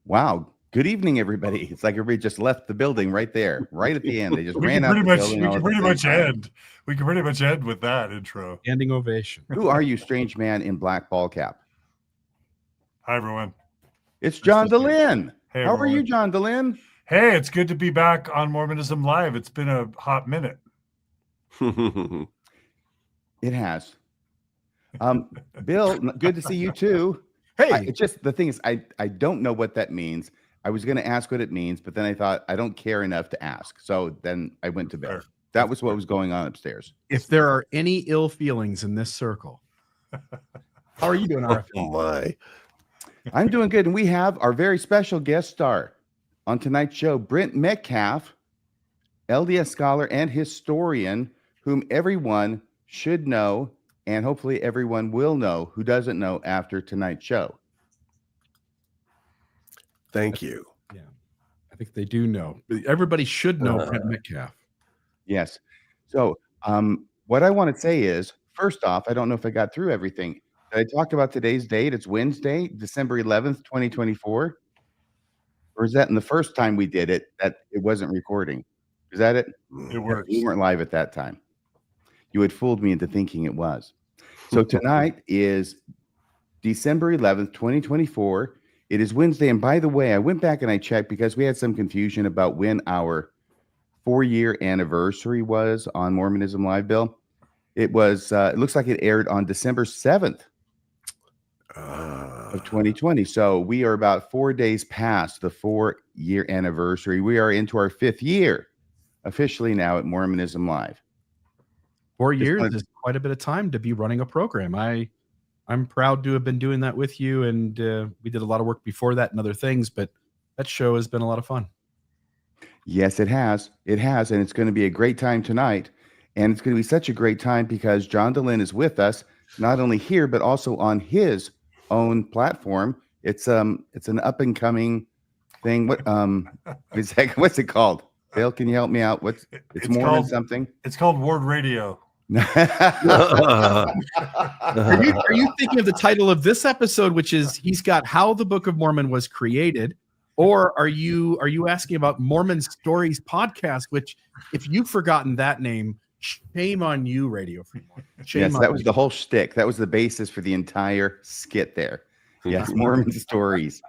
Wow. Good evening, everybody. It's like everybody just left the building right there, right at the end. They just We ran can out pretty the much building we all can at the pretty same much time. end. We can pretty much end with that intro. Standing ovation. Who are you, strange man in black ball cap? Hi everyone. It's John Nice to see you. DeLynn. Hey How are everyone. you, John DeLynn? Hey, it's good to be back on Mormonism Live. It's been a hot minute. It has. Bill, good to see you too. Hey, It's just the thing is, I don't know what that means. I was going to ask what it means, but then I thought I don't care enough to ask. So then I went to bed. Fair. That was what was going on upstairs. if there are any ill feelings in this circle, how are you doing, RF? Oh my. I'm doing good. And we have our very special guest star on tonight's show, Brent Metcalfe, LDS scholar and historian, whom everyone should know, and hopefully everyone will know who doesn't know after tonight's show. Thank you. Yeah, I think they do know. Everybody should know Brent Metcalfe. Yes. So what I want to say is, first off, I don't know if I got through everything. Did I talk about today's date? It's Wednesday, December 11th, 2024. Or is that in the first time we did it that it wasn't recording? Is that it? It works. We weren't live at that time. You had fooled me into thinking it was. So tonight is December 11th, 2024. It is Wednesday. And by the way, I went back and I checked because we had some confusion about when our 4-year anniversary was on Mormonism Live, Bill. It was, it looks like it aired on December 7th of 2020. So we are about 4 days past the 4-year anniversary. We are into our 5th year officially now at Mormonism Live. 4 years is quite a bit of time to be running a program. I'm proud to have been doing that with you, and we did a lot of work before that and other things, but that show has been a lot of fun. Yes, it has. It has, and it's going to be a great time tonight. And it's going to be such a great time because John DeLynn is with us, not only here, but also on his own platform. It's an up and coming thing. What's it called? Bill, can you help me out? It's more than something. It's called Ward Radio. Are you thinking of the title of this episode, which is he's got How the Book of Mormon Was Created? Or are you asking about Mormon Stories podcast, which if you've forgotten that name, shame on you, Radio Free Mormon. Yes, that was the whole shtick. That was the basis for the entire skit there. Yes, Mormon Stories.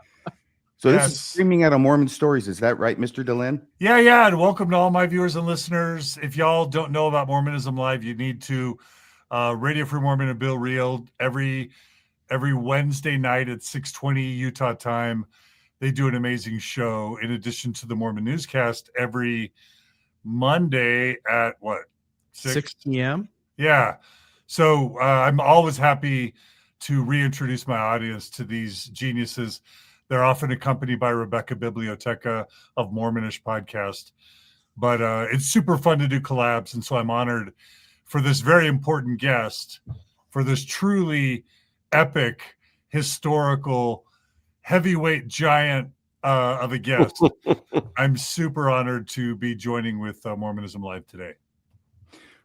So this is streaming out on Mormon Stories. Is that right, Mr. DeLynn? Yeah. And welcome to all my viewers and listeners. If y'all don't know about Mormonism Live, you need to Radio Free Mormon and Bill Reel every Wednesday night at 6:20 Utah time. They do an amazing show in addition to the Mormon newscast every Monday at what? 6 p.m. Yeah. So I'm always happy to reintroduce my audience to these geniuses. They're often accompanied by Rebecca Biblioteca of Mormonish podcast. But it's super fun to do collabs. And so I'm honored for this very important guest, for this truly epic, historical, heavyweight giant of a guest. I'm super honored to be joining with Mormonism Live today.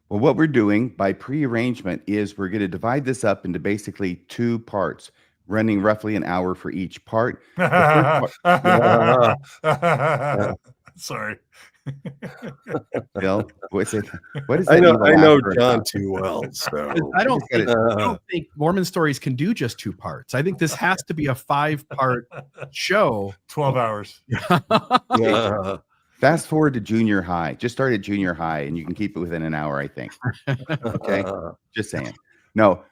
Well, what we're doing by pre-arrangement is we're going to divide this up into basically 2 parts, running roughly an hour for each part. Sorry. Bill, what is I that? know John too well. So I don't think Mormon Stories can do just 2 parts. I think this has to be a 5-part show. 12 hours. Fast forward to junior high. Just start at junior high, and you can keep it within an hour, I think. Okay? Just saying. No.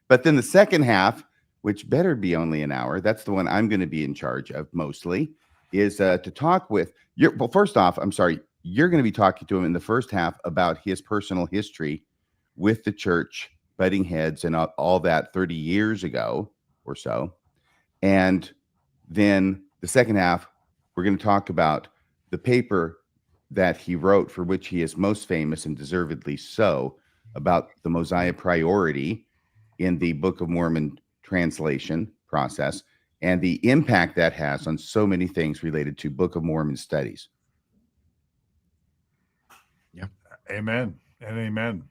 But then the second half, which better be only an hour, that's the one I'm going to be in charge of mostly, is to talk with well, first off, I'm sorry, you're going to be talking to him in the first half about his personal history with the church, butting heads, and all that 30 years ago or so. And then the second half, we're going to talk about the paper that he wrote, for which he is most famous and deservedly so, about the Mosiah Priority in the Book of Mormon translation process, and the impact that has on so many things related to Book of Mormon studies. Yeah. Amen and amen.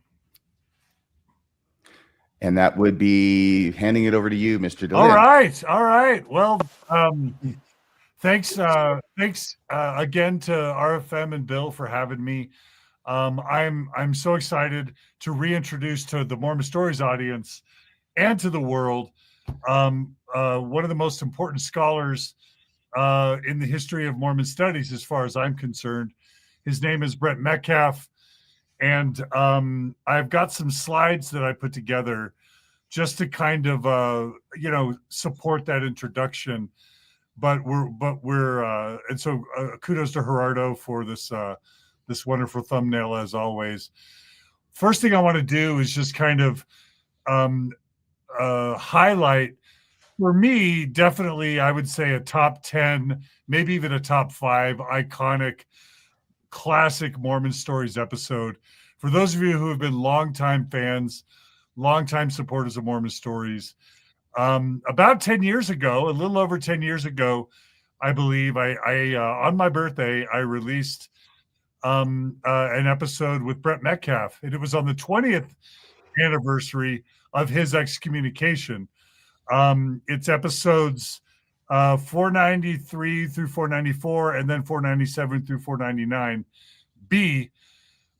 And that would be handing it over to you, Mr. DeLynn. All right. Well, thanks again to RFM and Bill for having me. I'm so excited to reintroduce to the Mormon Stories audience and to the world one of the most important scholars in the history of Mormon studies, as far as I'm concerned. His name is Brent Metcalfe, and I've got some slides that I put together just to kind of support that introduction. But we're and so kudos to Gerardo for this wonderful thumbnail, as always. First thing I want to do is just kind of highlight, for me, definitely, I would say a top 10, maybe even a top 5 iconic classic Mormon Stories episode. For those of you who have been longtime fans, longtime supporters of Mormon Stories, about 10 years ago, a little over 10 years ago, I believe, I on my birthday, I released an episode with Brent Metcalfe, and it was on the 20th anniversary of his excommunication. It's episodes 493 through 494, and then 497 through 499B.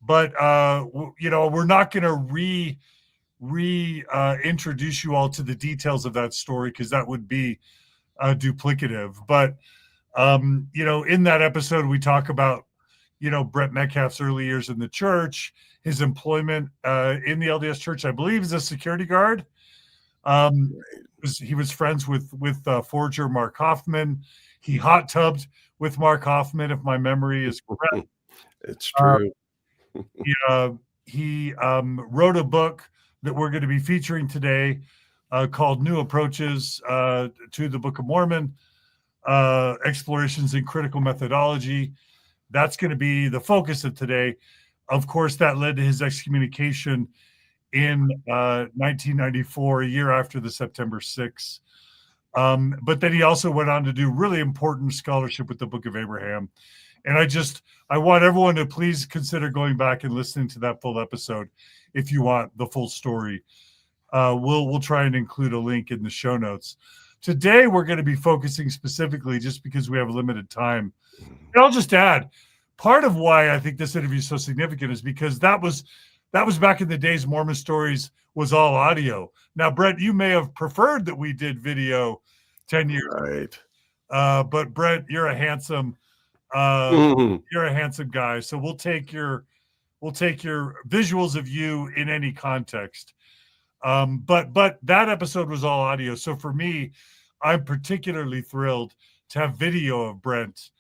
But we're not going to introduce you all to the details of that story, because that would be duplicative. But in that episode, we talk about Brent Metcalfe's early years in the church, his employment in the LDS Church, I believe, as a security guard. He was friends with forger Mark Hoffman. He hot tubbed with Mark Hoffman, if my memory is correct. It's true. He wrote a book that we're going to be featuring today called New Approaches to the Book of Mormon, Explorations in Critical Methodology. That's going to be the focus of today. Of course, that led to his excommunication in 1994, a year after the September 6th. But then he also went on to do really important scholarship with the Book of Abraham. And I want everyone to please consider going back and listening to that full episode if you want the full story. We'll try and include a link in the show notes. Today, we're going to be focusing specifically, just because we have limited time. And I'll just add, part of why I think this interview is so significant is because that was back in the days Mormon Stories was all audio. Now, Brent, you may have preferred that we did video 10 years ago. Right. But Brent, you're a handsome you're a handsome guy. So we'll take your visuals of you in any context. But that episode was all audio. So for me, I'm particularly thrilled to have video of Brent,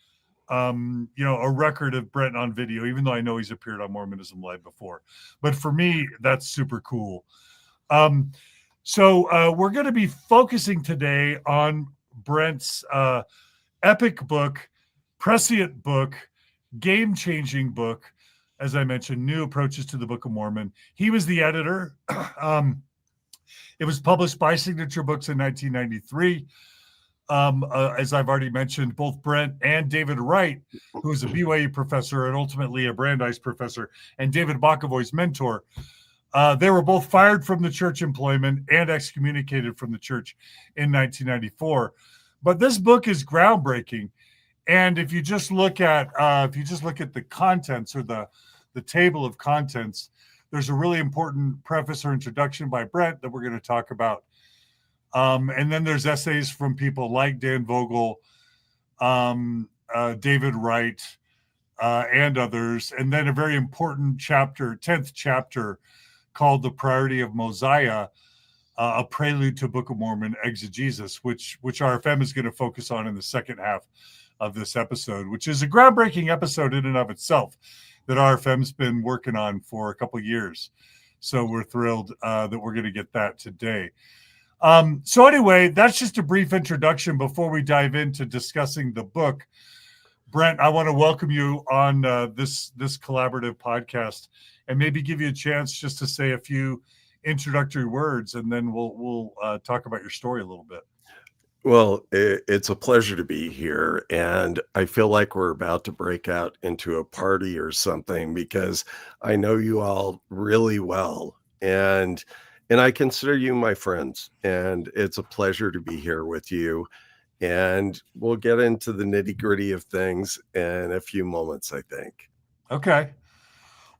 a record of Brent on video, even though I know he's appeared on Mormonism Live before. But for me, that's super cool. So we're going to be focusing today on Brent's epic book, prescient book, game-changing book, as I mentioned, New Approaches to the Book of Mormon. He was the editor. It was published by Signature Books in 1993. As I've already mentioned, both Brent and David Wright, who is a BYU professor and ultimately a Brandeis professor, and David Bokovoy's mentor, they were both fired from the church employment and excommunicated from the church in 1994. But this book is groundbreaking, and if you just look at the contents, or the table of contents, there's a really important preface or introduction by Brent that we're going to talk about. And then there's essays from people like Dan Vogel, David Wright, and others. And then a very important chapter, 10th chapter, called The Priority of Mosiah, a prelude to Book of Mormon exegesis, which RFM is going to focus on in the second half of this episode, which is a groundbreaking episode in and of itself that RFM's been working on for a couple of years. So we're thrilled that we're going to get that today. So anyway, that's just a brief introduction before we dive into discussing the book. Brent, I want to welcome you on this collaborative podcast, and maybe give you a chance just to say a few introductory words, and then we'll talk about your story a little bit. Well, it's a pleasure to be here, and I feel like we're about to break out into a party or something, because I know you all really well, and And I consider you my friends, and it's a pleasure to be here with you. And we'll get into the nitty-gritty of things in a few moments, I think. Okay.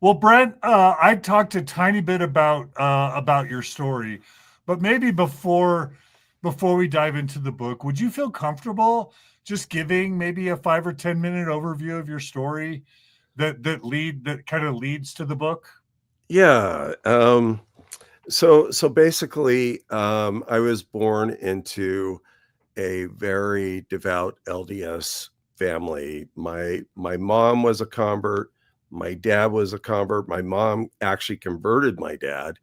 Well, Brent, I talked a tiny bit about your story, but maybe before we dive into the book, would you feel comfortable just giving maybe a 5 or 10 minute overview of your story that kind of leads to the book? Yeah. So basically, I was born into a very devout LDS family. My mom was a convert. My dad was a convert. My mom actually converted my dad,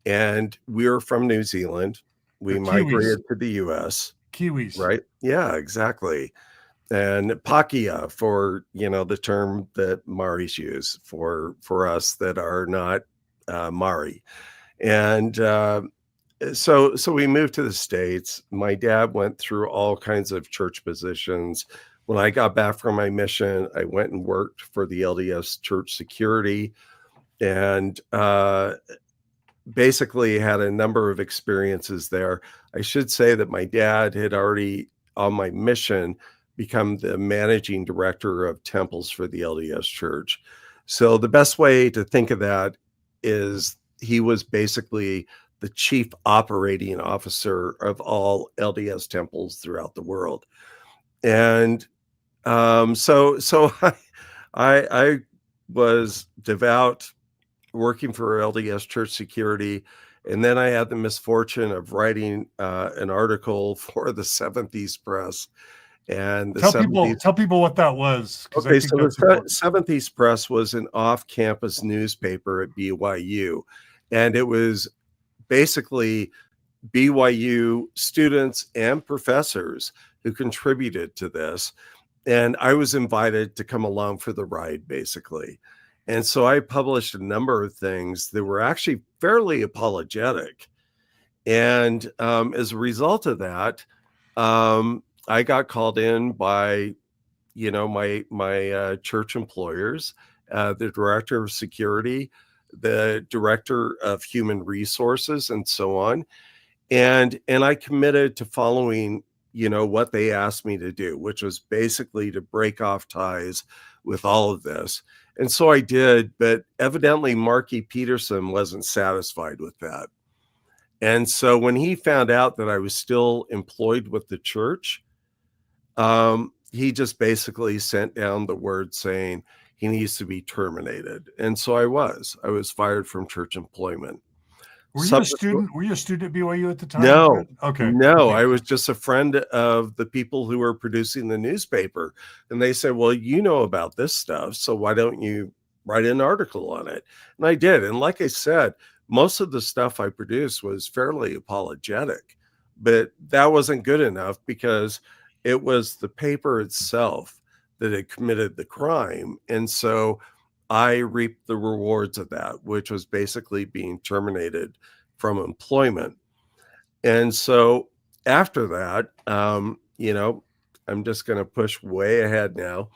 and we were from New Zealand. We They're Kiwis. migrated to the US, Kiwis. right? Yeah, exactly. And Pakia for, the term that Maoris use for us that are not Maori. And so we moved to the States. My dad went through all kinds of church positions. When I got back from my mission, I went and worked for the LDS church security, and basically had a number of experiences there. I should say that my dad had already, on my mission, become the managing director of temples for the LDS church. So the best way to think of that is he was basically the chief operating officer of all LDS temples throughout the world. And so I was devout, working for LDS church security. And then I had the misfortune of writing an article for the Seventh East Press. And the Tell people what that was. Okay, so the Seventh East Press was an off-campus newspaper at BYU. And it was basically BYU students and professors who contributed to this. And I was invited to come along for the ride, basically. And so I published a number of things that were actually fairly apologetic. And as a result of that, I got called in by, my church employers, the director of security, the director of human resources, and so on. And I committed to following, what they asked me to do, which was basically to break off ties with all of this. And so I did, but evidently Marky Peterson wasn't satisfied with that. And so when he found out that I was still employed with the church, he just basically sent down the word saying he needs to be terminated. And so I was fired from church employment. Were you a student? Were you a student at BYU at the time? No. Okay. No, I was just a friend of the people who were producing the newspaper. And they said, well, you know about this stuff, so why don't you write an article on it? And I did. And like I said, most of the stuff I produced was fairly apologetic, but that wasn't good enough because it was the paper itself that had committed the crime. And so I reaped the rewards of that, which was basically being terminated from employment. And so after that, I'm just going to push way ahead now.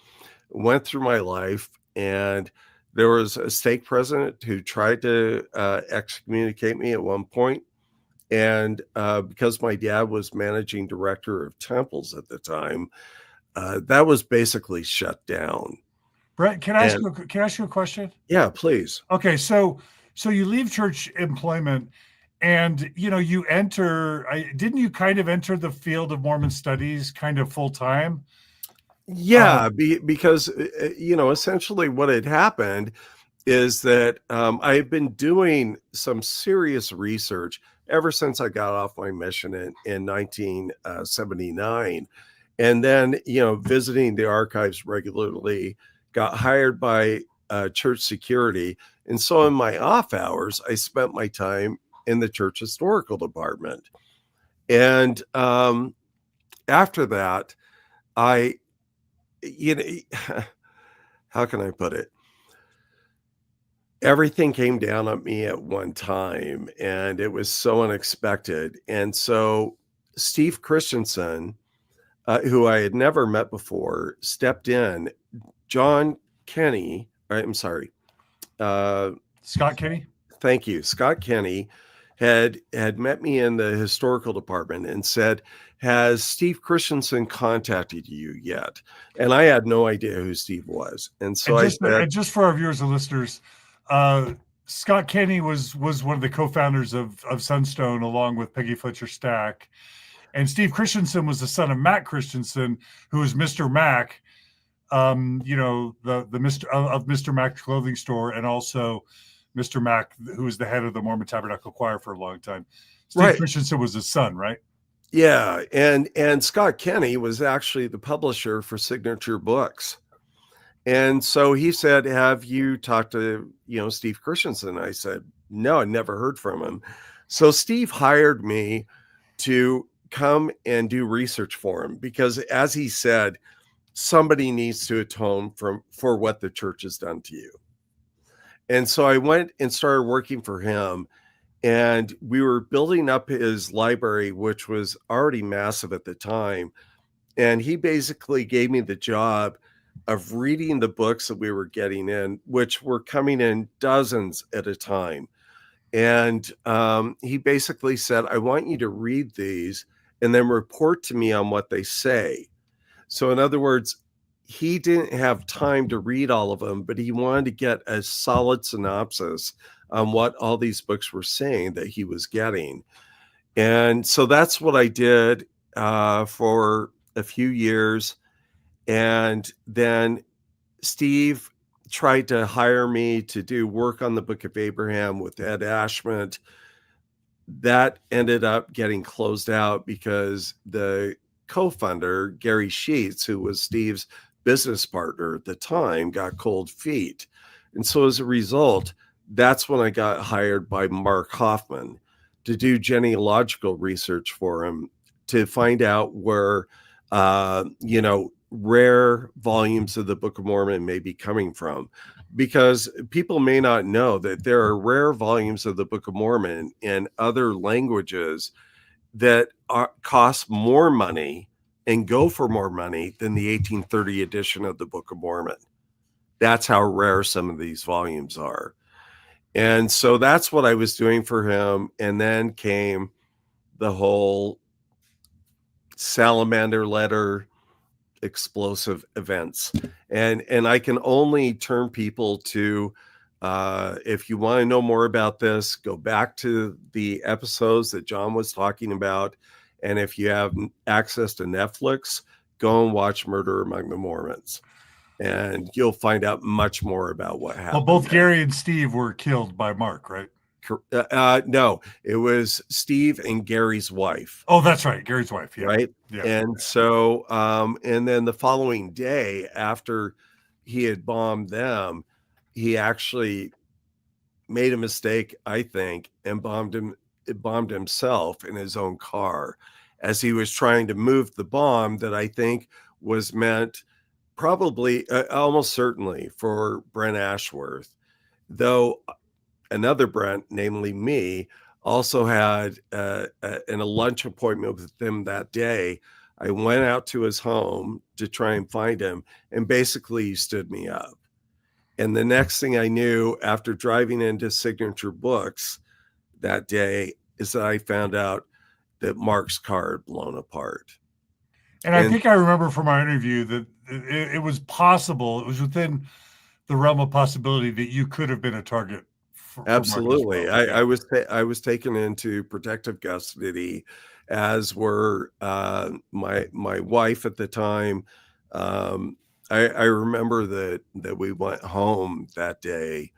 Went through my life, and there was a stake president who tried to excommunicate me at one point. And because my dad was managing director of temples at the time, that was basically shut down. Brett, can I ask you a question? Yeah, please. Okay, so you leave church employment, and you enter. Didn't you kind of enter the field of Mormon studies kind of full time? Yeah, because essentially what had happened is that I had been doing some serious research ever since I got off my mission in 1979, and then visiting the archives regularly. Got hired by church security. And so in my off hours, I spent my time in the church historical department. And after that, how can I put it? Everything came down on me at one time, and it was so unexpected. And so Steve Christensen, who I had never met before, stepped in. Scott Kenny. Thank you. Scott Kenny had met me in the historical department and said, "Has Steve Christensen contacted you yet?" And I had no idea who Steve was. And so and just for our viewers and listeners, Scott Kenny was one of the co-founders of Sunstone, along with Peggy Fletcher Stack. And Steve Christensen was the son of Mac Christensen, who was Mr. Mac, you know, the Mr. of Mr. Mac's clothing store, and also Mr. Mac, who was the head of the Mormon Tabernacle Choir for a long time. Steve Christensen was his son, right? Yeah, and Scott Kenny was actually the publisher for Signature Books. And so he said, "Have you talked to, Steve Christensen?" I said, "No, I never heard from him." So Steve hired me to come and do research for him because, as he said, somebody needs to atone for what the church has done to you. And so I went and started working for him, and we were building up his library, which was already massive at the time. And he basically gave me the job of reading the books that we were getting in, which were coming in dozens at a time. And he basically said, "I want you to read these and then report to me on what they say." So in other words, he didn't have time to read all of them, but he wanted to get a solid synopsis on what all these books were saying that he was getting. And so that's what I did for a few years. And then Steve tried to hire me to do work on the Book of Abraham with Ed Ashmont. That ended up getting closed out because the co-founder, Gary Sheets, who was Steve's business partner at the time, got cold feet. And so as a result, that's when I got hired by Mark Hoffman to do genealogical research for him to find out where, rare volumes of the Book of Mormon may be coming from, because people may not know that there are rare volumes of the Book of Mormon in other languages that cost more money and go for more money than the 1830 edition of the Book of Mormon. That's how rare some of these volumes are. And so that's what I was doing for him. And then came the whole salamander letter explosive events. And I can only turn people to, if you want to know more about this, go back to the episodes that John was talking about. And if you have access to Netflix, go and watch Murder Among the Mormons, and you'll find out much more about what happened. Well, both Gary and Steve were killed by Mark, right? No, it was Steve and Gary's wife. Oh, that's right. Gary's wife. Yeah. Right. Yeah. And so, and then the following day after he had bombed them, he actually made a mistake, I think, and bombed himself in his own car as he was trying to move the bomb that I think was meant probably, almost certainly, for Brent Ashworth, though another Brent, namely me, also had a lunch appointment with him that day. I went out to his home to try and find him, and basically he stood me up. And the next thing I knew, after driving into Signature Books that day, is that I found out that Mark's car had blown apart. And I think I remember from our interview that it was possible, it was within the realm of possibility that you could have been a target. Absolutely. I was taken into protective custody, as were my wife at the time. I remember that we went home that day,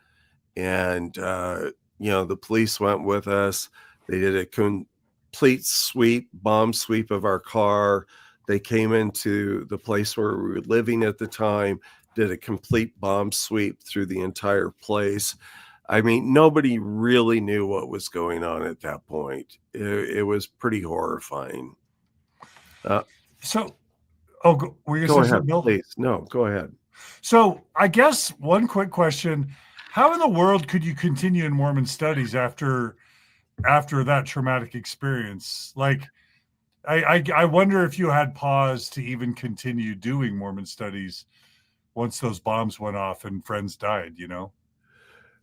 and the police went with us. They did a complete bomb sweep of our car. They came into the place where we were living at the time, did a complete bomb sweep through the entire place. I mean, nobody really knew what was going on at that point. It was pretty horrifying. Were you going to say something, Bill? Please. No, go ahead. So I guess one quick question: how in the world could you continue in Mormon studies after that traumatic experience? Like, I wonder if you had pause to even continue doing Mormon studies once those bombs went off and friends died,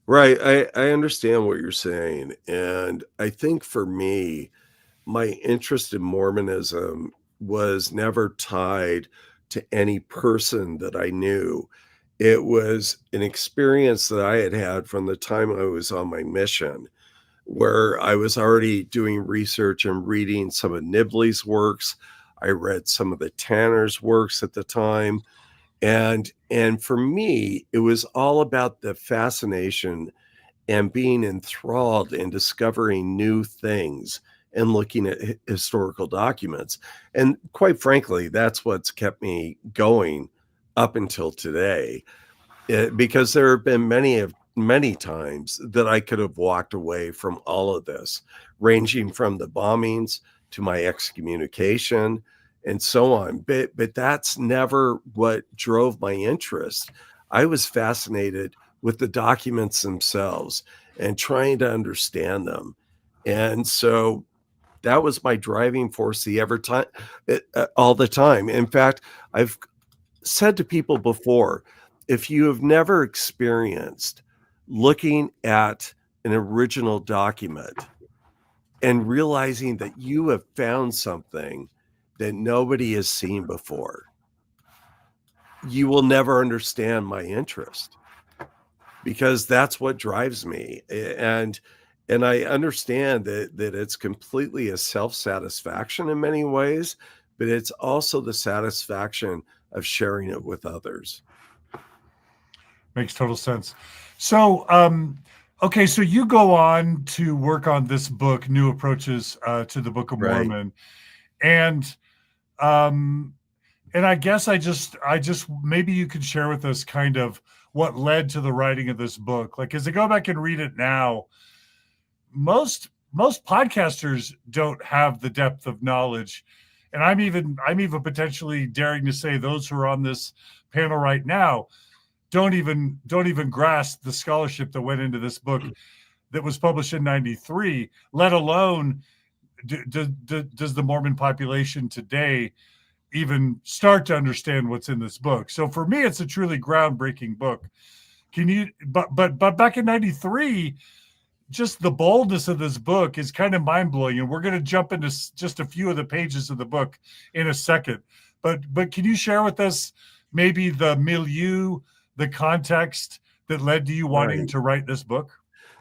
Right. I understand what you're saying. And I think for me, my interest in Mormonism was never tied to any person that I knew. It was an experience that I had had from the time I was on my mission, where I was already doing research and reading some of Nibley's works. I read some of the Tanner's works at the time. And for me, it was all about the fascination and being enthralled and discovering new things and looking at historical documents. And quite frankly, that's what's kept me going up until today. Because there have been many times that I could have walked away from all of this, ranging from the bombings to my excommunication and so on. But that's never what drove my interest. I was fascinated with the documents themselves and trying to understand them. And so that was my driving force all the time. In fact, I've said to people before, if you have never experienced looking at an original document and realizing that you have found something that nobody has seen before, you will never understand my interest, because that's what drives me. And I understand that it's completely a self-satisfaction in many ways, but it's also the satisfaction of sharing it with others. Makes total sense. So, okay, so you go on to work on this book, New Approaches to the Book of Right. Mormon, and um, I guess I just maybe you could share with us kind of what led to the writing of this book. Like, as I go back and read it now, most podcasters don't have the depth of knowledge, and I'm even potentially daring to say those who are on this panel right now don't even grasp the scholarship that went into this book that was published in 93, let alone does the Mormon population today even start to understand what's in this book. So for me, it's a truly groundbreaking book. Can you but back in 93, just the boldness of this book is kind of mind-blowing, and we're going to jump into just a few of the pages of the book in a second. But can you share with us maybe the milieu, the context that led to you wanting Right. to write this book?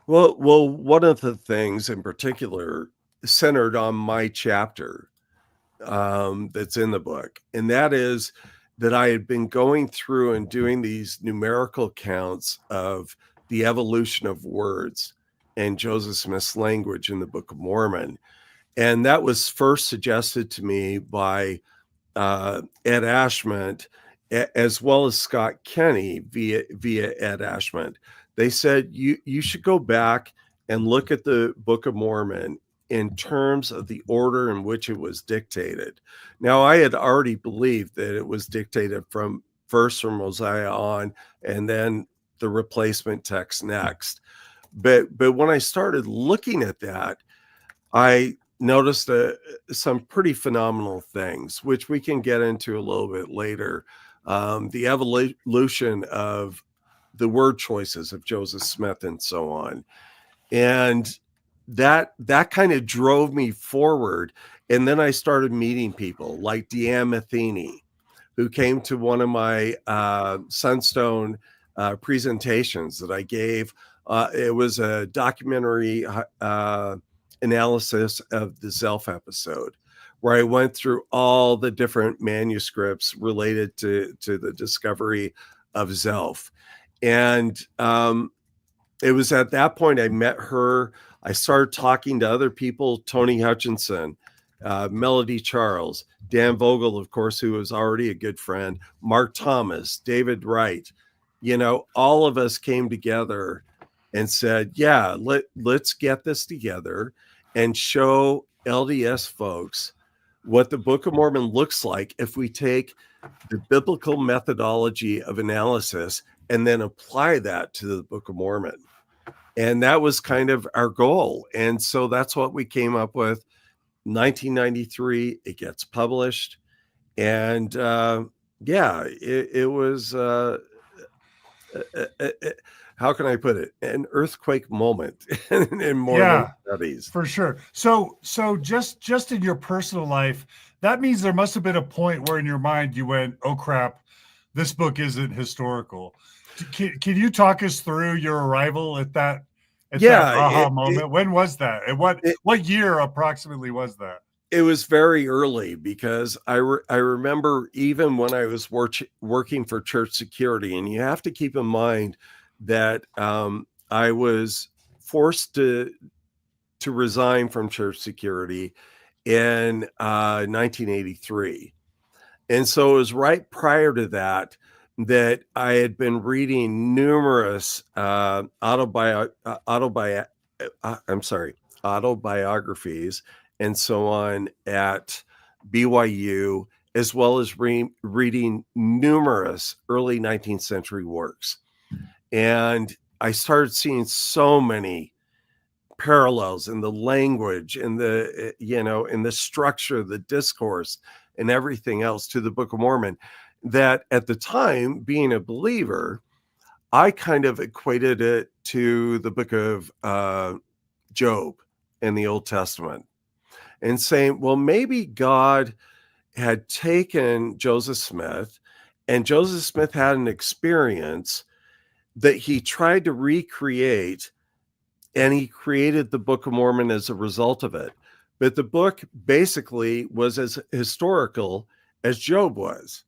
Well, one of the things in particular centered on my chapter that's in the book, and that is that I had been going through and doing these numerical counts of the evolution of words and Joseph Smith's language in the Book of Mormon. And that was first suggested to me by Ed Ashment, as well as Scott Kenny via Ed Ashment. They said you should go back and look at the Book of Mormon in terms of the order in which it was dictated. Now, I had already believed that it was dictated from Mosiah on, and then the replacement text next. But when I started looking at that, I noticed some pretty phenomenal things, which we can get into a little bit later. The evolution of the word choices of Joseph Smith and so on. And that kind of drove me forward. And then I started meeting people like Deanne Matheny, who came to one of my Sunstone presentations that I gave. It was a documentary analysis of the Zelf episode, where I went through all the different manuscripts related to the discovery of Zelf. And it was at that point I met her. I started talking to other people, Tony Hutchinson, Melody Charles, Dan Vogel, of course, who was already a good friend, Mark Thomas, David Wright. You know, all of us came together and said, yeah, let's get this together and show LDS folks what the Book of Mormon looks like if we take the biblical methodology of analysis and then apply that to the Book of Mormon. And that was kind of our goal. And so that's what we came up with. 1993, it gets published. And it was how can I put it? An earthquake moment in Mormon Yeah, studies. for sure. So just in your personal life, that means there must have been a point where in your mind you went, "Oh crap, this book isn't historical." Can you talk us through your arrival at that Yeah, aha moment? When was that? And what it, year approximately was that? it was very early because I remember even when I was working for church security, and you have to keep in mind that I was forced to resign from church security in 1983. And so it was right prior to that that I had been reading numerous autobiographies and so on at BYU, as well as reading numerous early 19th century works. And I started seeing so many parallels in the language, in the in the structure, the discourse, and everything else to the Book of Mormon, that at the time, being a believer, I kind of equated it to the book of Job in the Old Testament, and saying, well, maybe God had taken Joseph Smith, and Joseph Smith had an experience that he tried to recreate, and he created the Book of Mormon as a result of it. But the book basically was as historical as Job was.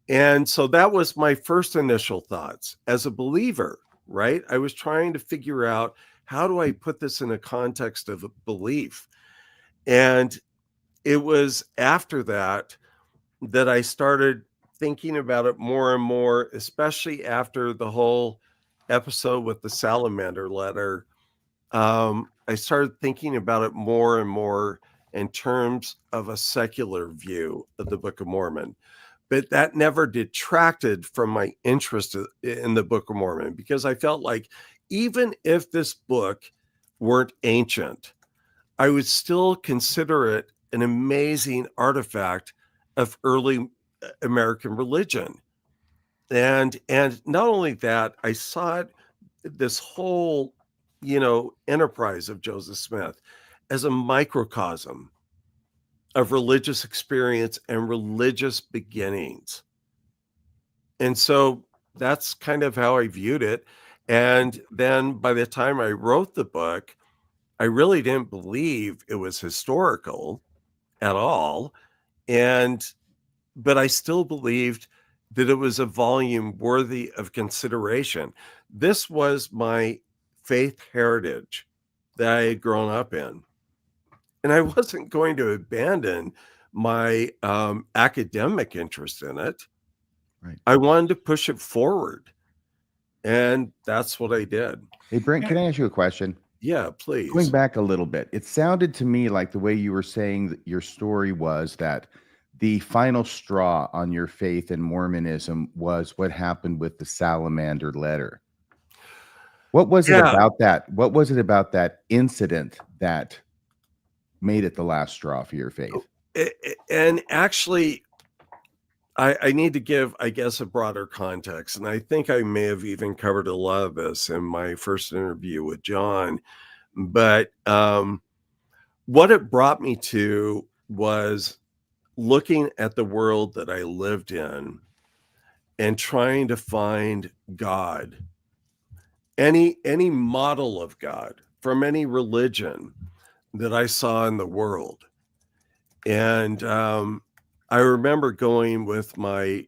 And so that was my first initial thoughts as a believer, right? I was trying to figure out, how do I put this in a context of belief? And it was after that that I started thinking about it more and more, especially after the whole episode with the salamander letter. I started thinking about it more and more in terms of a secular view of the Book of Mormon. But that never detracted from my interest in the Book of Mormon, because I felt like even if this book weren't ancient, I would still consider it an amazing artifact of early American religion. And not only that, I saw this whole enterprise of Joseph Smith as a microcosm of religious experience and religious beginnings. And so that's kind of how I viewed it. And then by the time I wrote the book, I really didn't believe it was historical at all. But I still believed that it was a volume worthy of consideration. This was my faith heritage that I had grown up in. And I wasn't going to abandon my academic interest in it. Right. I wanted to push it forward. And that's what I did. Hey, Brent, can I ask you a question? Yeah, Going please. back a little bit, it sounded to me like the way you were saying that your story was that the final straw on your faith in Mormonism was what happened with the salamander letter. What was it Yeah. about that? What was it about that incident that made it the last straw for your faith? And actually, I need to give, I guess, a broader context. And I think I may have even covered a lot of this in my first interview with John. But what it brought me to was looking at the world that I lived in and trying to find God, any model of God from any religion that I saw in the world. And I remember going with my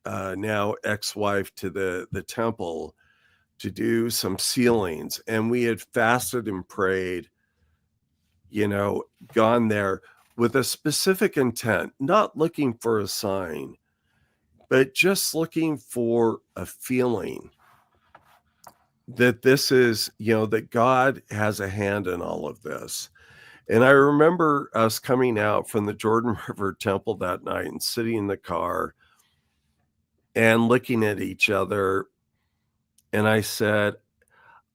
now ex-wife to the temple to do some sealings, and we had fasted and prayed, gone there with a specific intent, not looking for a sign, but just looking for a feeling that this is, that God has a hand in all of this. And I remember us coming out from the Jordan River Temple that night and sitting in the car and looking at each other. And I said,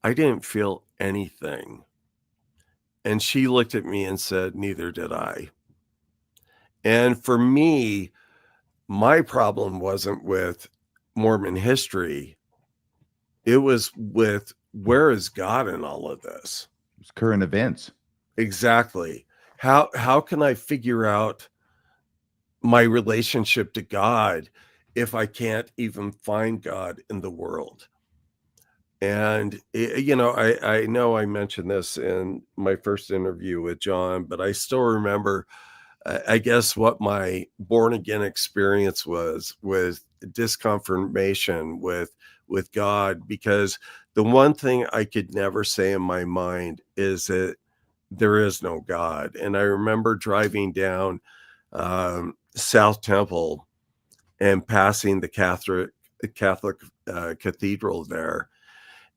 I didn't feel anything. And she looked at me and said, neither did I. And for me, my problem wasn't with Mormon history. It was with, where is God in all of this? It's current events. Exactly. How can I figure out my relationship to God if I can't even find God in the world? And I know I mentioned this in my first interview with John, but I still remember, I guess, what my born again experience was with disconfirmation with God, because the one thing I could never say in my mind is that there is no God. And I remember driving down South Temple and passing the Catholic cathedral there,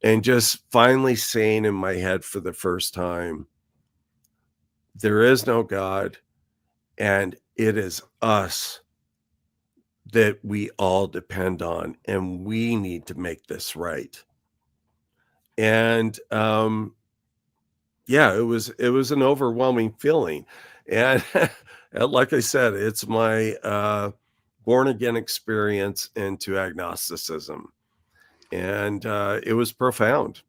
and just finally saying in my head for the first time, there is no God, and it is us that we all depend on, and we need to make this right. And yeah, it was an overwhelming feeling. And like I said, it's my born again experience into agnosticism. And it was profound.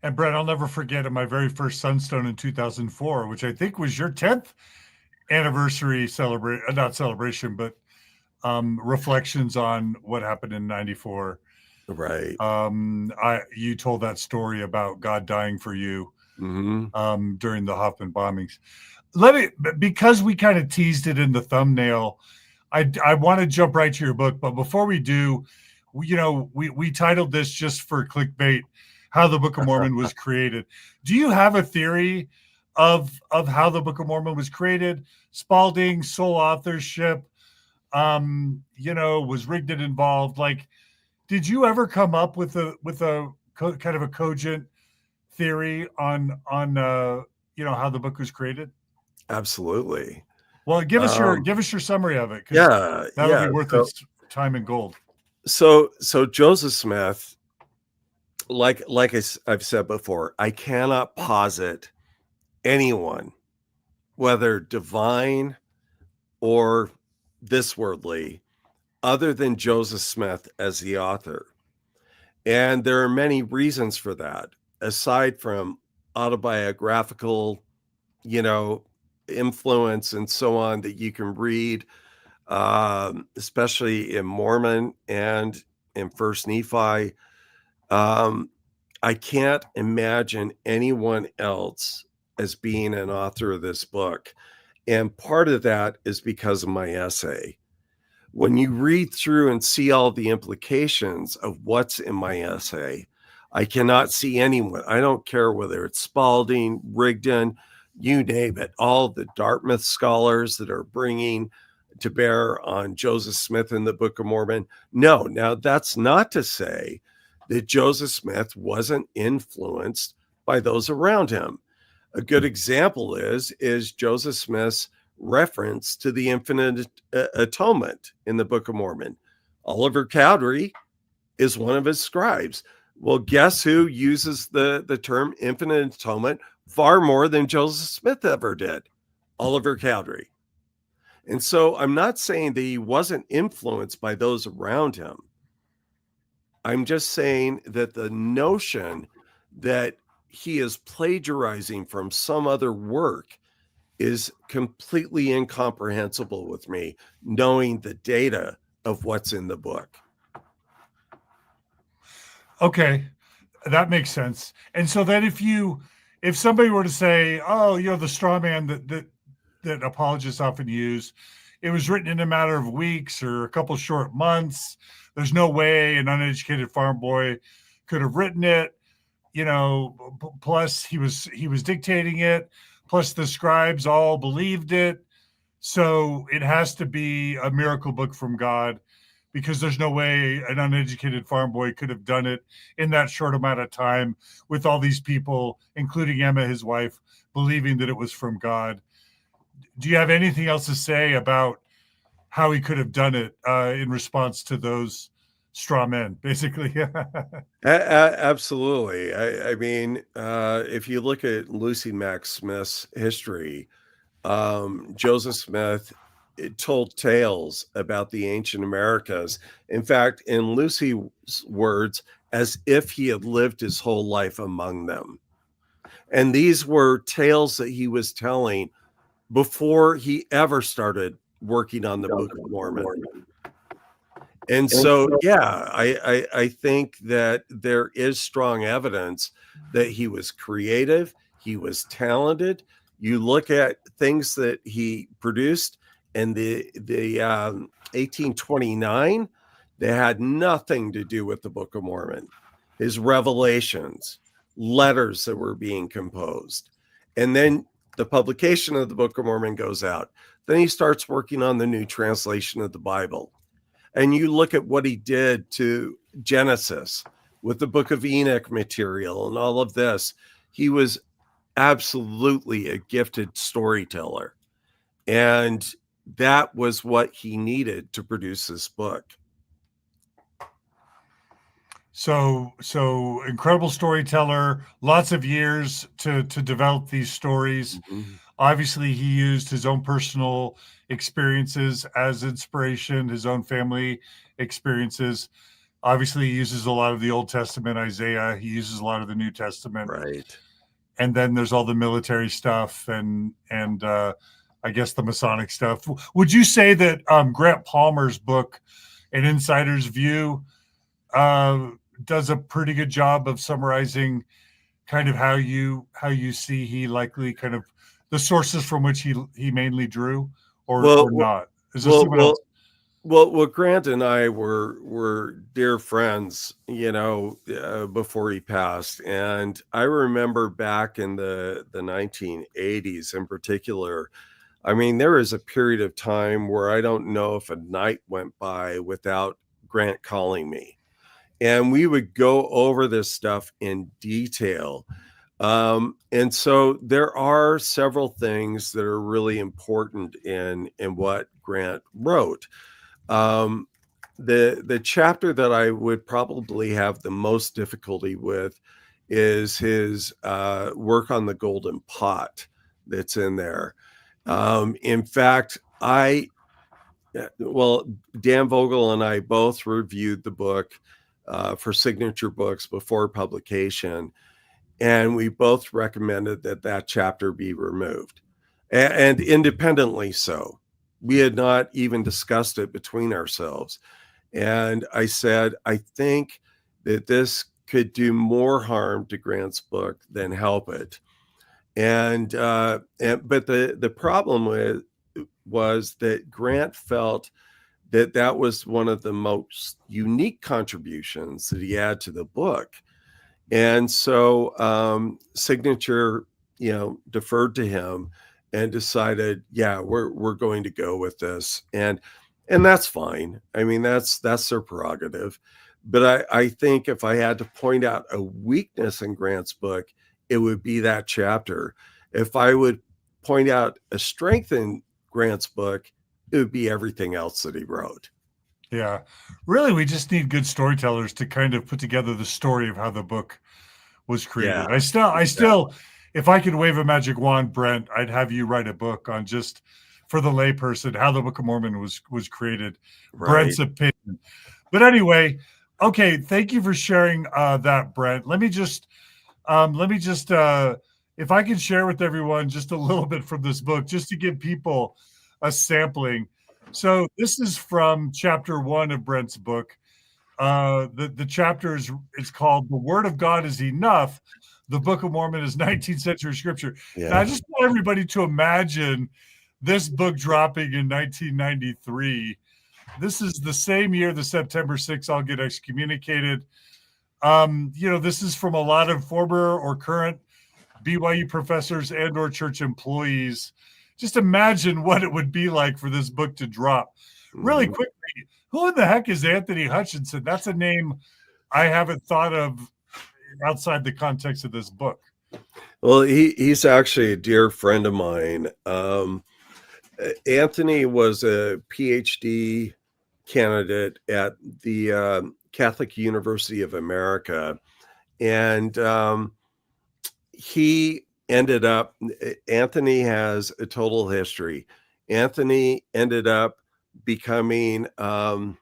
And Brent, I'll never forget at my very first Sunstone in 2004, which I think was your 10th anniversary not celebration, but reflections on what happened in 94. Right. You told that story about God dying for you during the Hoffman bombings. Because we kind of teased it in the thumbnail, I want to jump right to your book, but before we do, we titled this just for clickbait, How the Book of Mormon Was Created. Do you have a theory of how the Book of Mormon was created? Spalding, sole authorship, was Rigdon involved? Like, did you ever come up with a kind of a cogent theory on how the book was created? Absolutely. Well, give us your summary of it. Yeah, that'll be worth its time in gold. So Joseph Smith, like I've said before, I cannot posit anyone, whether divine or this worldly, other than Joseph Smith as the author. And there are many reasons for that, aside from autobiographical, influence and so on that you can read, especially in Mormon and in First Nephi. I can't imagine anyone else as being an author of this book. And part of that is because of my essay. When you read through and see all the implications of what's in my essay, I cannot see anyone. I don't care whether it's Spalding, Rigdon, you name it, all the Dartmouth scholars that are bringing to bear on Joseph Smith in the Book of Mormon. No, now that's not to say that Joseph Smith wasn't influenced by those around him. A good example is Joseph Smith's reference to the infinite atonement in the Book of Mormon. Oliver Cowdery is one of his scribes. Well, guess who uses the term infinite atonement far more than Joseph Smith ever did? Oliver Cowdery. And so I'm not saying that he wasn't influenced by those around him. I'm just saying that the notion that he is plagiarizing from some other work is completely incomprehensible with me, knowing the data of what's in the book. Okay, that makes sense. And so then if somebody were to say, oh, the straw man that apologists often use, it was written in a matter of weeks or a couple short months, there's no way an uneducated farm boy could have written it, plus he was dictating it, plus the scribes all believed it, so it has to be a miracle book from God, because there's no way an uneducated farm boy could have done it in that short amount of time with all these people, including Emma, his wife, believing that it was from God. Do you have anything else to say about how he could have done it in response to those straw men, basically? Absolutely. I mean, if you look at Lucy Mack Smith's history, Joseph Smith told tales about the ancient Americas. In fact, in Lucy's words, as if he had lived his whole life among them. And these were tales that he was telling before he ever started working on the Book of Mormon. And so, yeah, I think that there is strong evidence that he was creative, he was talented. You look at things that he produced in the 1829, they had nothing to do with the Book of Mormon. His revelations, letters that were being composed, and then the publication of the Book of Mormon goes out. Then he starts working on the new translation of the Bible. And you look at what he did to Genesis with the Book of Enoch material and all of this. He was absolutely a gifted storyteller. And that was what he needed to produce this book. So incredible storyteller, lots of years to develop these stories. Mm-hmm. Obviously, he used his own personal experiences as inspiration, his own family experiences. Obviously, he uses a lot of the Old Testament, Isaiah. He uses a lot of the New Testament. Right. And then there's all the military stuff and I guess the Masonic stuff. Would you say that Grant Palmer's book, An Insider's View, does a pretty good job of summarizing kind of how you see he likely kind of the sources from which he mainly drew, or not? Is there someone else? Well, Grant and I were dear friends, before he passed. And I remember back in the 1980s in particular, I mean, there was a period of time where I don't know if a night went by without Grant calling me. And we would go over this stuff in detail. And so there are several things that are really important in what Grant wrote. The chapter that I would probably have the most difficulty with is his work on the golden pot that's in there. In fact, Dan Vogel and I both reviewed the book for Signature Books before publication, and we both recommended that chapter be removed, and independently so. We had not even discussed it between ourselves. And I said, I think that this could do more harm to Grant's book than help it. But the problem was that Grant felt that was one of the most unique contributions that he had to the book. And so Signature, deferred to him and decided, yeah, we're going to go with this. And that's fine. I mean, that's their prerogative. But I think if I had to point out a weakness in Grant's book, it would be that chapter. If I would point out a strength in Grant's book, it would be everything else that he wrote. Yeah. Really, we just need good storytellers to kind of put together the story of how the book was created. Yeah. I still, if I could wave a magic wand, Brent, I'd have you write a book on just for the layperson how the Book of Mormon was created. Right. Brent's opinion. But anyway, okay, thank you for sharing that, Brent. Let me just if I can share with everyone just a little bit from this book, just to give people a sampling. So this is from chapter 1 of Brent's book. The chapter is called "The Word of God is Enough." The Book of Mormon is 19th century scripture. Yeah. Now, I just want everybody to imagine this book dropping in 1993. This is the same year, the September 6th, I'll get excommunicated. This is from a lot of former or current BYU professors and or church employees. Just imagine what it would be like for this book to drop. Really quickly, who in the heck is Anthony Hutchinson? That's a name I haven't thought of outside the context of this book. Well, he's actually a dear friend of mine. Anthony was a PhD candidate at the Catholic University of America. And he ended up, Anthony has a total history. Anthony ended up becoming an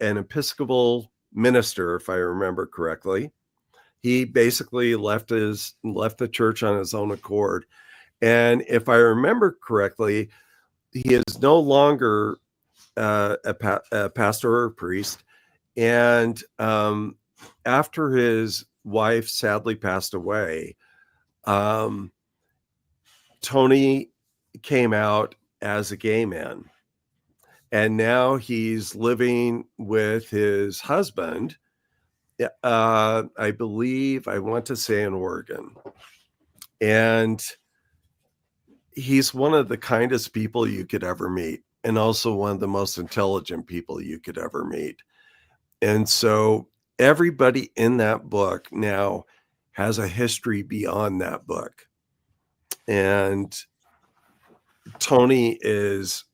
Episcopal minister, if I remember correctly. He basically left the church on his own accord. And if I remember correctly, he is no longer a pastor or a priest. And after his wife sadly passed away, Tony came out as a gay man. And now he's living with his husband, I believe, I want to say in Oregon. And he's one of the kindest people you could ever meet, and also one of the most intelligent people you could ever meet. And so everybody in that book now has a history beyond that book. And Tony is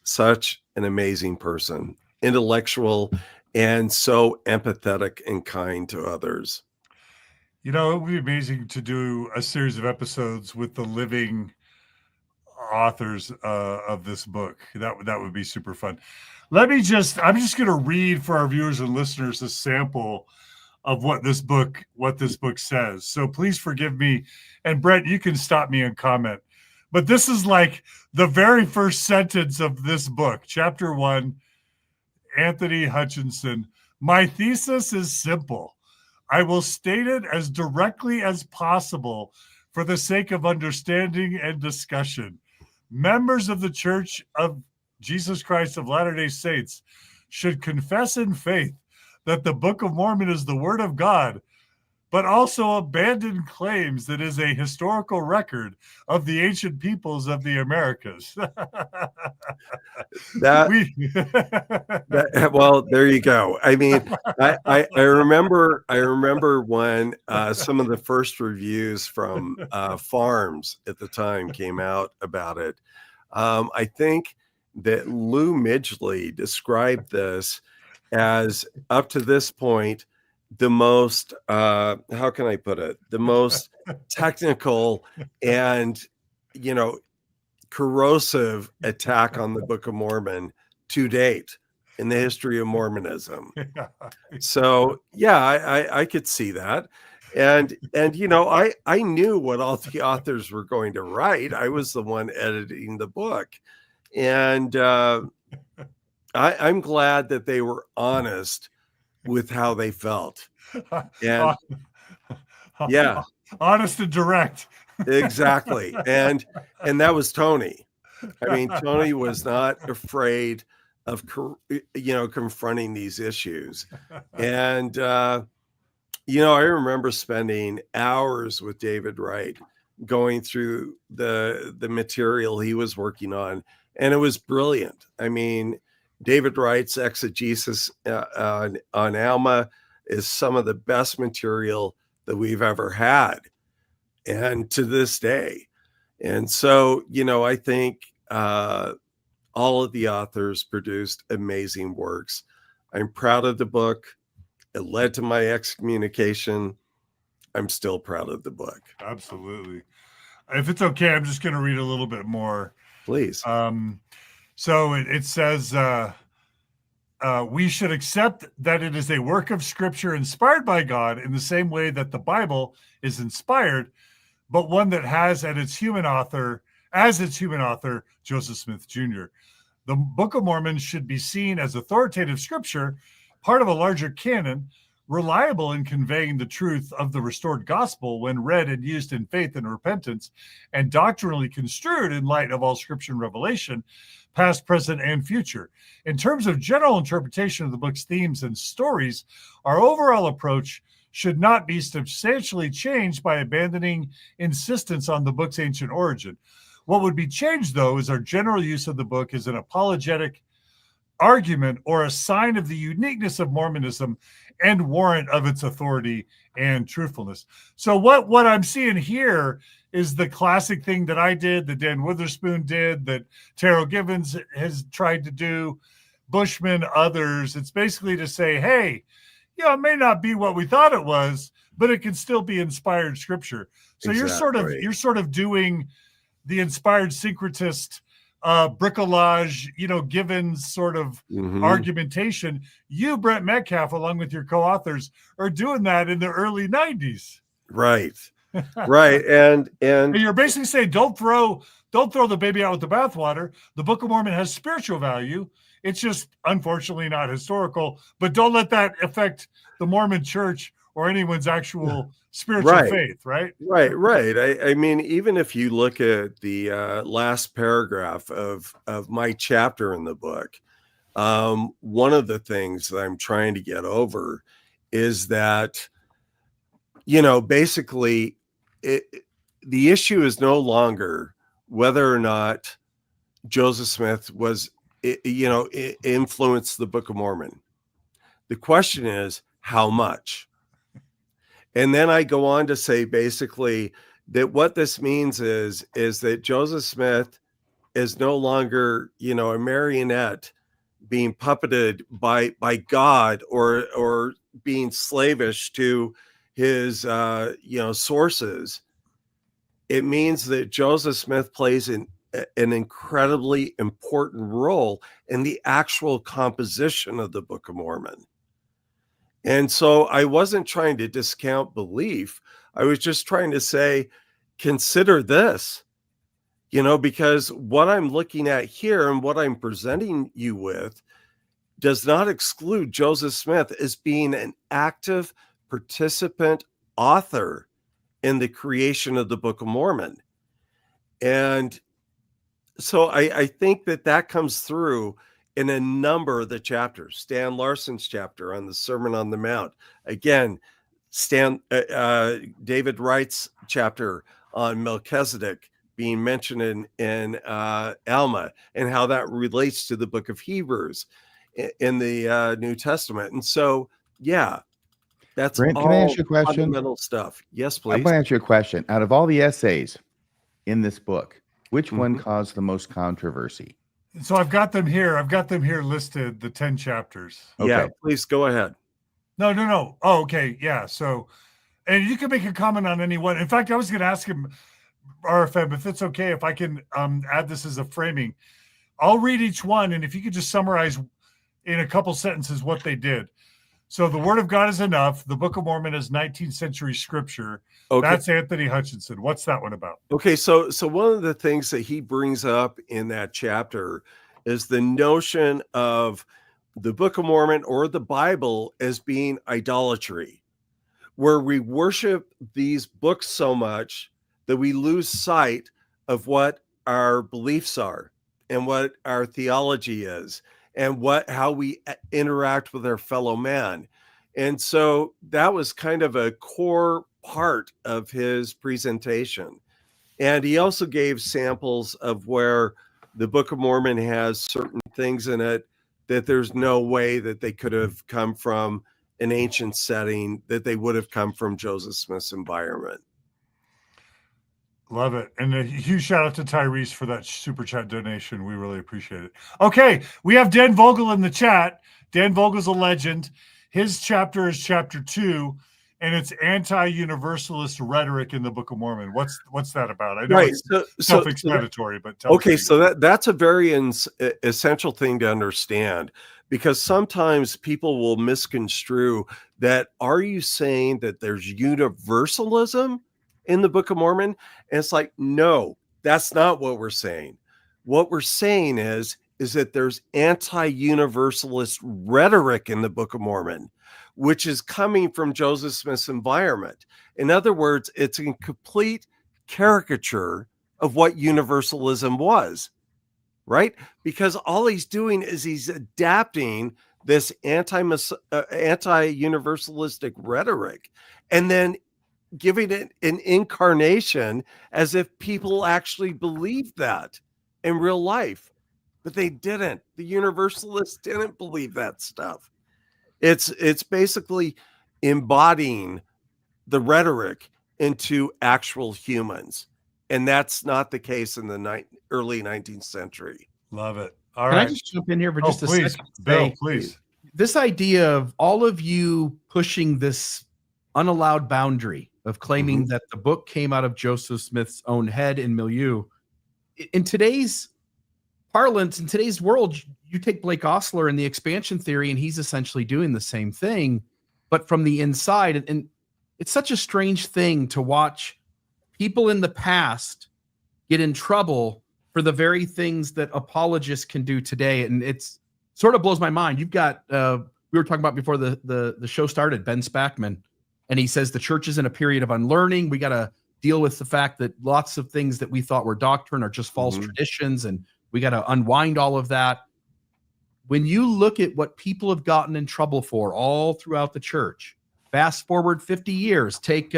such an amazing person, intellectual, and so empathetic and kind to others. You know, it would be amazing to do a series of episodes with the living authors of this book. That would be super fun. I'm just going to read for our viewers and listeners a sample of what this book says. So please forgive me. And Brent, you can stop me and comment. But this is like the very first sentence of this book, chapter 1, Anthony Hutchinson. My thesis is simple. I will state it as directly as possible for the sake of understanding and discussion. Members of the Church of Jesus Christ of Latter-day Saints should confess in faith that the Book of Mormon is the Word of God, but also abandon claims that is a historical record of the ancient peoples of the Americas. Well, there you go. I mean, I remember when some of the first reviews from farms at the time came out about it. I think that Lou Midgley described this as, up to this point, the most how can I put it, the most technical and corrosive attack on the Book of Mormon to date in the history of Mormonism. So yeah, I could see that. And I knew what all the authors were going to write. I was the one editing the book. And I'm glad that they were honest with how they felt. And yeah, honest and direct. Exactly. And that was Tony. I mean, Tony was not afraid of confronting these issues. And I remember spending hours with David Wright going through the material he was working on, and it was brilliant. I mean, David Wright's exegesis on Alma is some of the best material that we've ever had, and to this day. And so, I think all of the authors produced amazing works. I'm proud of the book. It led to my excommunication. I'm still proud of the book. Absolutely. If it's okay, I'm just going to read a little bit more. Please. So it says, we should accept that it is a work of Scripture inspired by God in the same way that the Bible is inspired, but one that has as its human author, Joseph Smith Jr. The Book of Mormon should be seen as authoritative Scripture, part of a larger canon, reliable in conveying the truth of the restored gospel when read and used in faith and repentance, and doctrinally construed in light of all Scripture and revelation, past, present, and future. In terms of general interpretation of the book's themes and stories, our overall approach should not be substantially changed by abandoning insistence on the book's ancient origin. What would be changed, though, is our general use of the book as an apologetic argument or a sign of the uniqueness of Mormonism and warrant of its authority and truthfulness. So what I'm seeing here is the classic thing that I did, that Dan Witherspoon did, that Terrell Givens has tried to do, Bushman, others. It's basically to say, hey, it may not be what we thought it was, but it can still be inspired Scripture. So exactly. you're sort of doing the inspired syncretist bricolage, given sort of Mhm. argumentation. You, Brent Metcalfe, along with your co-authors, are doing that in the early 90s. Right. Right. And you're basically saying don't throw the baby out with the bathwater. The Book of Mormon has spiritual value. It's just unfortunately not historical, but don't let that affect the Mormon Church or anyone's actual spiritual faith, right? Right. I mean, even if you look at the last paragraph of my chapter in the book, one of the things that I'm trying to get over is that, basically the issue is no longer whether or not Joseph Smith was, influenced the Book of Mormon. The question is how much. And then I go on to say basically that what this means is that Joseph Smith is no longer, a marionette being puppeted by God or being slavish to his sources. It means that Joseph Smith plays an incredibly important role in the actual composition of the Book of Mormon. And so I wasn't trying to discount belief. I was just trying to say, consider this, because what I'm looking at here and what I'm presenting you with does not exclude Joseph Smith as being an active participant author in the creation of the Book of Mormon. And so I think that comes through in a number of the chapters. Stan Larson's chapter on the Sermon on the Mount. Again, David Wright's chapter on Melchizedek being mentioned in Alma and how that relates to the book of Hebrews in the New Testament. And so, yeah, that's Brent, all can I ask you a question? fundamental stuff. Yes, I please. want to ask you a question. Out of all the essays in this book, which one caused the most controversy? So I've got them here. Listed, the 10 chapters. Okay. Yeah, please go ahead. No. Oh, okay. Yeah. So, and you can make a comment on any one. In fact, I was going to ask him, RFM, if it's okay, if I can add this as a framing. I'll read each one, and if you could just summarize in a couple sentences what they did. So the Word of God is enough. The Book of Mormon is 19th century scripture. Okay. That's Anthony Hutchinson. What's that one about? Okay, so one of the things that he brings up in that chapter is the notion of the Book of Mormon or the Bible as being idolatry, where we worship these books so much that we lose sight of what our beliefs are and what our theology is and how we interact with our fellow man. And so that was kind of a core part of his presentation. And he also gave samples of where the Book of Mormon has certain things in it that there's no way that they could have come from an ancient setting, that they would have come from Joseph Smith's environment. Love it. And a huge shout out to Tyrese for that super chat donation. We really appreciate it. Okay, we have Dan Vogel in the chat. Dan Vogel's a legend. His chapter is chapter 2, and it's anti-universalist rhetoric in the Book of Mormon. What's that about? I know it's self-explanatory, but tell okay, us. So that's a very essential thing to understand, because sometimes people will misconstrue that. Are you saying that there's universalism in the Book of Mormon? And it's like, no, that's not what we're saying. What we're saying is that there's anti-universalist rhetoric in the Book of Mormon, which is coming from Joseph Smith's environment. In other words, it's a complete caricature of what universalism was, right? Because all he's doing is he's adapting this anti-universalistic rhetoric and then giving it an incarnation as if people actually believed that in real life. But they didn't. The Universalists didn't believe that stuff. It's basically embodying the rhetoric into actual humans. And that's not the case in the early 19th century. Love it. All Can right. I just jump in here for just a please, second? Bill, please. This idea of all of you pushing this unallowed boundary of claiming that the book came out of Joseph Smith's own head and milieu. In today's parlance in today's world, you take Blake Ostler and the expansion theory, and he's essentially doing the same thing, but from the inside. And it's such a strange thing to watch people in the past get in trouble for the very things that apologists can do today. And it's sort of blows my mind. You've got, we were talking about before the show started, Ben Spackman, and he says the church is in a period of unlearning. We got to deal with the fact that lots of things that we thought were doctrine are just false traditions, and we got to unwind all of that. When you look at what people have gotten in trouble for all throughout the church, fast forward 50 years, take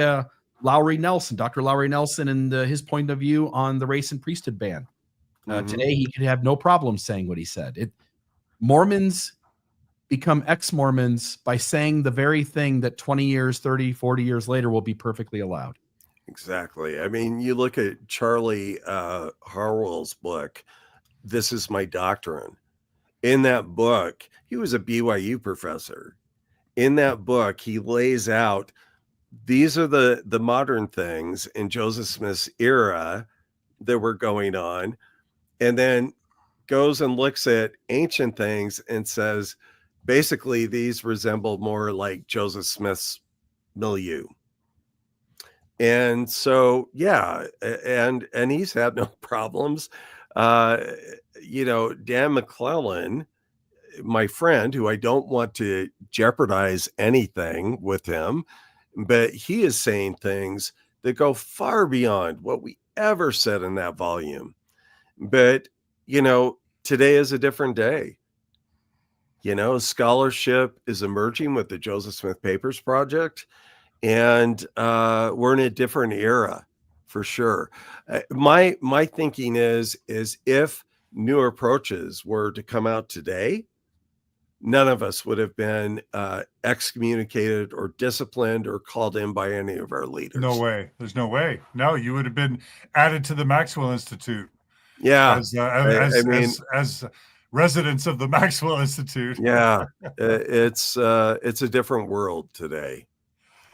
Lowry Nelson, Dr. Lowry Nelson, and his point of view on the race and priesthood ban. Today, he could have no problem saying what he said. Mormons become ex-Mormons by saying the very thing that 20 years, 30, 40 years later will be perfectly allowed. Exactly. I mean, you look at Charlie Harwell's book, This Is My Doctrine. In that book, he was a BYU professor. In that book, he lays out, these are the modern things in Joseph Smith's era that were going on, and then goes and looks at ancient things and says, basically, these resemble more like Joseph Smith's milieu. And so, yeah, and he's had no problems. Dan McClellan, my friend, who I don't want to jeopardize anything with him, but he is saying things that go far beyond what we ever said in that volume. But, today is a different day. Scholarship is emerging with the Joseph Smith Papers Project, and we're in a different era for sure. My thinking is if new approaches were to come out today, none of us would have been excommunicated or disciplined or called in by any of our leaders. No way. There's no way. No, you would have been added to the Maxwell Institute. Yeah. As residents of the Maxwell Institute. Yeah. It's a different world today.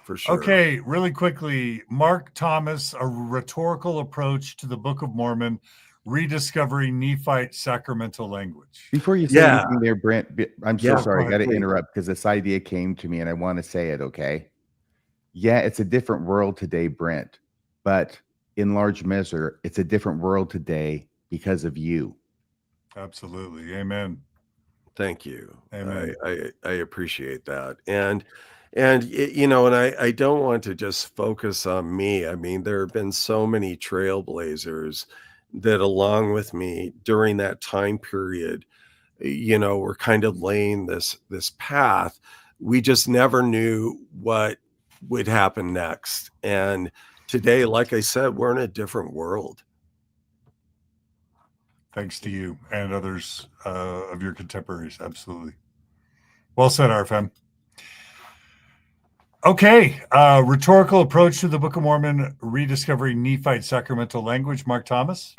For sure. Okay, really quickly, Mark Thomas, A Rhetorical Approach to the Book of Mormon, Rediscovering Nephite Sacramental Language. Before you say anything there, Brent, I'm so sorry. I got to please interrupt because this idea came to me and I want to say it, okay? Yeah, it's a different world today, Brent, but in large measure, it's a different world today because of you. Absolutely. Amen. Thank you. Amen. I appreciate that. And I don't want to just focus on me. I mean, there have been so many trailblazers that along with me during that time period, were kind of laying this path. We just never knew what would happen next. And today, like I said, we're in a different world. Thanks to you and others of your contemporaries. Absolutely. Well said, RFM. Okay, Rhetorical Approach to the Book of Mormon, Rediscovering Nephite Sacramental Language, Mark Thomas.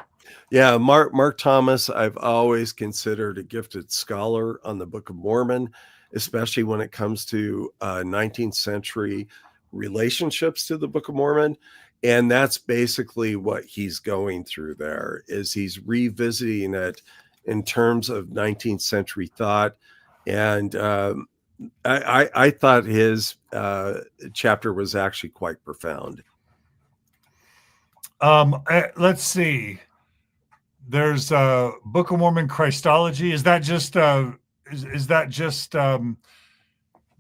Yeah, Mark Thomas, I've always considered a gifted scholar on the Book of Mormon, especially when it comes to 19th century relationships to the Book of Mormon. And that's basically what he's going through there, is he's revisiting it in terms of 19th century thought. And I thought his chapter was actually quite profound. Let's see. There's Book of Mormon Christology. Is that just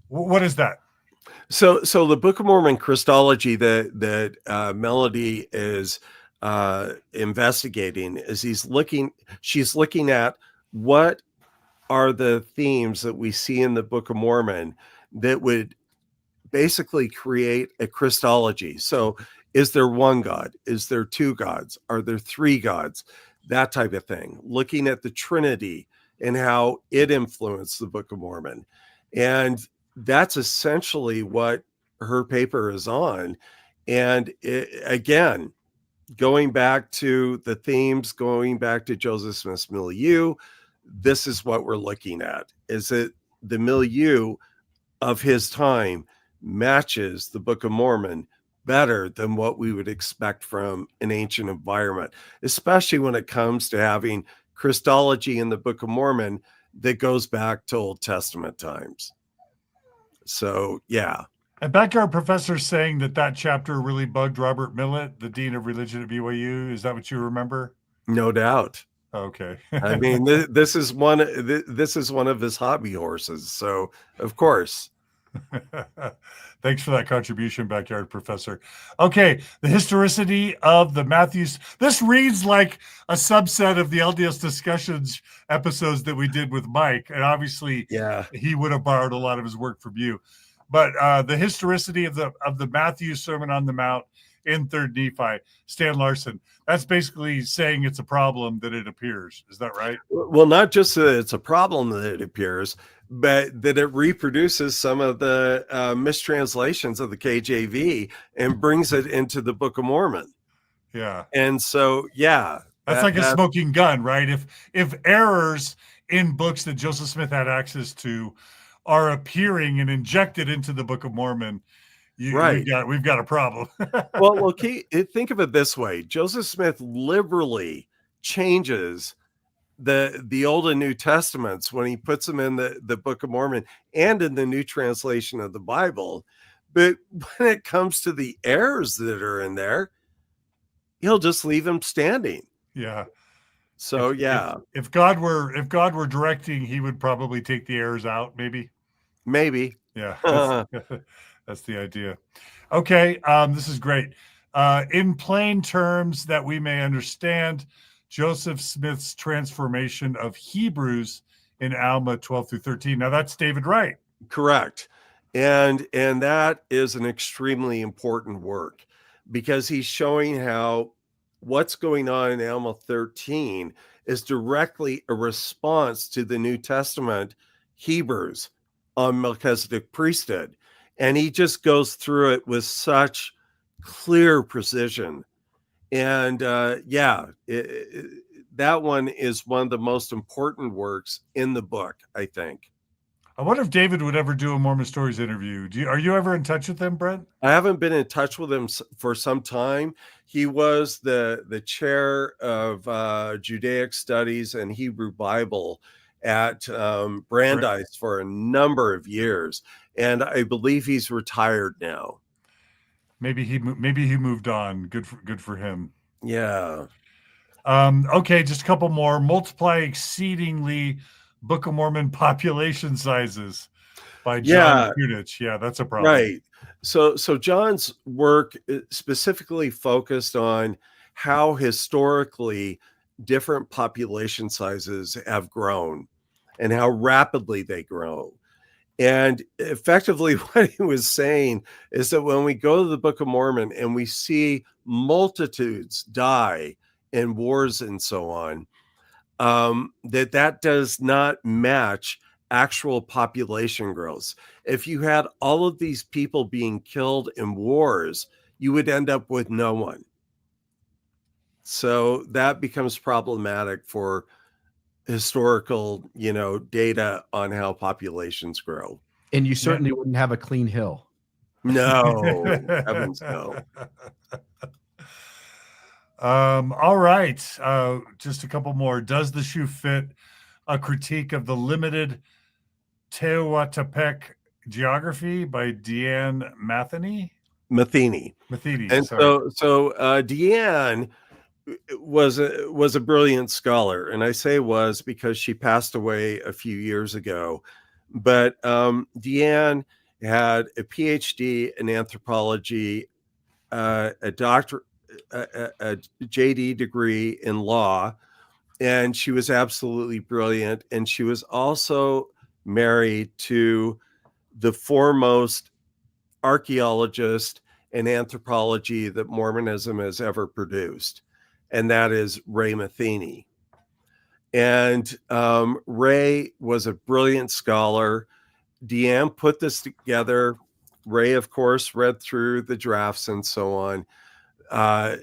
what is that? So the Book of Mormon Christology that Melody is investigating is she's looking at what are the themes that we see in the Book of Mormon that would basically create a Christology. So is there one God? Is there two gods? Are there three gods? That type of thing. Looking at the Trinity and how it influenced the Book of Mormon. And that's essentially what her paper is on. And again, going back to the themes, going back to Joseph Smith's milieu, this is what we're looking at, is that the milieu of his time matches the Book of Mormon better than what we would expect from an ancient environment, especially when it comes to having Christology in the Book of Mormon that goes back to Old Testament times. So, yeah. And Backyard Professor saying that chapter really bugged Robert Millett, the Dean of Religion at BYU. Is that what you remember? No doubt. Okay. I mean, this is one of his hobby horses. So, of course. Thanks for that contribution, Backyard Professor. Okay, the historicity of the Matthews. This reads like a subset of the LDS discussions episodes that we did with Mike, and obviously, he would have borrowed a lot of his work from you. But the historicity of the Matthews Sermon on the Mount in 3rd Nephi, Stan Larson. That's basically saying it's a problem that it appears. Is that right? Well, not just that it's a problem that it appears, but that it reproduces some of the mistranslations of the KJV and brings it into the Book of Mormon. Yeah. And so, yeah. That's like a smoking gun, right? If errors in books that Joseph Smith had access to are appearing and injected into the Book of Mormon, we've got a problem. well, think of it this way. Joseph Smith liberally changes the Old and New Testaments when he puts them in the Book of Mormon and in the new translation of the Bible. But when it comes to the errors that are in there, he'll just leave them standing. Yeah. So if God were directing, he would probably take the errors out, maybe. Yeah. That's the idea. Okay. This is great. In plain terms that we may understand, Joseph Smith's transformation of Hebrews in Alma 12-13. Now that's David Wright. Correct. And that is an extremely important work because he's showing how what's going on in Alma 13 is directly a response to the New Testament Hebrews on Melchizedek priesthood. And he just goes through it with such clear precision. And that one is one of the most important works in the book, I think. I wonder if David would ever do a Mormon Stories interview. Are you ever in touch with him, Brent? I haven't been in touch with him for some time. He was the chair of Judaic Studies and Hebrew Bible at Brandeis for a number of years, and I believe he's retired now. Maybe he moved on. Good for him. Yeah. Okay, just a couple more. Multiply exceedingly Book of Mormon population sizes by John Kunich. Yeah, that's a problem. Right. So John's work specifically focused on how historically different population sizes have grown and how rapidly they grow. And effectively what he was saying is that when we go to the Book of Mormon and we see multitudes die in wars and so on, that does not match actual population growth. If you had all of these people being killed in wars, you would end up with no one. So that becomes problematic for historical, data on how populations grow. And you certainly wouldn't have a clean hill. No, heavens no. All right. Just a couple more. Does the shoe fit? A critique of the limited Tehuantepec geography by Deanne Matheny. And sorry. so Deanne was a brilliant scholar, and I say was because she passed away a few years ago. But Deanne had a PhD in anthropology, a JD degree in law, and she was absolutely brilliant. And she was also married to the foremost archaeologist in anthropology that Mormonism has ever produced, and that is Ray Matheny. And Ray was a brilliant scholar. Deanne put this together. Ray, of course, read through the drafts and so on.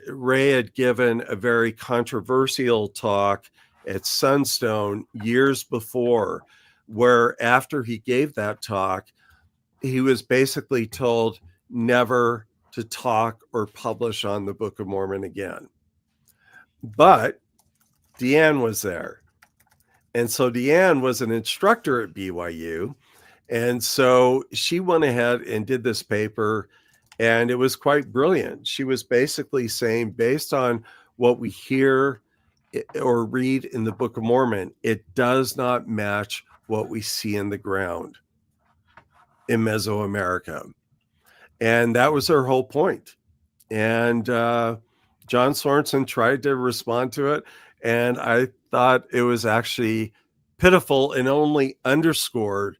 Ray had given a very controversial talk at Sunstone years before, where after he gave that talk, he was basically told never to talk or publish on the Book of Mormon again. But Deanne was there, And so Deanne was an instructor at BYU. And so she went ahead and did this paper, and it was quite brilliant. She was basically saying, based on what we hear or read in the Book of Mormon, it does not match what we see in the ground in Mesoamerica. And that was her whole point. And John Sorensen tried to respond to it, and I thought it was actually pitiful and only underscored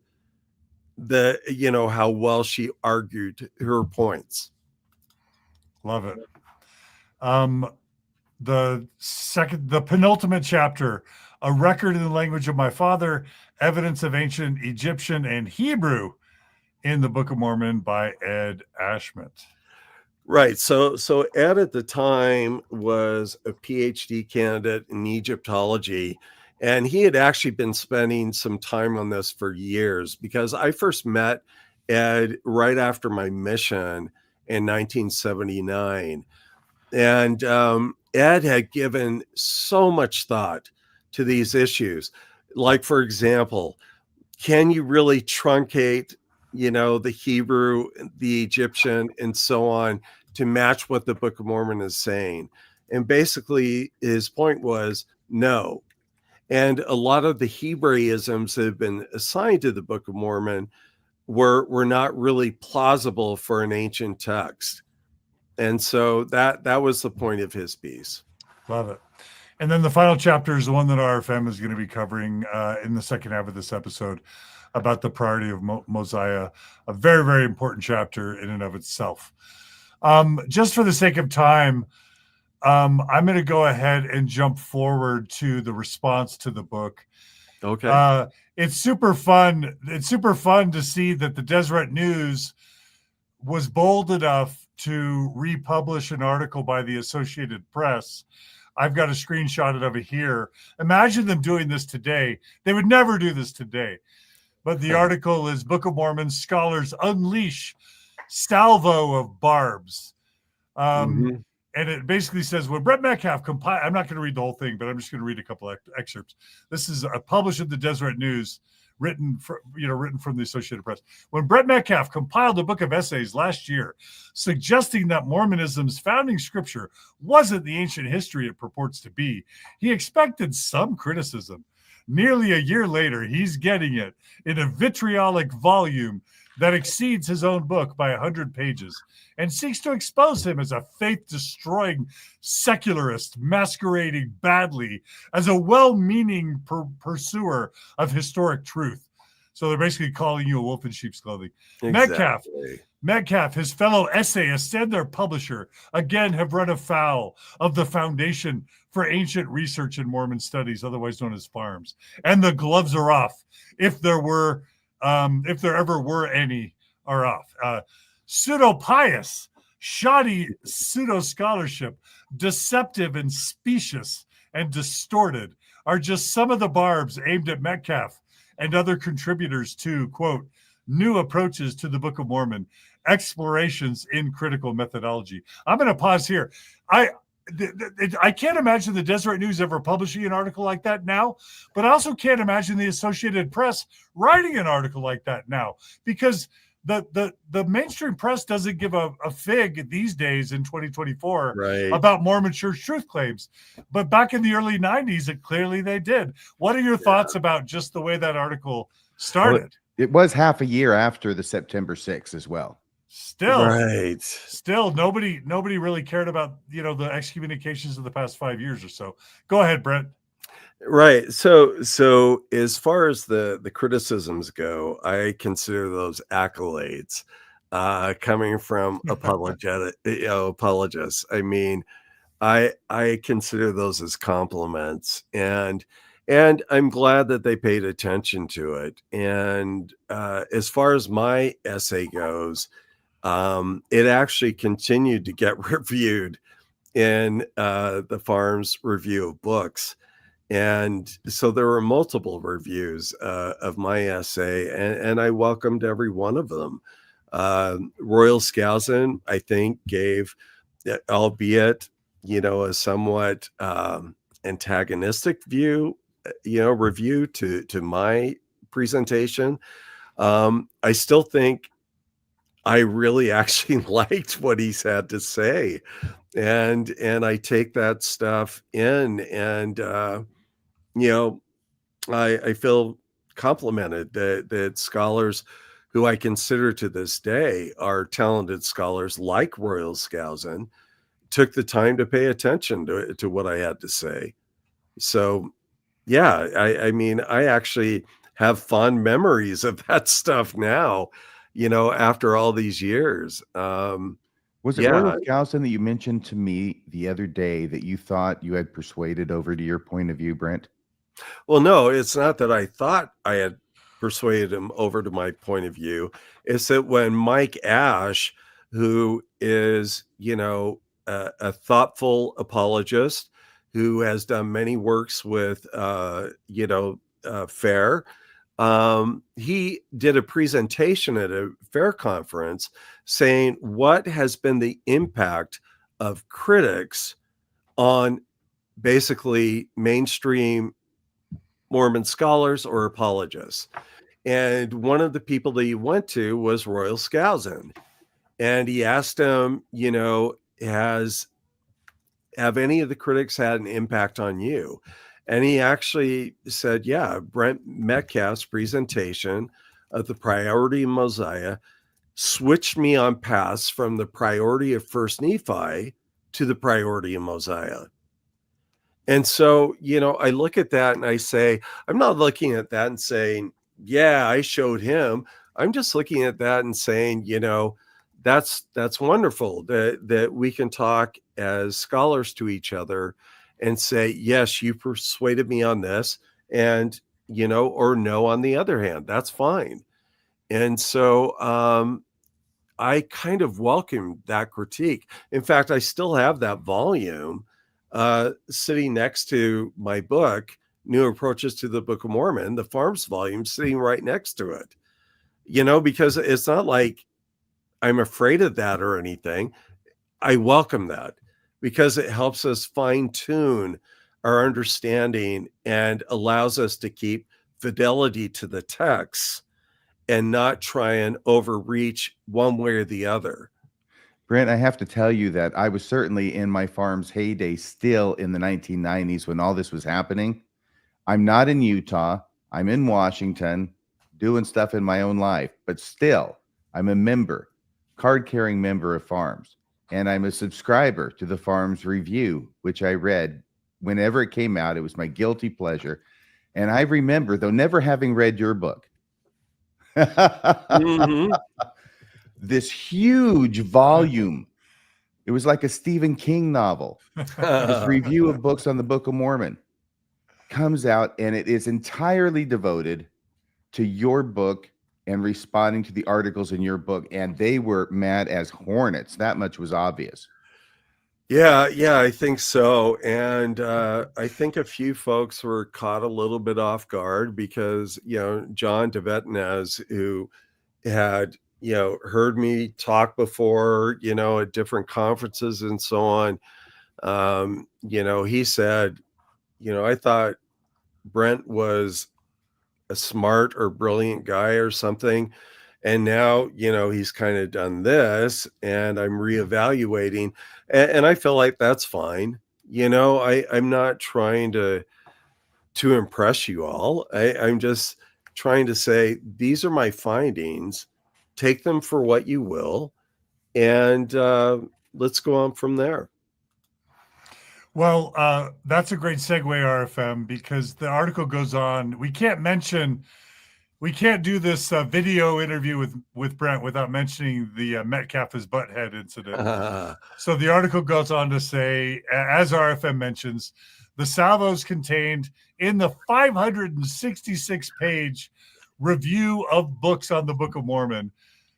how well she argued her points. Love it. The penultimate chapter, a record in the language of my father, evidence of ancient Egyptian and Hebrew in the Book of Mormon by Ed Ashmont. Right. So Ed at the time was a PhD candidate in Egyptology, and he had actually been spending some time on this for years, because I first met Ed right after my mission in 1979. And Ed had given so much thought to these issues. Like, for example, can you really truncate, the Hebrew, the Egyptian, and so on to match what the Book of Mormon is saying? And basically his point was no. And a lot of the Hebraisms that have been assigned to the Book of Mormon were not really plausible for an ancient text. And so that was the point of his piece. Love it. And then the final chapter is the one that RFM is going to be covering in the second half of this episode, about the priority of Mosiah, a very, very important chapter in and of itself. Just for the sake of time, I'm going to go ahead and jump forward to the response to the book. Okay. It's super fun. It's super fun to see that the Deseret News was bold enough to republish an article by the Associated Press. I've got a screenshot of it here. Imagine them doing this today. They would never do this today. But the article is Book of Mormon Scholars Unleash Salvo of Barbs. And it basically says, when Brent Metcalfe compiled, I'm not going to read the whole thing, but I'm just going to read a couple of excerpts. This is published in the Deseret News, written from the Associated Press. When Brent Metcalfe compiled a book of essays last year, suggesting that Mormonism's founding scripture wasn't the ancient history it purports to be, he expected some criticism. Nearly a year later, he's getting it in a vitriolic volume that exceeds his own book by 100 pages and seeks to expose him as a faith-destroying secularist masquerading badly as a well-meaning pursuer of historic truth. So they're basically calling you a wolf in sheep's clothing. Exactly. Metcalfe, his fellow essayist and their publisher, again have run afoul of the Foundation for Ancient Research in Mormon Studies, otherwise known as FARMS. And the gloves are off, if there ever were any, are off. Pseudo-pious, shoddy pseudo-scholarship, deceptive and specious and distorted, are just some of the barbs aimed at Metcalfe and other contributors to, quote, new approaches to the Book of Mormon, explorations in critical methodology. I'm going to pause here. I can't imagine the Deseret News ever publishing an article like that now, but I also can't imagine the Associated Press writing an article like that now, because the mainstream press doesn't give a fig these days in 2024 about Mormon Church truth claims. But back in the early 90s, clearly they did. What are your thoughts about just the way that article started? Well, it was half a year after the September 6th as well. Still, nobody really cared about the excommunications of the past 5 years or so. Go ahead, Brent. Right. So as far as the criticisms go, I consider those accolades coming from apologists. I mean, I consider those as compliments, and I'm glad that they paid attention to it. And as far as my essay goes, it actually continued to get reviewed in the Farms Review of Books. And so there were multiple reviews of my essay, and I welcomed every one of them. Royal Skousen, I think, gave, albeit, a somewhat antagonistic view review to my presentation, I still think I really actually liked what he's had to say. And I take that stuff in, and I feel complimented that scholars who I consider to this day are talented scholars like Royal Skousen took the time to pay attention to what I had to say. So yeah, I mean, I actually have fond memories of that stuff now, after all these years. Was it Royal Yeah. Skousen that you mentioned to me the other day that you thought you had persuaded over to your point of view, Brent? Well, no, it's not that I thought I had persuaded him over to my point of view. It's that when Mike Ash, who is, a thoughtful apologist who has done many works with, FAIR, he did a presentation at a FAIR conference saying what has been the impact of critics on basically mainstream Mormon scholars or apologists. And one of the people that he went to was Royal Skousen. And he asked him, have any of the critics had an impact on you? And he actually said, yeah, Brent Metcalfe's presentation of the priority of Mosiah switched me on paths from the priority of First Nephi to the priority of Mosiah. And so, I look at that and I say, I'm not looking at that and saying, yeah, I showed him. I'm just looking at that and saying, that's wonderful that we can talk as scholars to each other and say, yes, you persuaded me on this, and, or no, on the other hand, that's fine. And so, I kind of welcome that critique. In fact, I still have that volume sitting next to my book, New Approaches to the Book of Mormon, the Farms volume, sitting right next to it, because it's not like I'm afraid of that or anything. I welcome that because it helps us fine tune our understanding and allows us to keep fidelity to the text and not try and overreach one way or the other. Brent, I have to tell you that I was certainly in my farm's heyday still in the 1990s when all this was happening. I'm not in Utah. I'm in Washington doing stuff in my own life, but still, I'm a member, card-carrying member of Farms, and I'm a subscriber to the Farms Review, which I read whenever it came out. It was my guilty pleasure. And I remember, though never having read your book, this huge volume. It was like a Stephen King novel. This review of books on the Book of Mormon comes out, and it is entirely devoted to your book and responding to the articles in your book. And they were mad as hornets. That much was obvious. Yeah, I think so. And I think a few folks were caught a little bit off guard because, John DeVetnez, who had, heard me talk before, at different conferences and so on, he said, I thought Brent was a smart or brilliant guy or something. And now, he's kind of done this and I'm reevaluating. And I feel like that's fine. I'm not trying to impress you all. I'm just trying to say, these are my findings. Take them for what you will. And let's go on from there. Well, that's a great segue, RFM, because the article goes on. We can't do this video interview with Brent without mentioning the Metcalfe's butthead incident. So the article goes on to say, as RFM mentions, the salvos contained in the 566-page review of books on the Book of Mormon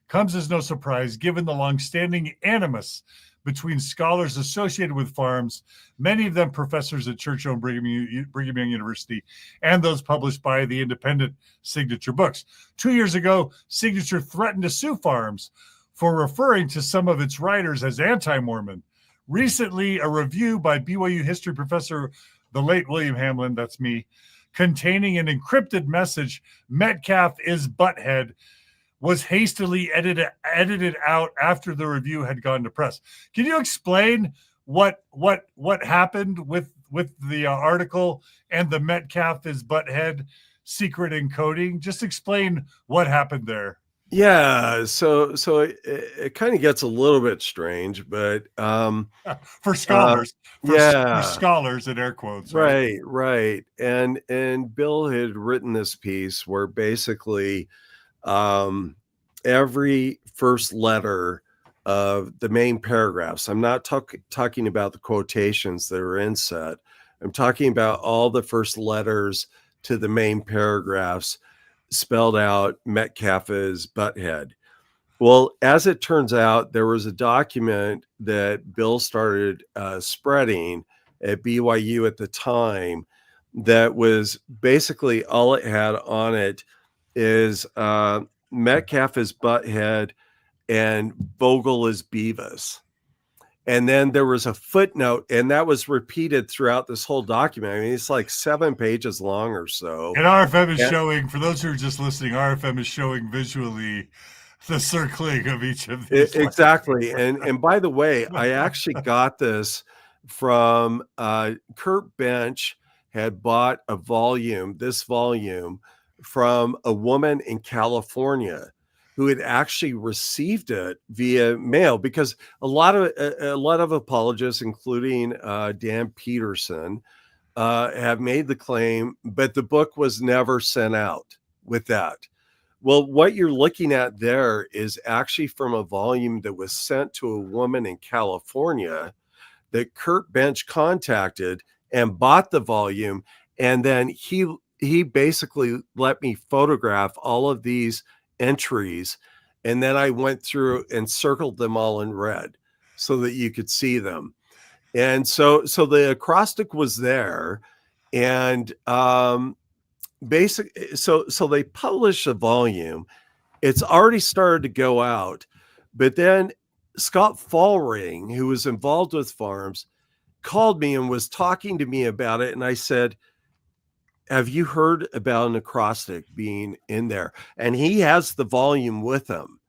comes as no surprise, given the longstanding animus between scholars associated with Farms, many of them professors at church-owned Brigham Young University, and those published by the independent Signature Books. 2 years ago, Signature threatened to sue Farms for referring to some of its writers as anti-Mormon. Recently, a review by BYU history professor, the late William Hamlin, that's me, containing an encrypted message, Metcalfe is butthead, was hastily edited out after the review had gone to press. Can you explain what happened with the article and the Metcalfe is butthead secret encoding? Just explain what happened there. Yeah, so it kind of gets a little bit strange, but for scholars, yeah, for scholars in air quotes, right? Right. And Bill had written this piece where basically every first letter of the main paragraphs, I'm not talking about the quotations that are inset. I'm talking about all the first letters to the main paragraphs spelled out Metcalfe's butthead. Well, as it turns out, there was a document that Bill started spreading at BYU at the time that was basically all it had on it is Metcalfe is butthead and Vogel is Beavis. And then there was a footnote, and that was repeated throughout this whole document. I mean, it's like 7 pages long or so. And RFM is showing, for those who are just listening, RFM is showing visually the circling of each of these. Exactly. And by the way, I actually got this from Kurt Bench had bought this volume from a woman in California who had actually received it via mail, because a lot of apologists, including Dan Peterson, have made the claim, but the book was never sent out with that. Well, what you're looking at there is actually from a volume that was sent to a woman in California that Kurt Bench contacted and bought the volume. And then he basically let me photograph all of these entries. And then I went through and circled them all in red so that you could see them. And so the acrostic was there. And so they published a volume. It's already started to go out, but then Scott Fallring, who was involved with Farms, called me and was talking to me about it. And I said, have you heard about an acrostic being in there? And he has the volume with him.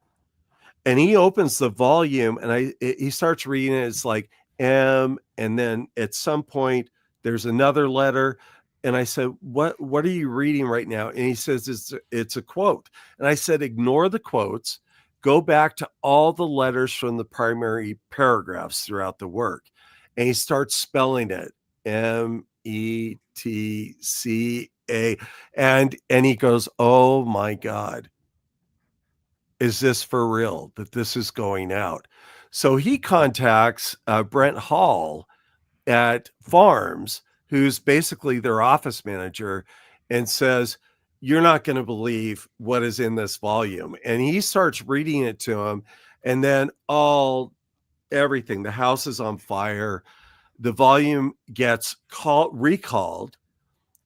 And he opens the volume and he starts reading it. It's like M, and then at some point there's another letter. And I said, what are you reading right now? And he says, it's a quote. And I said, ignore the quotes, go back to all the letters from the primary paragraphs throughout the work. And he starts spelling it, METCA. And he goes, oh my God, is this for real that this is going out? So he contacts Brent Hall at Farms, who's basically their office manager, and says, you're not going to believe what is in this volume. And he starts reading it to him. And then everything, the house is on fire. The volume gets recalled,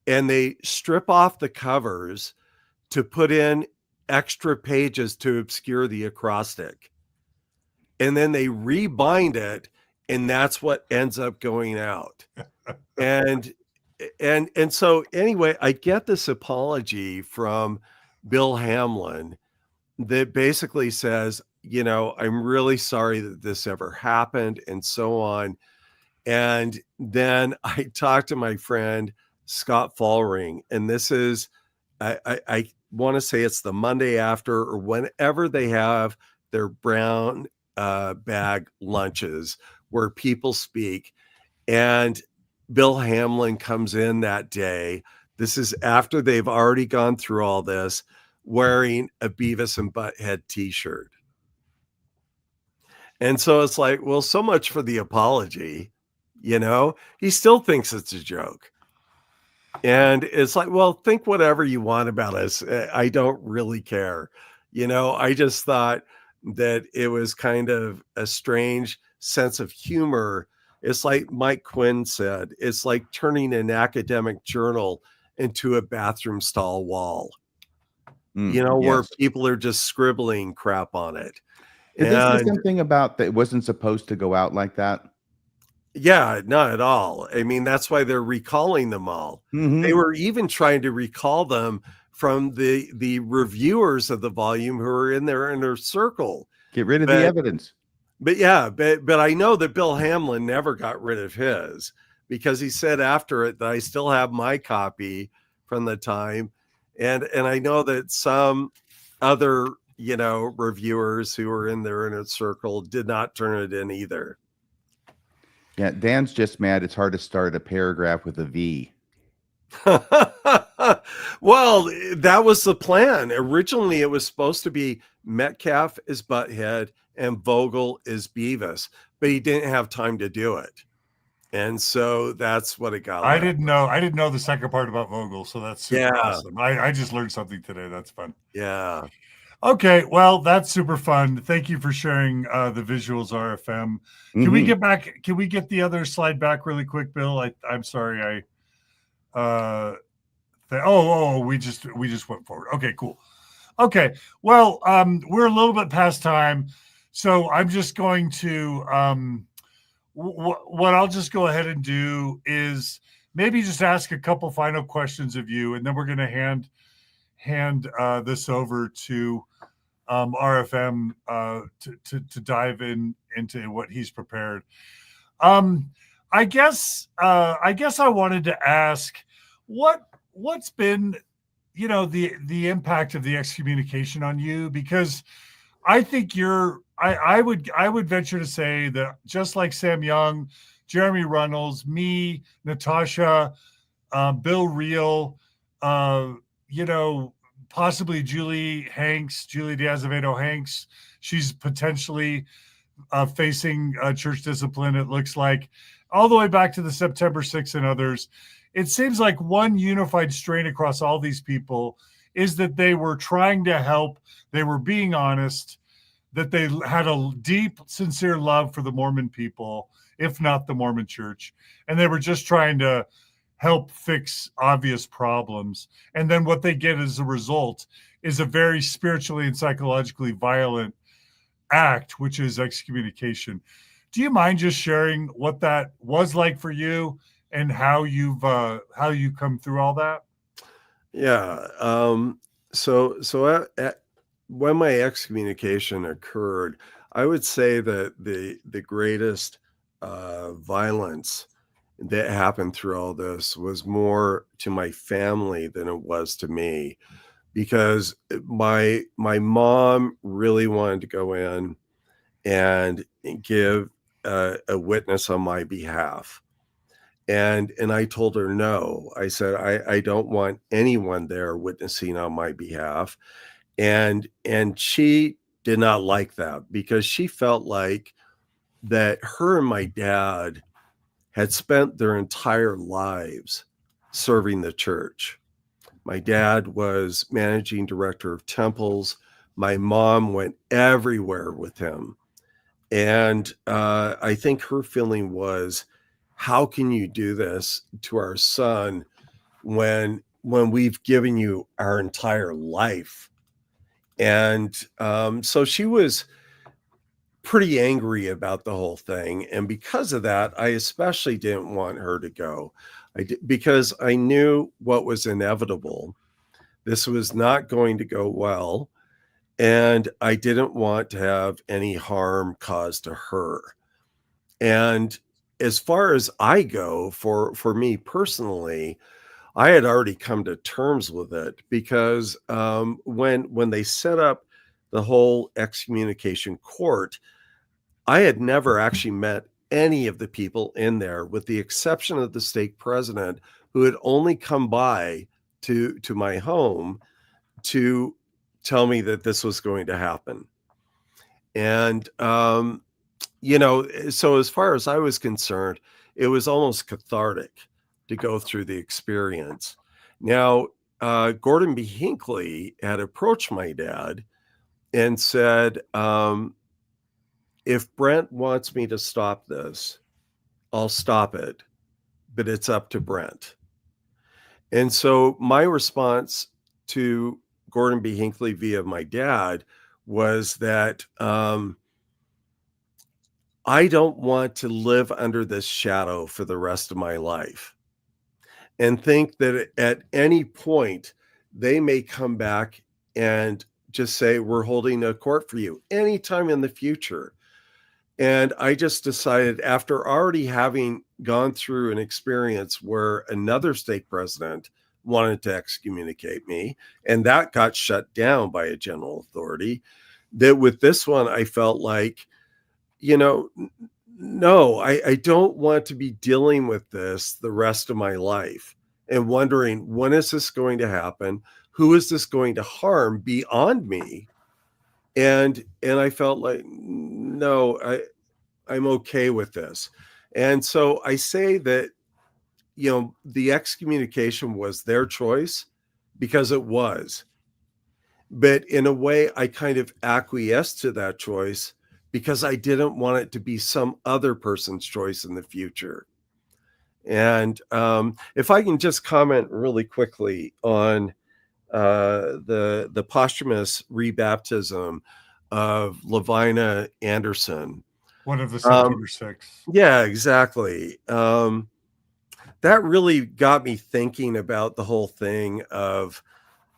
and they strip off the covers to put in extra pages to obscure the acrostic. And then they rebind it, and that's what ends up going out. And so anyway, I get this apology from Bill Hamlin that basically says, I'm really sorry that this ever happened and so on. And then I talked to my friend Scott Fallring, and this is, I want to say it's the Monday after, or whenever they have their brown bag lunches where people speak. And Bill Hamlin comes in that day. This is after they've already gone through all this, wearing a Beavis and Butthead t-shirt. And so it's like, well, so much for the apology. He still thinks it's a joke. And it's like, well, think whatever you want about us. I don't really care. I just thought that it was kind of a strange sense of humor. It's like Mike Quinn said, it's like turning an academic journal into a bathroom stall wall, where people are just scribbling crap on it. Did they say something about that it wasn't supposed to go out like that? Yeah, not at all. I mean, that's why they're recalling them all. Mhm. They were even trying to recall them from the reviewers of the volume who are in their inner circle. Get rid of the But evidence. but I know that Bill Hamlin never got rid of his, because he said after it that I still have my copy from the time. And I know that some other, reviewers who were in their inner circle did not turn it in either. Yeah, Dan's just mad it's hard to start a paragraph with a V. Well, that was the plan. Originally, it was supposed to be Metcalfe is Butthead and Vogel is Beavis, but he didn't have time to do it. And so that's what it got. I didn't know the second part about Vogel, so that's super awesome. I just learned something today. That's fun. Yeah. Okay, well, that's super fun. Thank you for sharing the visuals, RFM. Can we get back? Can we get the other slide back really quick, Bill? I'm sorry. We just went forward. Okay, cool. Okay, well, we're a little bit past time, so I'm just going to what I'll just go ahead and do is maybe just ask a couple final questions of you, and then we're going to hand this over to RFM to dive into what he's prepared. I guess I wanted to ask what's been the impact of the excommunication on you, because I think I would venture to say that just like Sam Young, Jeremy Runnels, me, Natasha, Bill Reel, possibly Julie D'Azevedo Hanks. She's potentially facing church discipline, it looks like, all the way back to the September 6th and others. It seems like one unified strain across all these people is that they were trying to help, they were being honest, that they had a deep, sincere love for the Mormon people, if not the Mormon Church, and they were just trying to help fix obvious problems. And then what they get as a result is a very spiritually and psychologically violent act, which is excommunication. Do you mind just sharing what that was like for you and how you come through all that? Yeah. When my excommunication occurred, I would say that the greatest violence that happened through all this was more to my family than it was to me, because my mom really wanted to go in and give a witness on my behalf. And I told her no. I said, I don't want anyone there witnessing on my behalf. And she did not like that, because she felt like that her and my dad had spent their entire lives serving the church. My dad was managing director of temples. My mom went everywhere with him. And I think her feeling was, how can you do this to our son when we've given you our entire life? And so she was pretty angry about the whole thing. And because of that, I especially didn't want her to go. Because I knew what was inevitable. This was not going to go well. And I didn't want to have any harm caused to her. And as far as I go, for me personally, I had already come to terms with it, because when they set up the whole excommunication court, I had never actually met any of the people in there, with the exception of the stake president, who had only come by to my home to tell me that this was going to happen. And so as far as I was concerned, it was almost cathartic to go through the experience. Now, Gordon B. Hinckley had approached my dad and said, if Brent wants me to stop this, I'll stop it, but it's up to Brent. And so my response to Gordon B. Hinckley via my dad was that I don't want to live under this shadow for the rest of my life and think that at any point they may come back and just say, we're holding a court for you anytime in the future. And I just decided, after already having gone through an experience where another stake president wanted to excommunicate me, and that got shut down by a general authority, that with this one, I felt like, no, I don't want to be dealing with this the rest of my life and wondering, when is this going to happen? Who is this going to harm beyond me? And I felt like, no, I'm okay with this. And so I say that, the excommunication was their choice, because it was. But in a way, I kind of acquiesced to that choice because I didn't want it to be some other person's choice in the future. And if I can just comment really quickly on the posthumous rebaptism of Lavina Anderson. One of the September 6th. Yeah, exactly. That really got me thinking about the whole thing of,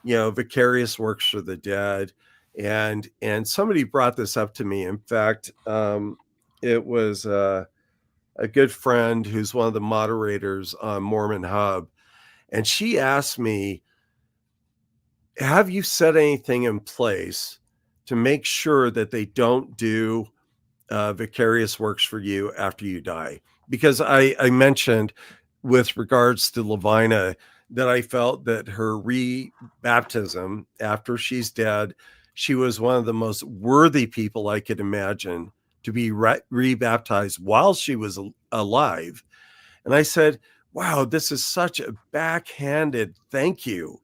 vicarious works for the dead. And somebody brought this up to me. In fact, it was a good friend who's one of the moderators on Mormon Hub. And she asked me, have you set anything in place to make sure that they don't do vicarious works for you after you die? Because I mentioned with regards to Lavina that I felt that her rebaptism after she's dead, she was one of the most worthy people I could imagine to be rebaptized while she was alive. And I said, wow, this is such a backhanded thank you,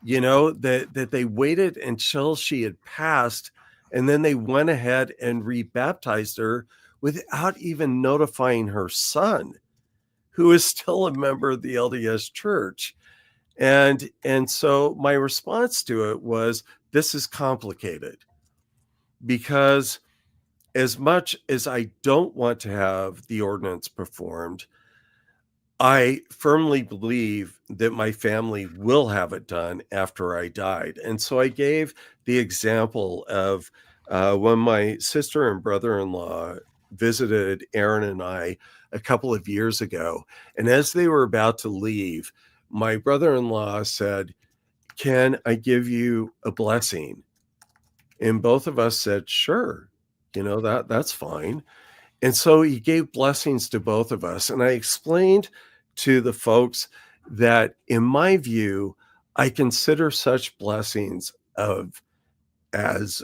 that they waited until she had passed, and then they went ahead and rebaptized her without even notifying her son, who is still a member of the LDS Church. And so my response to it was, this is complicated, because as much as I don't want to have the ordinance performed, I firmly believe that my family will have it done after I died. And so I gave the example of when my sister and brother-in-law visited Aaron and I a couple of years ago. And as they were about to leave, my brother-in-law said, can I give you a blessing? And both of us said, sure, that's fine. And so he gave blessings to both of us. And I explained to the folks that, in my view, I consider such blessings as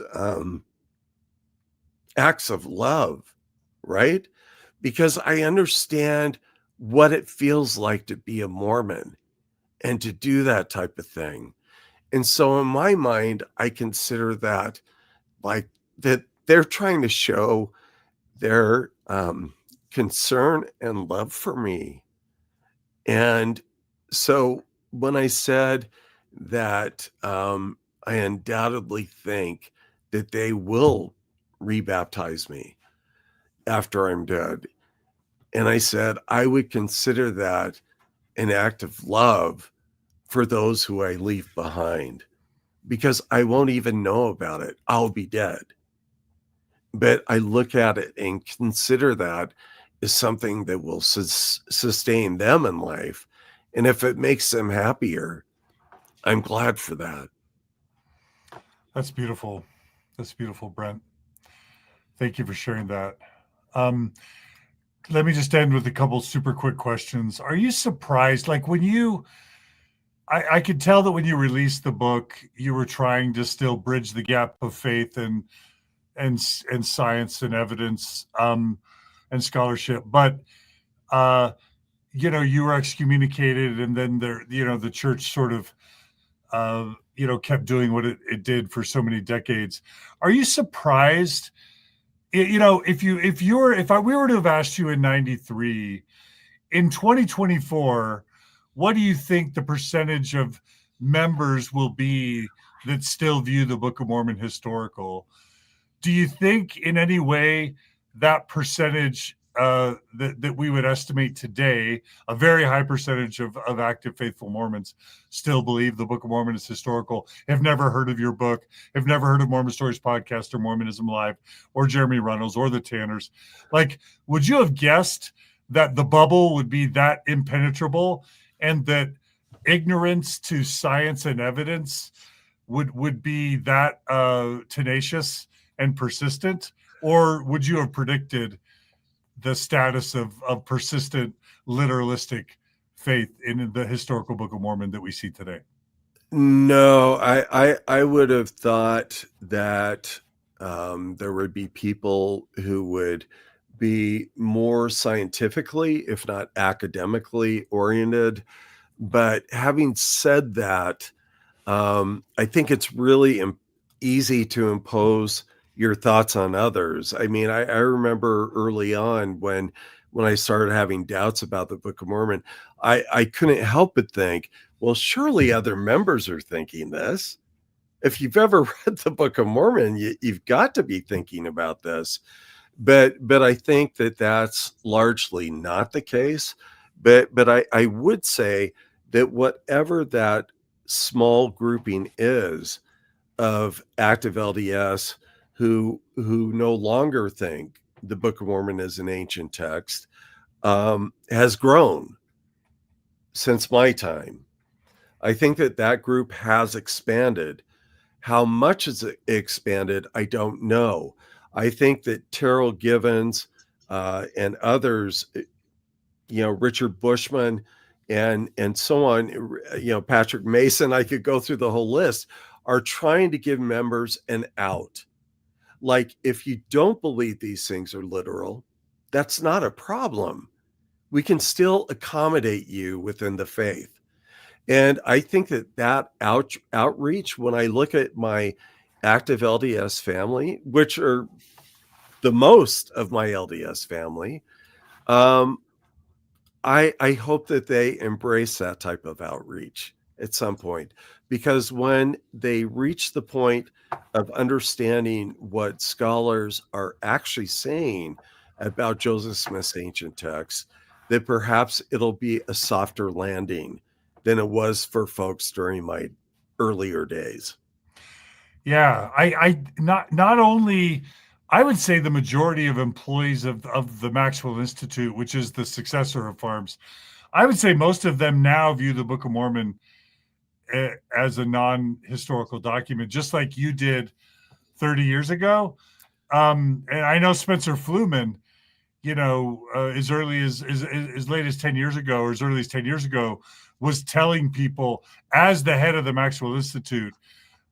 acts of love, right? Because I understand what it feels like to be a Mormon and to do that type of thing. And so in my mind, I consider that like that they're trying to show their concern and love for me. And so when I said that I undoubtedly think that they will rebaptize me after I'm dead, and I said I would consider that an act of love for those who I leave behind, because I won't even know about it. I'll be dead. But I look at it and consider that as something that will sustain them in life. And if it makes them happier, I'm glad for that. That's beautiful. That's beautiful, Brent. Thank you for sharing that. Let me just end with a couple super quick questions. Are you surprised? Like when I could tell that when you released the book, you were trying to still bridge the gap of faith and science and evidence and scholarship. But you were excommunicated, and then the church sort of kept doing what it did for so many decades. Are you surprised? We were to have asked you in 93, in 2024, what do you think the percentage of members will be that still view the Book of Mormon historical? Do you think in any way that percentage that we would estimate today, a very high percentage of active faithful Mormons still believe the Book of Mormon is historical, have never heard of your book, have never heard of Mormon Stories Podcast or Mormonism Live or Jeremy Runnels or the Tanners. Like, would you have guessed that the bubble would be that impenetrable and that ignorance to science and evidence would be that tenacious and persistent? Or would you have predicted the status of persistent literalistic faith in the historical Book of Mormon that we see today? No, I would have thought that there would be people who would be more scientifically, if not academically oriented. But having said that, I think it's really easy to impose your thoughts on others. I mean, I remember early on when I started having doubts about the Book of Mormon, I couldn't help but think, well, surely other members are thinking this. If you've ever read the Book of Mormon, you've got to be thinking about this. But I think that that's largely not the case. But I would say that whatever that small grouping is of active LDS who no longer think the Book of Mormon is an ancient text, has grown since my time. I think that group has expanded. How much it's expanded, I don't know. I think that Terrell Givens and others, Richard Bushman and so on, Patrick Mason, I could go through the whole list, are trying to give members an out. Like, if you don't believe these things are literal, that's not a problem. We can still accommodate you within the faith. And I think that outreach, when I look at my active LDS family, which are the most of my LDS family, I hope that they embrace that type of outreach at some point, because when they reach the point of understanding what scholars are actually saying about Joseph Smith's ancient texts, that perhaps it'll be a softer landing than it was for folks during my earlier days. Yeah, I not only, I would say the majority of employees of the Maxwell Institute, which is the successor of Farms, I would say most of them now view the Book of Mormon as a non-historical document, just like you did 30 years ago. And I know Spencer Fluman, as early as late as 10 years ago, or as early as 10 years ago, was telling people, as the head of the Maxwell Institute,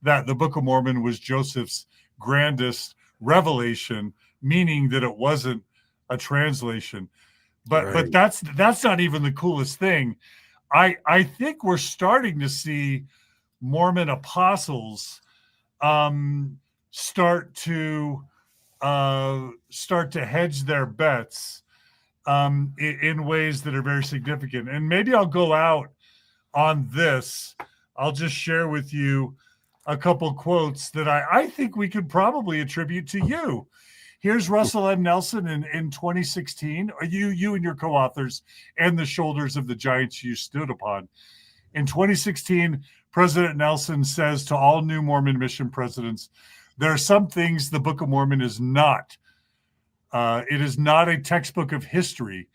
that the Book of Mormon was Joseph's grandest revelation, meaning that it wasn't a translation. But that's not even the coolest thing. I think we're starting to see Mormon apostles start to hedge their bets in ways that are very significant. And maybe I'll go out on this. I'll just share with you a couple quotes that I think we could probably attribute to you. Here's Russell M. Nelson in 2016, you and your co-authors, and the shoulders of the giants you stood upon. In 2016, President Nelson says to all new Mormon mission presidents, there are some things the Book of Mormon is not. It is not a textbook of history,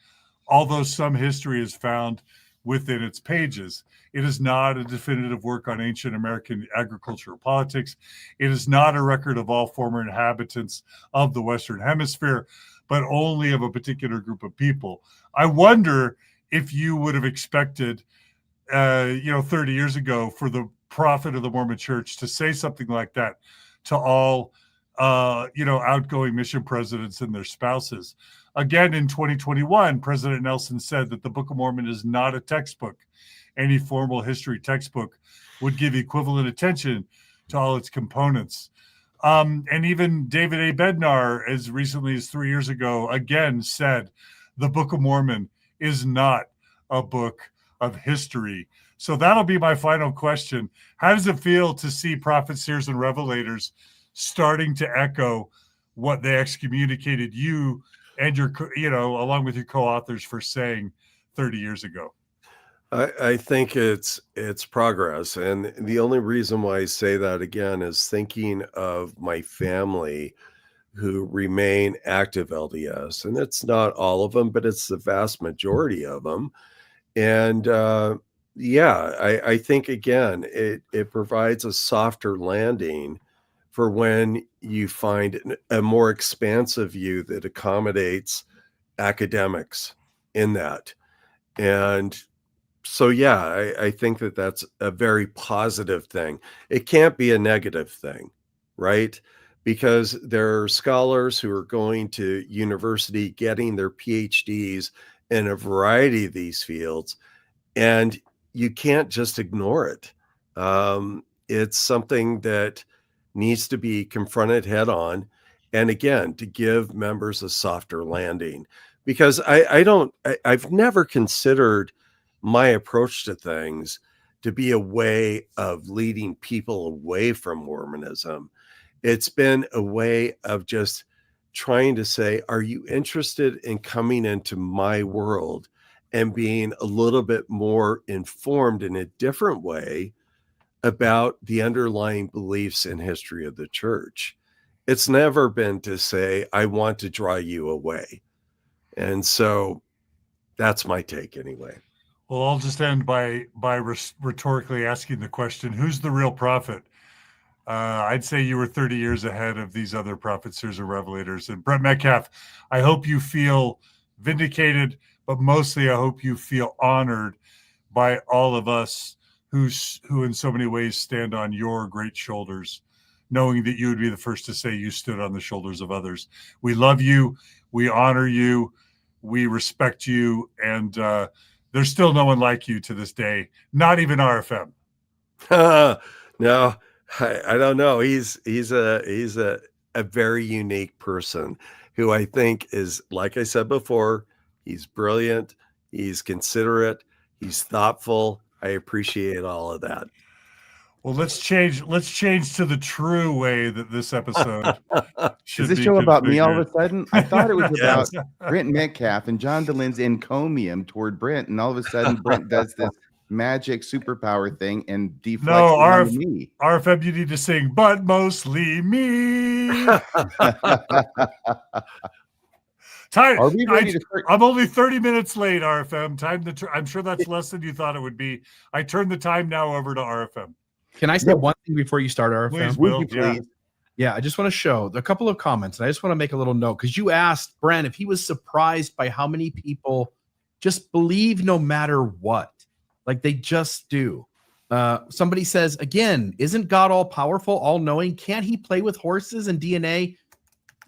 although some history is found within its pages. It is not a definitive work on ancient American agricultural politics. It is not a record of all former inhabitants of the Western Hemisphere, but only of a particular group of people. I wonder if you would have expected, 30 years ago, for the prophet of the Mormon Church to say something like that to all, outgoing mission presidents and their spouses. Again, in 2021, President Nelson said that the Book of Mormon is not a textbook. Any formal history textbook would give equivalent attention to all its components. And even David A. Bednar, as recently as 3 years ago, again said the Book of Mormon is not a book of history. So that'll be my final question. How does it feel to see prophets, seers, and revelators starting to echo what they excommunicated you and your, along with your co-authors for saying 30 years ago? I think it's progress. And the only reason why I say that again is thinking of my family who remain active LDS. And it's not all of them, but it's the vast majority of them. And I think, again, it provides a softer landing for when you find a more expansive view that accommodates academics in that. And so, I think that that's a very positive thing. It can't be a negative thing, right? Because there are scholars who are going to university, getting their PhDs in a variety of these fields, and you can't just ignore it. It's something that needs to be confronted head on. And again, to give members a softer landing, because I've never considered my approach to things to be a way of leading people away from Mormonism. It's been a way of just trying to say, are you interested in coming into my world and being a little bit more informed in a different way about the underlying beliefs and history of the church? It's never been to say, I want to draw you away. And so that's my take anyway. Well, I'll just end by rhetorically asking the question, who's the real prophet? I'd say you were 30 years ahead of these other prophets, seers, or revelators. And Brent Metcalfe, I hope you feel vindicated, but mostly I hope you feel honored by all of us who in so many ways stand on your great shoulders, knowing that you would be the first to say you stood on the shoulders of others. We love you. We honor you. We respect you. And there's still no one like you to this day, not even RFM. No, I don't know. He's a very unique person who I think is, like I said before, he's brilliant, he's considerate, he's thoughtful. I appreciate all of that. Well, let's change to the true way that this episode should Is this be show about me all configured. of a sudden? I thought it was Yes. about Brent Metcalfe and John DeLynne's encomium toward Brent, and all of a sudden Brent does this magic superpower thing and deflects No, it onto me. RFM, you need to sing, but mostly me. Time. Are we ready to start? I'm only 30 minutes late, RFM. I'm sure that's less than you thought it would be. I turn the time now over to RFM. Can I say one thing before you start, RFM? Please, Would Will. you please? Yeah, I just want to show a couple of comments, and I just want to make a little note because you asked Brent if he was surprised by how many people just believe no matter what, like they just do. Somebody says, again, isn't God all powerful, all knowing? Can't he play with horses and DNA?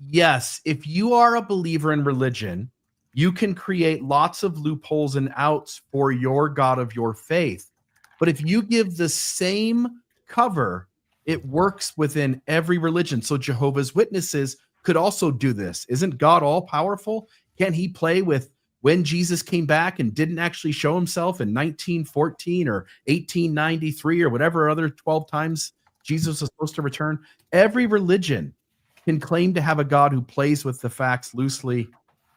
Yes, if you are a believer in religion, you can create lots of loopholes and outs for your God of your faith. But if you give the same cover, it works within every religion. So Jehovah's Witnesses could also do this. Isn't God all powerful? Can't he play with when Jesus came back and didn't actually show himself in 1914 or 1893 or whatever other 12 times Jesus was supposed to return? Every religion can claim to have a God who plays with the facts loosely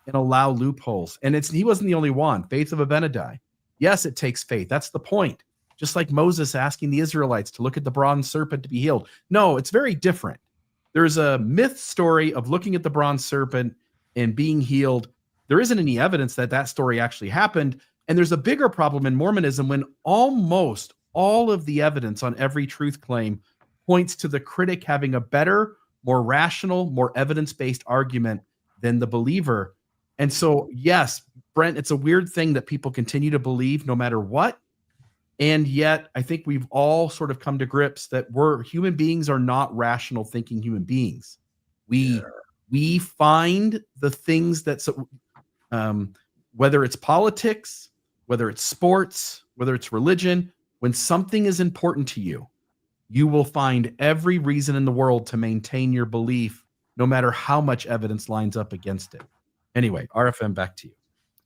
and allow loopholes. And he wasn't the only one. Faith of Abinadi. Yes, it takes faith. That's the point. Just like Moses asking the Israelites to look at the bronze serpent to be healed. No, it's very different. There's a myth story of looking at the bronze serpent and being healed. There isn't any evidence that that story actually happened. And there's a bigger problem in Mormonism when almost all of the evidence on every truth claim points to the critic having a better, more rational, more evidence-based argument than the believer. And so, yes, Brent, it's a weird thing that people continue to believe no matter what. And yet, I think we've all sort of come to grips that human beings are not rational thinking human beings. We find the things that, whether it's politics, whether it's sports, whether it's religion, when something is important to you, you will find every reason in the world to maintain your belief, no matter how much evidence lines up against it. Anyway, RFM, back to you.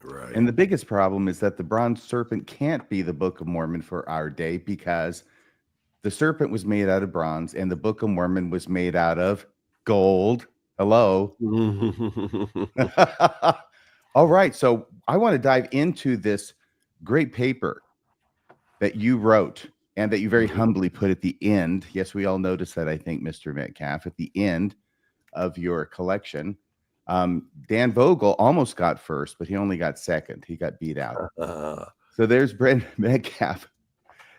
Right. And the biggest problem is that the bronze serpent can't be the Book of Mormon for our day because the serpent was made out of bronze and the Book of Mormon was made out of gold. Hello. All right. So I want to dive into this great paper that you wrote and that you very humbly put at the end. Yes, we all noticed that, I think, Mr. Metcalfe, at the end of your collection. Dan Vogel almost got first, but he only got second. He got beat out. So there's Brent Metcalfe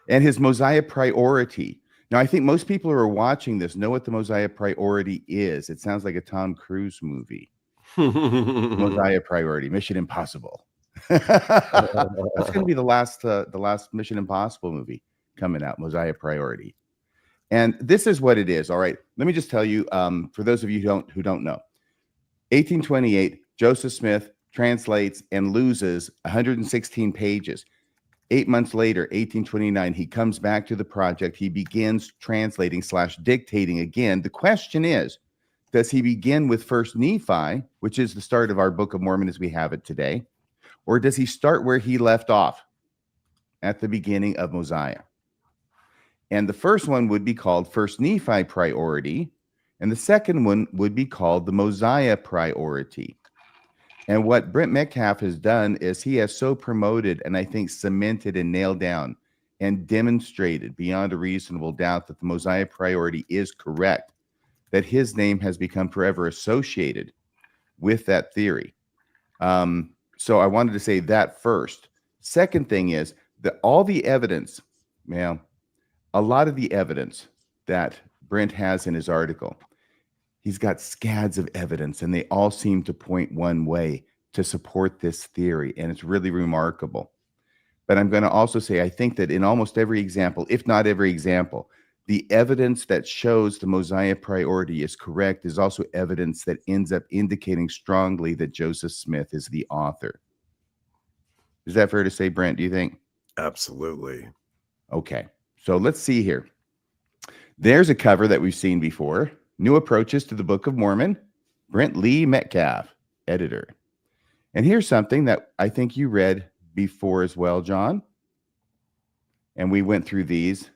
and his Mosiah Priority. Now, I think most people who are watching this know what the Mosiah Priority is. It sounds like a Tom Cruise movie. Mosiah Priority, Mission Impossible. That's going to be the last Mission Impossible movie coming out, Mosiah Priority. And this is what it is. All right, let me just tell you, for those of you who don't know, 1828, Joseph Smith translates and loses 116 pages. 8 months later, 1829, he comes back to the project. He begins translating / dictating again. The question is, does he begin with First Nephi, which is the start of our Book of Mormon as we have it today, or does he start where he left off at the beginning of Mosiah? And the first one would be called First Nephi Priority, and the second one would be called the Mosiah Priority. And what Brent Metcalfe has done is he has so promoted and I think cemented and nailed down and demonstrated beyond a reasonable doubt that the Mosiah Priority is correct, that his name has become forever associated with that theory. So I wanted to say that first. Second thing is that all the evidence, a lot of the evidence that Brent has in his article, he's got scads of evidence, and they all seem to point one way to support this theory, and it's really remarkable. But I'm going to also say, I think that in almost every example, if not every example, the evidence that shows the Mosiah Priority is correct is also evidence that ends up indicating strongly that Joseph Smith is the author. Is that fair to say, Brent, do you think? Absolutely. Okay, so let's see here. There's a cover that we've seen before. New Approaches to the Book of Mormon, Brent Lee Metcalfe, editor. And here's something that I think you read before as well, John. And we went through these.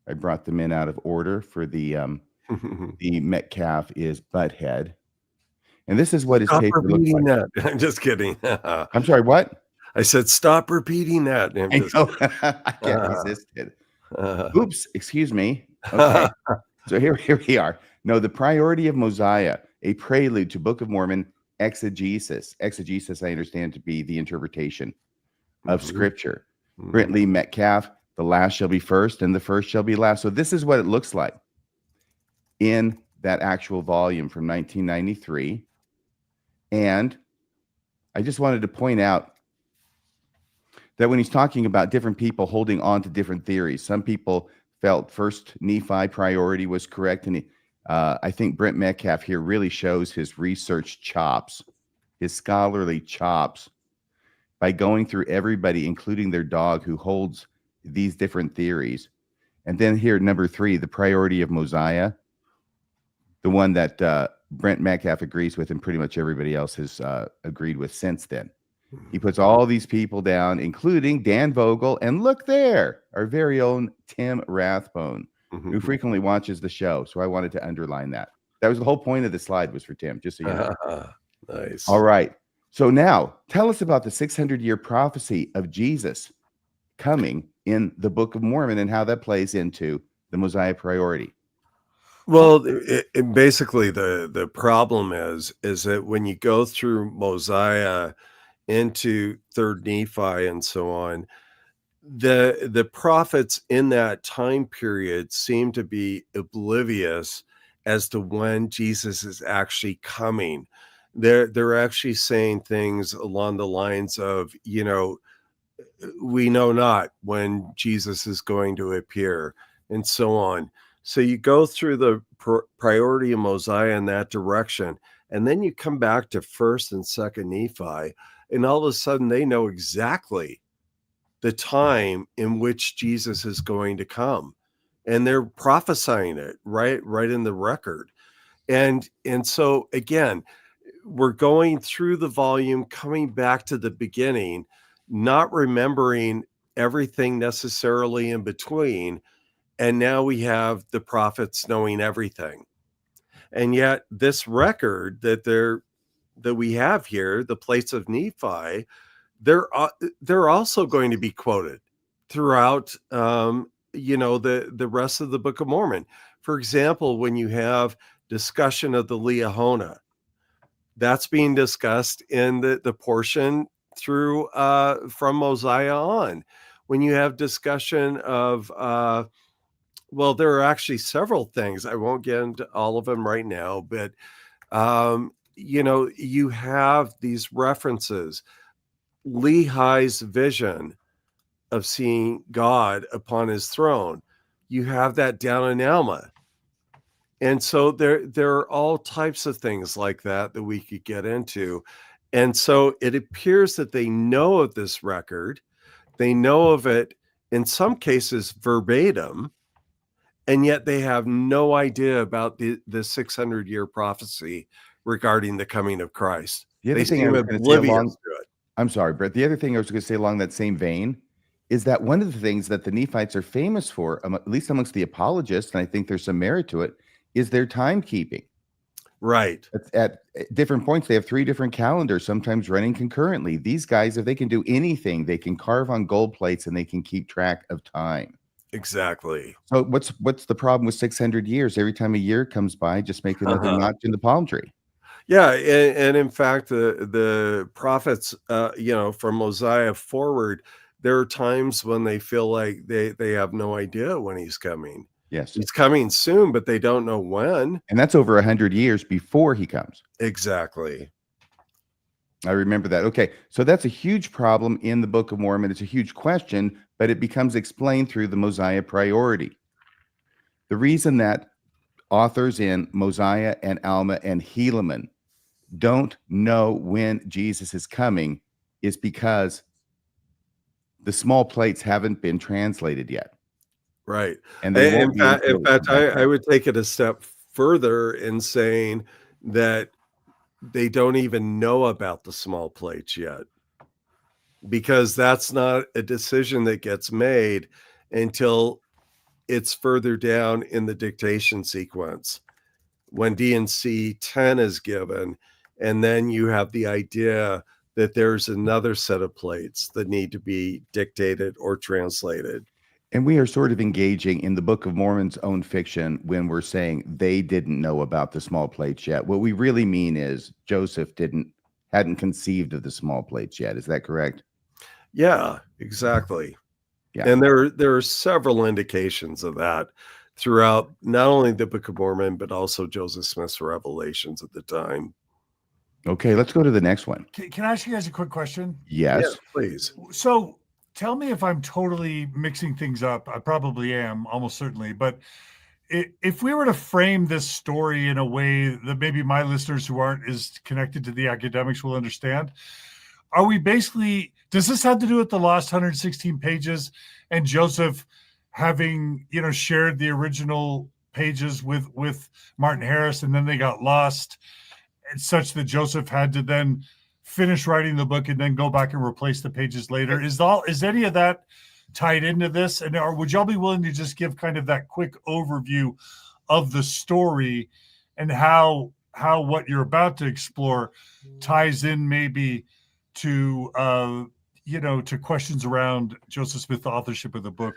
I brought them in out of order for the Metcalfe is Butthead. And this is what his paper looks like. That. I'm just kidding. I'm sorry, what? I said, stop repeating that. I can't resist it. Oops, excuse me. Okay. So here we are. No, the Priority of Mosiah, a prelude to Book of Mormon exegesis. Exegesis, I understand to be the interpretation of Scripture. Brent Lee Metcalfe, the last shall be first and the first shall be last. So this is what it looks like in that actual volume from 1993. And I just wanted to point out that when he's talking about different people holding on to different theories, some people felt First Nephi Priority was correct. And I think Brent Metcalfe here really shows his research chops, his scholarly chops, by going through everybody, including their dog, who holds these different theories. And then here, number 3, the Priority of Mosiah, the one that Brent Metcalfe agrees with and pretty much everybody else has agreed with since then. He puts all these people down, including Dan Vogel, and look there, our very own Tim Rathbone, who frequently watches the show. So I wanted to underline that. That was the whole point of the slide, was for Tim, just so you know. Nice. All right. So now tell us about the 600-year prophecy of Jesus coming in the Book of Mormon and how that plays into the Mosiah Priority. Well, basically the problem is that when you go through Mosiah into Third Nephi and so on, the prophets in that time period seem to be oblivious as to when Jesus is actually coming. They're actually saying things along the lines of, we know not when Jesus is going to appear, and so on. So you go through the Priority of Mosiah in that direction, and then you come back to First and Second Nephi, and all of a sudden they know exactly the time in which Jesus is going to come, and they're prophesying it right in the record. And so again, we're going through the volume, coming back to the beginning, not remembering everything necessarily in between. And now we have the prophets knowing everything. And yet this record that we have here, the plates of Nephi, they're also going to be quoted throughout the rest of the Book of Mormon. For example, when you have discussion of the Liahona, that's being discussed in the portion through from Mosiah on. When you have discussion of well, there are actually several things. I won't get into all of them right now, but you have these references. Lehi's vision of seeing God upon his throne. You have that down in Alma. And so there are all types of things like that we could get into. And so it appears that they know of this record. They know of it in some cases verbatim, and yet they have no idea about the 600-year prophecy regarding the coming of Christ. The other They thing I seem was gonna say oblivious to it. I'm sorry, Brett. The other thing I was going to say along that same vein is that one of the things that the Nephites are famous for, at least amongst the apologists, and I think there's some merit to it, is their timekeeping. Right. At different points, they have 3 different calendars, sometimes running concurrently. These guys, if they can do anything, they can carve on gold plates and they can keep track of time. Exactly. So what's the problem with 600 years? Every time a year comes by, just make another notch in the palm tree. Yeah, and in fact, the prophets, from Mosiah forward, there are times when they feel like they have no idea when he's coming. Yes. He's coming soon, but they don't know when. And that's over 100 years before he comes. Exactly. I remember that. Okay, so that's a huge problem in the Book of Mormon. It's a huge question, but it becomes explained through the Mosiah Priority. The reason that authors in Mosiah and Alma and Helaman don't know when Jesus is coming is because the small plates haven't been translated yet. Right. And they in fact, I would take it a step further in saying that they don't even know about the small plates yet, because that's not a decision that gets made until it's further down in the dictation sequence, when D&C 10 is given, and then you have the idea that there's another set of plates that need to be dictated or translated. And we are sort of engaging in the Book of Mormon's own fiction when we're saying they didn't know about the small plates yet. What we really mean is Joseph hadn't conceived of the small plates yet. Is that correct? Yeah, exactly. Yeah. And there are several indications of that throughout not only the Book of Mormon, but also Joseph Smith's revelations at the time. Okay, let's go to the next one. Can I ask you guys a quick question? Yes. Yeah, please. So tell me if I'm totally mixing things up. I probably am, almost certainly. But if we were to frame this story in a way that maybe my listeners who aren't as connected to the academics will understand, are we basically, does this have to do with the last 116 pages and Joseph having, shared the original pages with Martin Harris, and then they got lost, such that Joseph had to then finish writing the book and then go back and replace the pages later? Is any of that tied into this? And would y'all be willing to just give kind of that quick overview of the story and how what you're about to explore ties in maybe to to questions around Joseph Smith, the authorship of the book,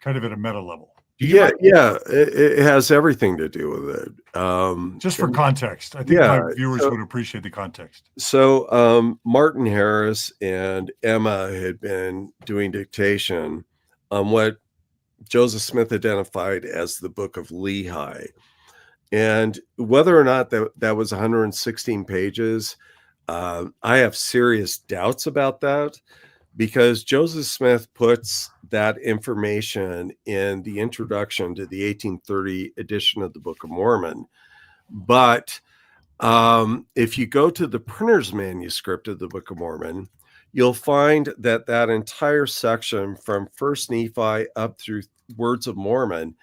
kind of at a meta level? Yeah, it has everything to do with it. Just for context, I think my viewers would appreciate the context. So Martin Harris and Emma had been doing dictation on what Joseph Smith identified as the Book of Lehi. And whether or not that was 116 pages, I have serious doubts about that, because Joseph Smith puts that information in the introduction to the 1830 edition of the Book of Mormon. But if you go to the printer's manuscript of the Book of Mormon, you'll find that entire section from First Nephi up through Words of Mormon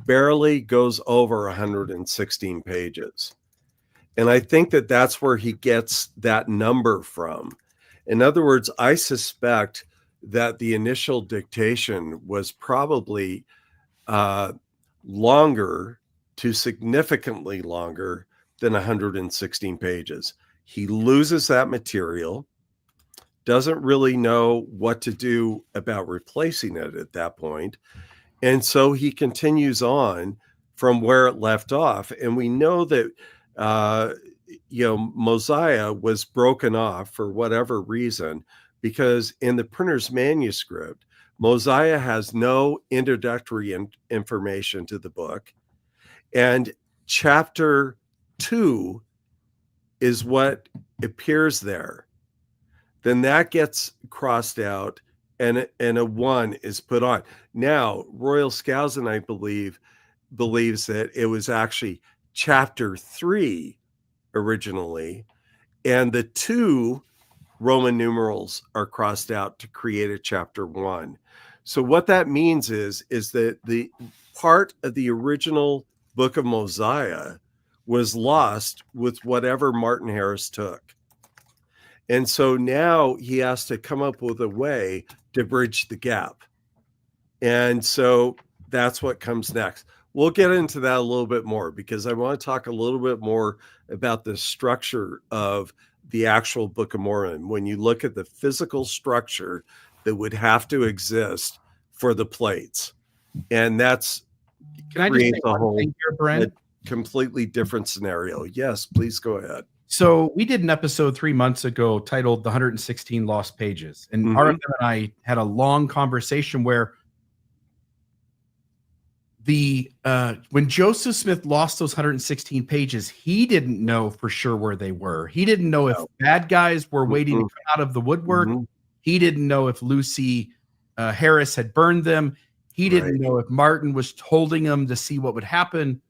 barely goes over 116 pages. And I think that's where he gets that number from. In other words, I suspect that the initial dictation was probably longer to significantly longer than 116 pages. He loses that material, doesn't really know what to do about replacing it at that point. And so he continues on from where it left off. And we know that, Mosiah was broken off for whatever reason, because in the printer's manuscript, Mosiah has no introductory information to the book. And chapter 2 is what appears there. Then that gets crossed out and a 1 is put on. Now, Royal Skousen, I believes that it was actually chapter 3 originally, and the 2 Roman numerals are crossed out to create a chapter 1. So what that means is that the part of the original Book of Mosiah was lost with whatever Martin Harris took. And so now he has to come up with a way to bridge the gap. And so that's what comes next. We'll get into that a little bit more, because I want to talk a little bit more about the structure of the actual Book of Mormon. When you look at the physical structure that would have to exist for the plates, and that's Can I just say one thing here, Brent? a completely different scenario. Yes, please go ahead. So we did an episode 3 months ago titled "The 116 Lost Pages," and Mhm. RFM and I had a long conversation where when Joseph Smith lost those 116 pages, he didn't know for sure where they were. He didn't know if bad guys were waiting to come out of the woodwork. Mhm. He didn't know if Lucy Harris had burned them. He didn't know if Martin was holding them to see what would happen.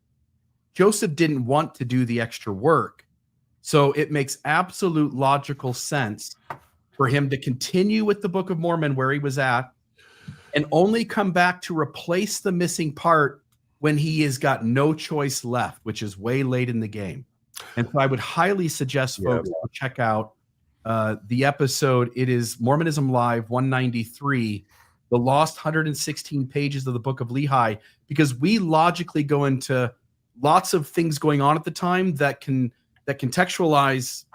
Joseph didn't want to do the extra work. So it makes absolute logical sense for him to continue with the Book of Mormon where he was at, and only come back to replace the missing part when he has got no choice left, which is way late in the game. And so I would highly suggest folks to check out the episode. It is Mormonism Live 193, the lost 116 pages of the Book of Lehi, because we logically go into lots of things going on at the time that contextualize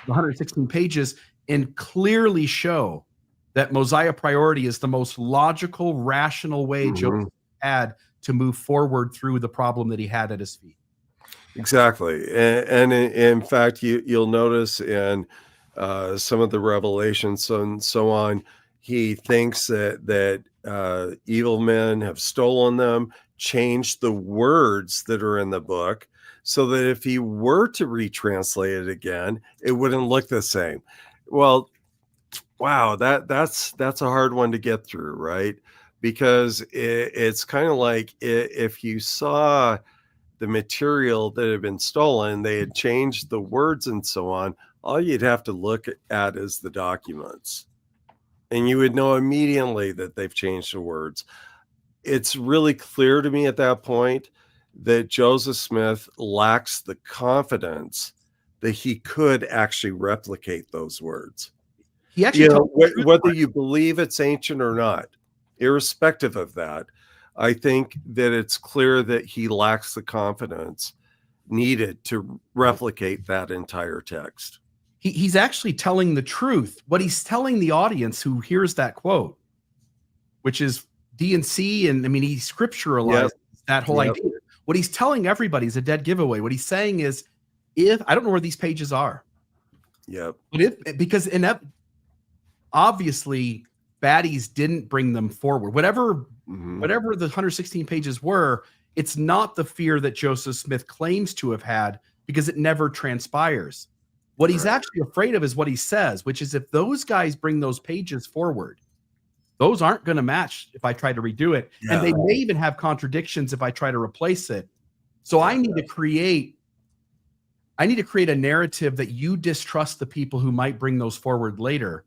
the 116 pages and clearly show that Mosiah Priority is the most logical, rational way Joseph had to move forward through the problem that he had at his feet. Exactly. And in fact, you'll notice in some of the revelations and so on, he thinks that evil men have stolen them, changed the words that are in the book, so that if he were to retranslate it again, it wouldn't look the same. Well, wow, that's a hard one to get through, right? Because it's kind of like if you saw the material that had been stolen, they had changed the words and so on, all you'd have to look at is the documents, and you would know immediately that they've changed the words. It's really clear to me at that point that Joseph Smith lacks the confidence that he could actually replicate those words. He actually whether you believe it's ancient or not, irrespective of that, I think that it's clear that he lacks the confidence needed to replicate that entire text. He's actually telling the truth. What he's telling the audience who hears that quote, which is D&C, and I mean, he scripturalized that whole idea. What he's telling everybody is a dead giveaway. What he's saying is, if I don't know where these pages are, but because obviously baddies didn't bring them forward. Whatever the 116 pages were, it's not the fear that Joseph Smith claims to have had, because it never transpires. What he's actually afraid of is what he says, which is if those guys bring those pages forward, those aren't going to match if I try to redo it. And they may even have contradictions if I try to replace it. So I need to create a narrative that you distrust the people who might bring those forward later,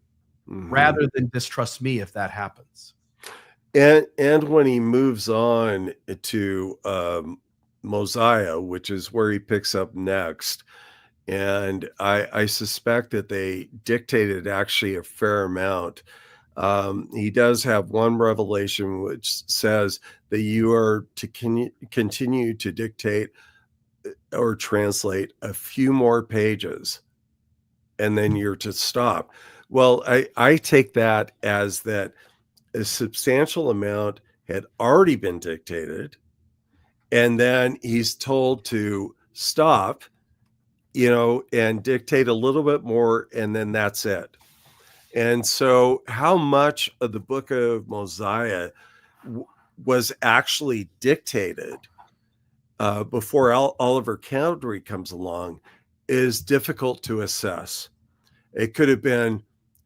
rather than distrust me if that happens. And when he moves on to Mosiah, which is where he picks up next, and I suspect that they dictated actually a fair amount He does have one revelation which says that you are to continue to dictate or translate a few more pages, and then you're to stop. Well, I take that as that a substantial amount had already been dictated, and then he's told to stop, and dictate a little bit more, and then that's it. And so how much of the book of Mosiah was actually dictated before Oliver Cowdery comes along is difficult to assess. It could have been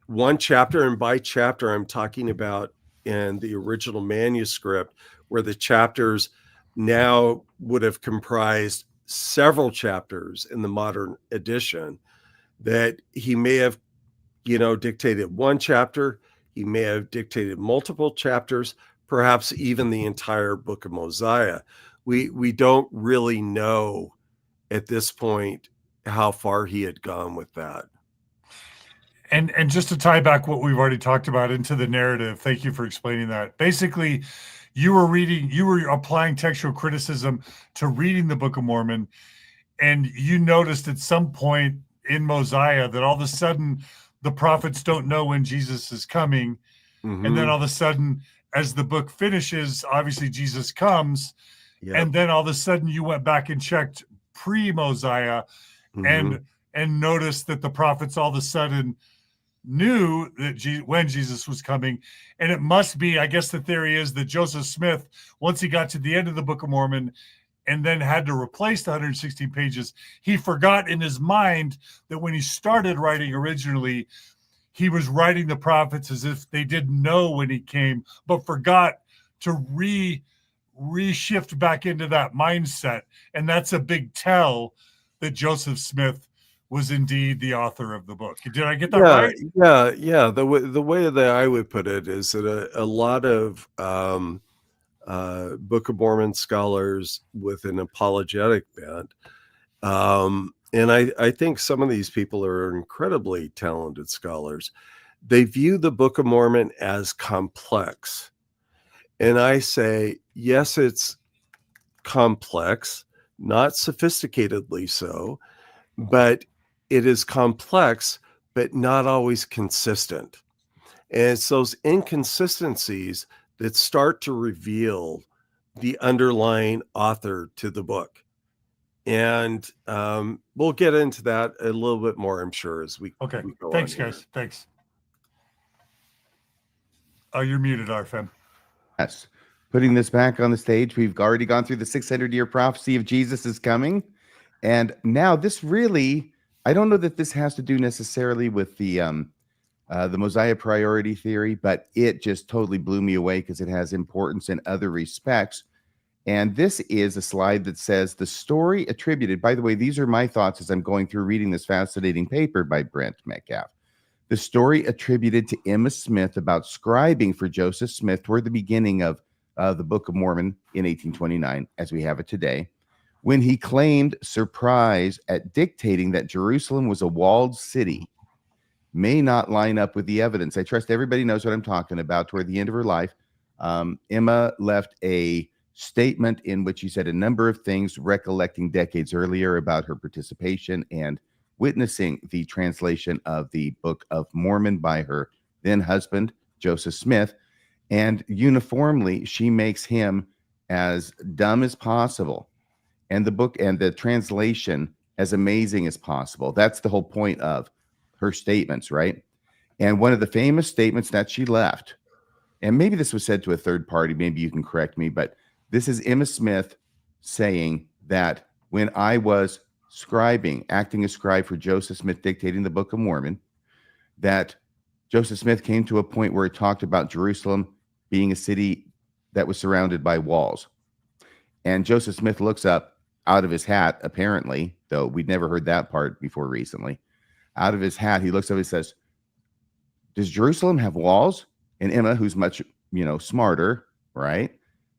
one chapter, and by chapter, I'm talking about in the original manuscript, where the chapters now would have comprised several chapters in the modern edition, that he may have, dictated one chapter. He may have dictated multiple chapters, perhaps even the entire book of Mosiah. We don't really know at this point how far he had gone with that. And just to tie back what we've already talked about into the narrative, thank you for explaining that. Basically, you were applying textual criticism to reading the Book of Mormon, and you noticed at some point in Mosiah that all of a sudden the prophets don't know when Jesus is coming. Mm-hmm. And then all of a sudden, as the book finishes, obviously Jesus comes. Yep. And then all of a sudden you went back and checked pre-Mosiah, Mm-hmm. and noticed that the prophets all of a sudden knew that when Jesus was coming. And it must be, I guess the theory is that Joseph Smith, once he got to the end of the Book of Mormon and then had to replace the 116 pages, he forgot in his mind that when he started writing originally, he was writing the prophets as if they didn't know when he came, but forgot to reshift back into that mindset. And that's a big tell that Joseph Smith was indeed the author of the book. Did I get that right? Yeah. The way that I would put it is that a lot of Book of Mormon scholars with an apologetic bent, and I think some of these people are incredibly talented scholars, they view the Book of Mormon as complex. And I say, yes, it's complex, not sophisticatedly so, but it is complex, but not always consistent. And it's those inconsistencies that start to reveal the underlying author to the book. And we'll get into that a little bit more, I'm sure, as we Okay. we go Thanks, on here. guys. Thanks. Oh, you're muted, RFM. Yes. Putting this back on the stage, we've already gone through the 600-year prophecy of Jesus is coming. And now this really, I don't know that this has to do necessarily with the Mosiah Priority theory, but it just totally blew me away because it has importance in other respects. And this is a slide that says the story attributed, by the way, these are my thoughts as I'm going through reading this fascinating paper by Brent Metcalfe. The story attributed to Emma Smith about scribing for Joseph Smith toward the beginning of the Book of Mormon in 1829, as we have it today, when he claimed surprise at dictating that Jerusalem was a walled city, may not line up with the evidence. I trust everybody knows what I'm talking about. Toward the end of her life, Emma left a statement in which she said a number of things, recollecting decades earlier about her participation and witnessing the translation of the Book of Mormon by her then husband, Joseph Smith. And uniformly, she makes him as dumb as possible, and the book and the translation as amazing as possible. That's the whole point of her statements, right? And one of the famous statements that she left, and maybe this was said to a third party, maybe you can correct me, but this is Emma Smith saying that when I was scribing, acting as scribe for Joseph Smith, dictating the Book of Mormon, that Joseph Smith came to a point where it talked about Jerusalem being a city that was surrounded by walls. And Joseph Smith looks up out of his hat, apparently, though we'd never heard that part before recently. Out of his hat, he looks up and says, does Jerusalem have walls? And Emma, who's much, smarter, right,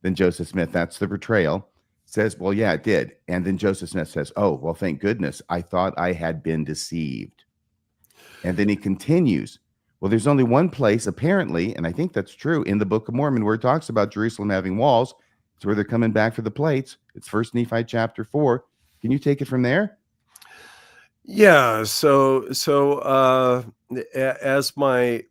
than Joseph Smith, that's the portrayal, says, well, yeah, it did. And then Joseph Smith says, oh, well, thank goodness. I thought I had been deceived. And then he continues, Well, there's only one place, apparently, and I think that's true, in the Book of Mormon where it talks about Jerusalem having walls. It's where they're coming back for the plates. It's First Nephi chapter 4. Can you take it from there? Yeah. As my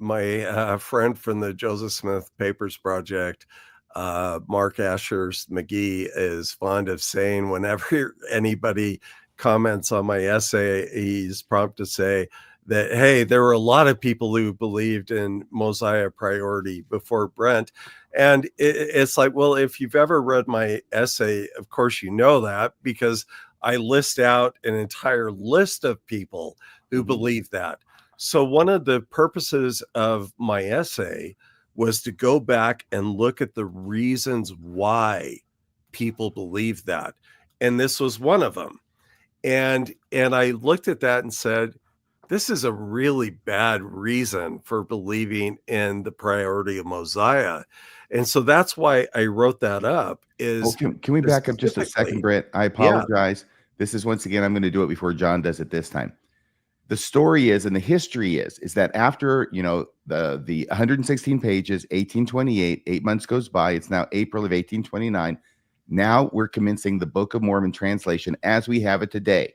friend from the Joseph Smith Papers Project, Mark Ashurst McGee, is fond of saying, whenever anybody comments on my essay, he's prompt to say that, hey, there were a lot of people who believed in Mosiah Priority before Brent. And it's like, well, if you've ever read my essay, of course you know that, because I list out an entire list of people who believe that. So one of the purposes of my essay was to go back and look at the reasons why people believe that. And this was one of them. And I looked at that and said, this is a really bad reason for believing in the priority of Mosiah. And so that's why I wrote that up. Oh, can we back up just a second, Brent? I apologize. This is, once again, I'm going to do it before John does it this time. The story is, and the history is that after, the 116 pages, 1828, 8 months goes by. It's now April of 1829. Now we're commencing the Book of Mormon translation as we have it today.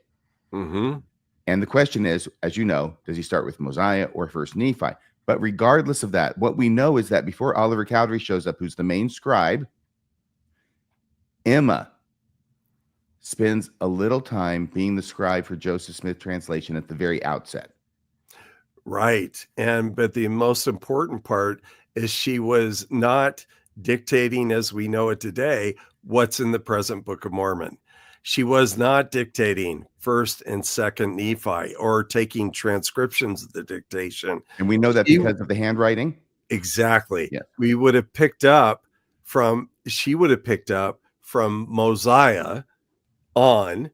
Mm-hmm. And the question is, as you know, does he start with Mosiah or First Nephi? But regardless of that, what we know is that before Oliver Cowdery shows up, who's the main scribe, Emma spends a little time being the scribe for Joseph Smith translation at the very outset. Right. But the most important part is she was not dictating, as we know it today, what's in the present Book of Mormon. She was not dictating First and Second Nephi or taking transcriptions of the dictation. And we know that because of the handwriting. Exactly. Yeah. She would have picked up from Mosiah on,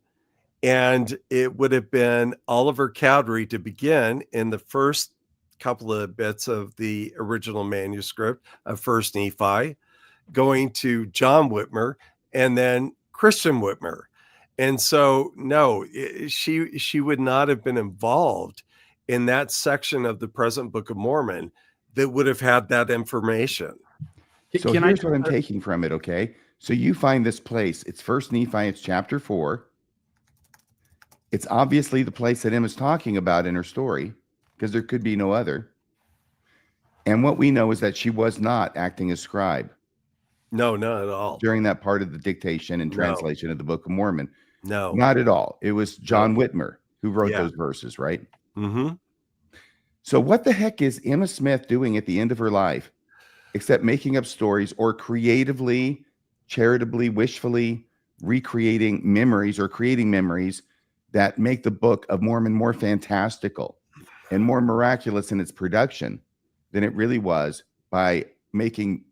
and it would have been Oliver Cowdery to begin in the first couple of bits of the original manuscript of First Nephi, going to John Whitmer and then Christian Whitmer. And so, no, she would not have been involved in that section of the present Book of Mormon that would have had that information. So here's what I'm taking from it, okay? So you find this place. It's First Nephi. It's chapter 4. It's obviously the place that Emma's talking about in her story, because there could be no other. And what we know is that she was not acting as scribe. No, not at all. During that part of the dictation and translation of the Book of Mormon. No. Not at all. It was John Whitmer who wrote those verses, right? Mm-hmm. So what the heck is Emma Smith doing at the end of her life except making up stories or creatively, charitably, wishfully recreating memories or creating memories that make the Book of Mormon more fantastical and more miraculous in its production than it really was, by making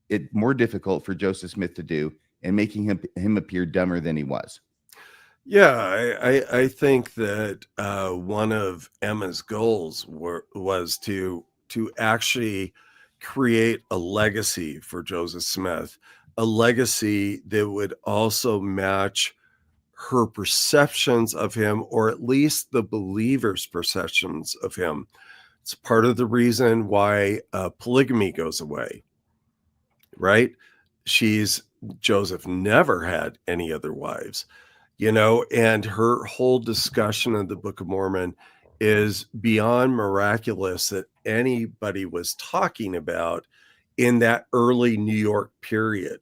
it more difficult for Joseph Smith to do and making him appear dumber than he was? Yeah, I think that one of Emma's goals was to actually create a legacy for Joseph Smith, a legacy that would also match her perceptions of him, or at least the believers' perceptions of him. It's part of the reason why polygamy goes away, right? Joseph never had any other wives. And her whole discussion of the Book of Mormon is beyond miraculous that anybody was talking about in that early New York period.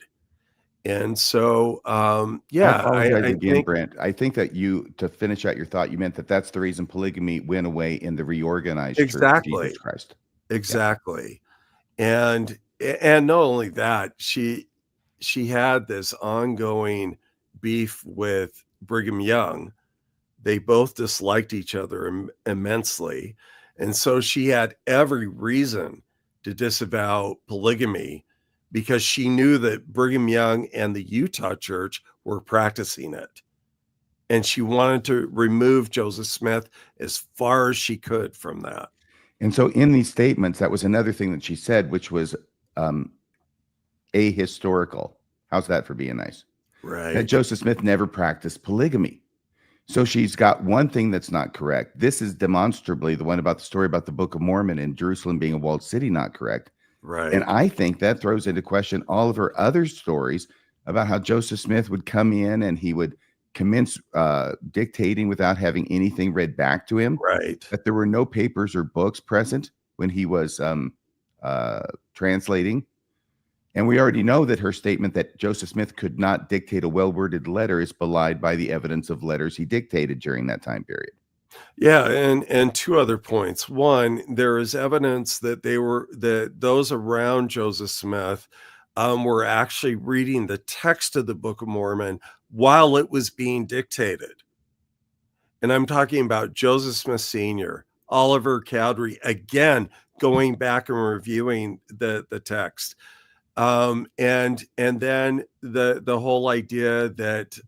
And so, I think, Brent, I think that to finish out your thought, you meant that that's the reason polygamy went away in the reorganized Church of Jesus Christ. Exactly. Yeah. And not only that, she had this ongoing beef with Brigham Young. They both disliked each other immensely. And so she had every reason to disavow polygamy, because she knew that Brigham Young and the Utah Church were practicing it. And she wanted to remove Joseph Smith as far as she could from that. And so in these statements, that was another thing that she said, which was ahistorical. How's that for being nice? Right. That Joseph Smith never practiced polygamy. So she's got one thing that's not correct. This is demonstrably the one about the story about the Book of Mormon and Jerusalem being a walled city not correct. Right. And I think that throws into question all of her other stories about how Joseph Smith would come in and he would commence dictating without having anything read back to him. Right. That there were no papers or books present when he was translating. And we already know that her statement that Joseph Smith could not dictate a well-worded letter is belied by the evidence of letters he dictated during that time period. Yeah, and two other points. One, there is evidence that those around Joseph Smith were actually reading the text of the Book of Mormon while it was being dictated. And I'm talking about Joseph Smith Sr., Oliver Cowdery, again, going back and reviewing the text. And then the whole idea that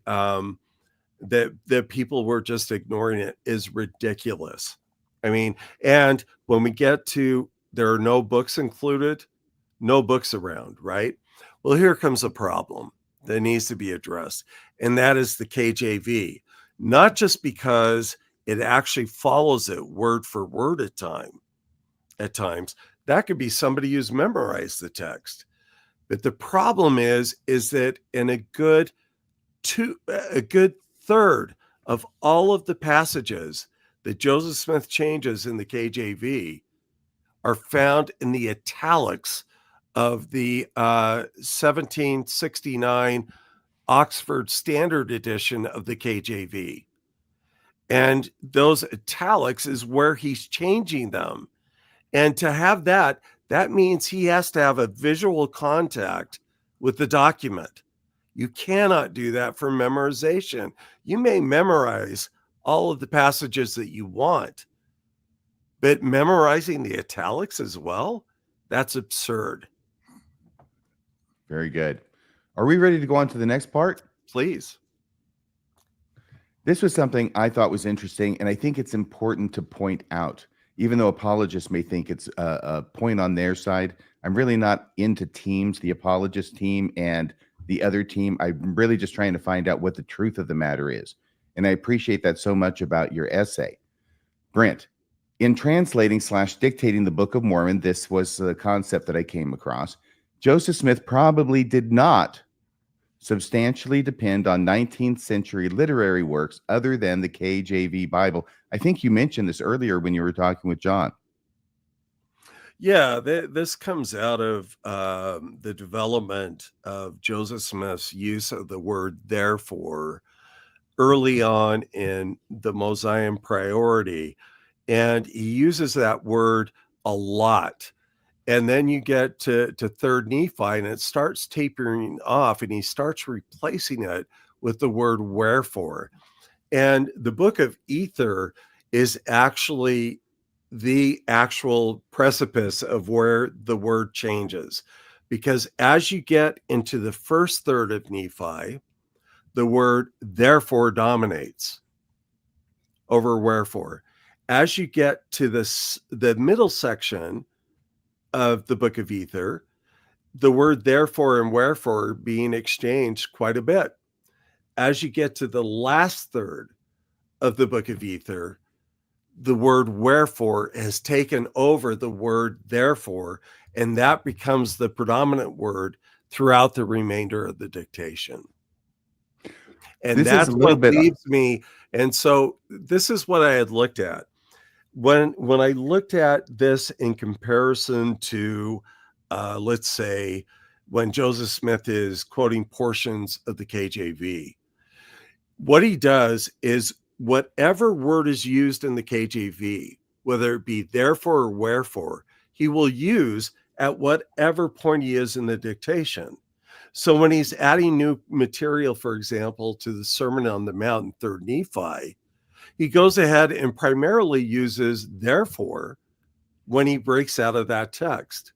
that people were just ignoring it is ridiculous. I mean, and when we get to there are no books included, no books around, right? Well, here comes a problem that needs to be addressed, and that is the KJV. Not just because it actually follows it word for word at times. That could be somebody who's memorized the text. But the problem is that in a good third of all of the passages that Joseph Smith changes in the KJV are found in the italics of the 1769 Oxford Standard Edition of the KJV. And those italics is where he's changing them. And to have that means he has to have a visual contact with the document. You cannot do that for memorization. You may memorize all of the passages that you want, but memorizing the italics as well, that's absurd. Very good. Are we ready to go on to the next part? Please. This was something I thought was interesting, and I think it's important to point out. Even though apologists may think it's a point on their side, I'm really not into teams, the apologist team and the other team. I'm really just trying to find out what the truth of the matter is. And I appreciate that so much about your essay. Brent, in translating/dictating the Book of Mormon, this was the concept that I came across. Joseph Smith probably did not substantially depend on 19th century literary works other than the KJV Bible. I think you mentioned this earlier when you were talking with John. Yeah, this comes out of the development of Joseph Smith's use of the word therefore early on in the Mosiah Priority. And he uses that word a lot. And then you get to Third Nephi and it starts tapering off and he starts replacing it with the word wherefore. And the Book of Ether is actually the actual precipice of where the word changes. Because as you get into the first third of Nephi, the word therefore dominates over wherefore. As you get to the middle section of the Book of Ether, the word therefore and wherefore being exchanged quite a bit. As you get to the last third of the Book of Ether, the word wherefore has taken over the word therefore, and that becomes the predominant word throughout the remainder of the dictation. And that's what leaves me. And so this is what I had looked at. When I looked at this in comparison to, let's say, when Joseph Smith is quoting portions of the KJV, what he does is whatever word is used in the KJV, whether it be therefore or wherefore, he will use at whatever point he is in the dictation. So when he's adding new material, for example, to the Sermon on the Mount in Third Nephi, he goes ahead and primarily uses therefore when he breaks out of that text.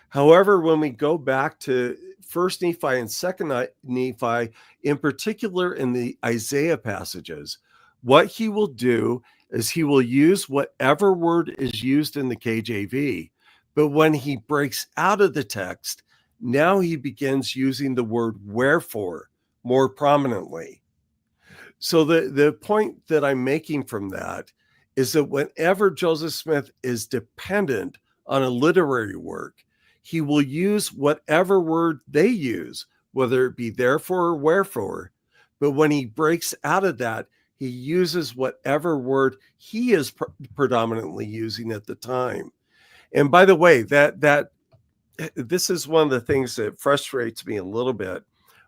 However, when we go back to First Nephi and Second Nephi, in particular in the Isaiah passages, what he will do is he will use whatever word is used in the KJV, but when he breaks out of the text, now he begins using the word wherefore more prominently. So the point that I'm making from that is that whenever Joseph Smith is dependent on a literary work, he will use whatever word they use, whether it be therefore or wherefore. But when he breaks out of that, he uses whatever word he is predominantly using at the time. And by the way, that this is one of the things that frustrates me a little bit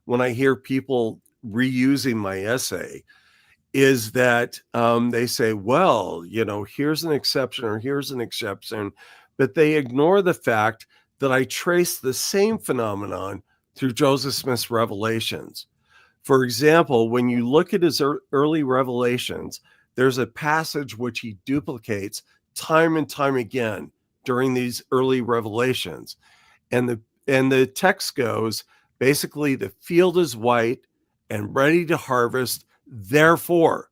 when I hear people reusing my essay, is that they say, well, here's an exception or here's an exception, but they ignore the fact that I trace the same phenomenon through Joseph Smith's revelations. For example, when you look at his early revelations, there's a passage which he duplicates time and time again during these early revelations. And the text goes, basically, the field is white and ready to harvest, therefore.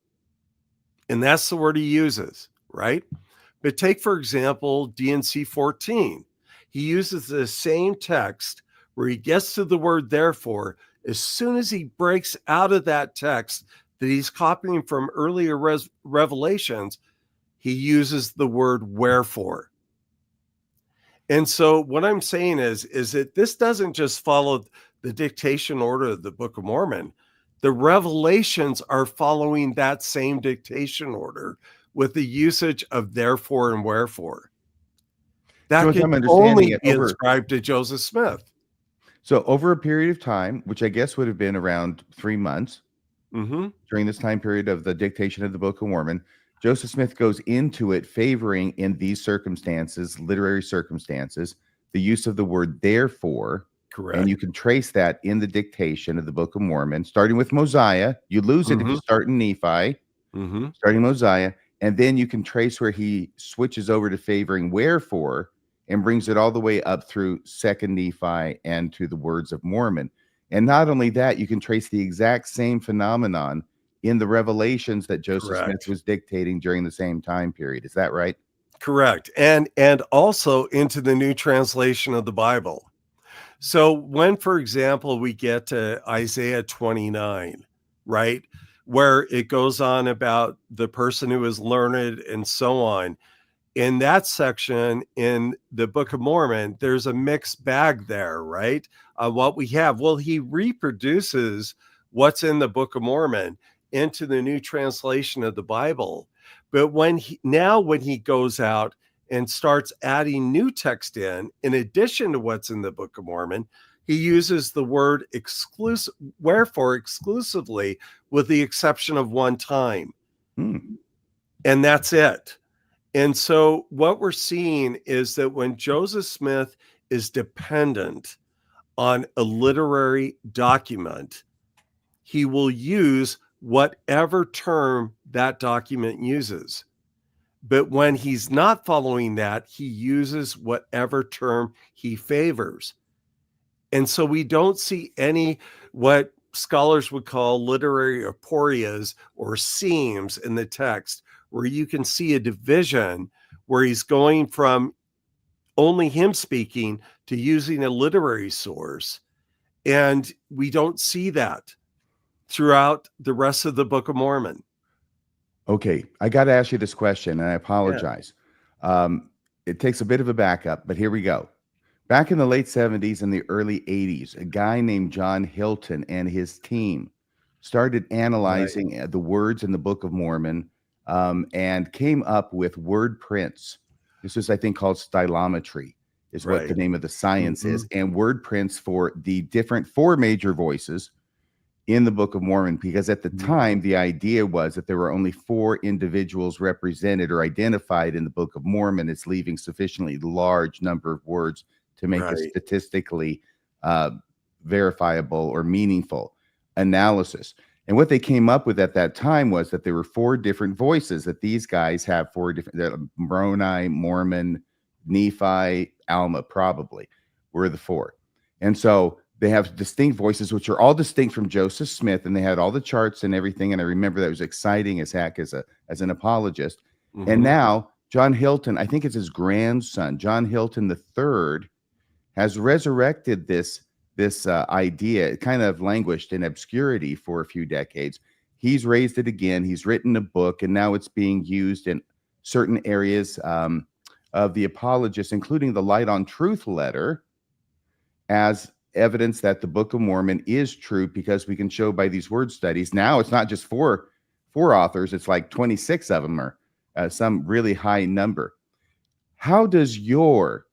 And that's the word he uses, right? But take, for example, DNC 14. He uses the same text where he gets to the word therefore. As soon as he breaks out of that text that he's copying from earlier revelations, he uses the word wherefore. And so what I'm saying is that this doesn't just follow the dictation order of the Book of Mormon. The revelations are following that same dictation order with the usage of therefore and wherefore. That So can only be ascribed to Joseph Smith. So over a period of time, which I guess would have been around 3 months, during this time period of the dictation of the Book of Mormon, Joseph Smith goes into it favoring, in these circumstances, literary circumstances, the use of the word therefore. Correct. And you can trace that in the dictation of the Book of Mormon, starting with Mosiah. You lose it if you start in Nephi, starting Mosiah, and then you can trace where he switches over to favoring wherefore and brings it all the way up through 2nd Nephi and to the words of Mormon. And not only that, you can trace the exact same phenomenon in the revelations that Joseph Smith was dictating during the same time period. Is that right? Correct. And also into the new translation of the Bible. So when, for example, we get to Isaiah 29, right, where it goes on about the person who is learned and so on, in that section in the Book of Mormon, there's a mixed bag there, right? What we have, well, he reproduces what's in the Book of Mormon into the new translation of the Bible. But when he goes out and starts adding new text in addition to what's in the Book of Mormon, he uses the word wherefore exclusively, with the exception of one time. And that's it. And so what we're seeing is that when Joseph Smith is dependent on a literary document, he will use whatever term that document uses. But when he's not following that, he uses whatever term he favors. And so we don't see any what scholars would call literary aporias or seams in the text, where you can see a division where he's going from only him speaking to using a literary source. And we don't see that throughout the rest of the Book of Mormon. Okay, I got to ask you this question, and I apologize. It takes a bit of a backup, but here we go. Back in the late 70s and the early 80s, a guy named John Hilton and his team started analyzing the words in the Book of Mormon and came up with word prints. This is, I think, called stylometry, is what the name of the science is, and word prints for the different 4 major voices in the Book of Mormon, because at the time, the idea was that there were only 4 individuals represented or identified in the Book of Mormon. It's leaving sufficiently large number of words to make a statistically verifiable or meaningful analysis. And what they came up with at that time was that there were 4 different voices, that these guys have 4 different, Moroni, Mormon, Nephi, Alma probably were the 4. And so they have distinct voices, which are all distinct from Joseph Smith, and they had all the charts and everything. And I remember that was exciting as heck as an apologist. And now John Hilton, I think it's his grandson, John Hilton III, has resurrected this idea. It kind of languished in obscurity for a few decades. he's raised it again. He's written a book, and now it's being used in certain areas of the apologists, including the Light on Truth letter, as evidence that the Book of Mormon is true, because we can show by these word studies. Now it's not just four authors, it's like 26 of them, or some really high number. How does your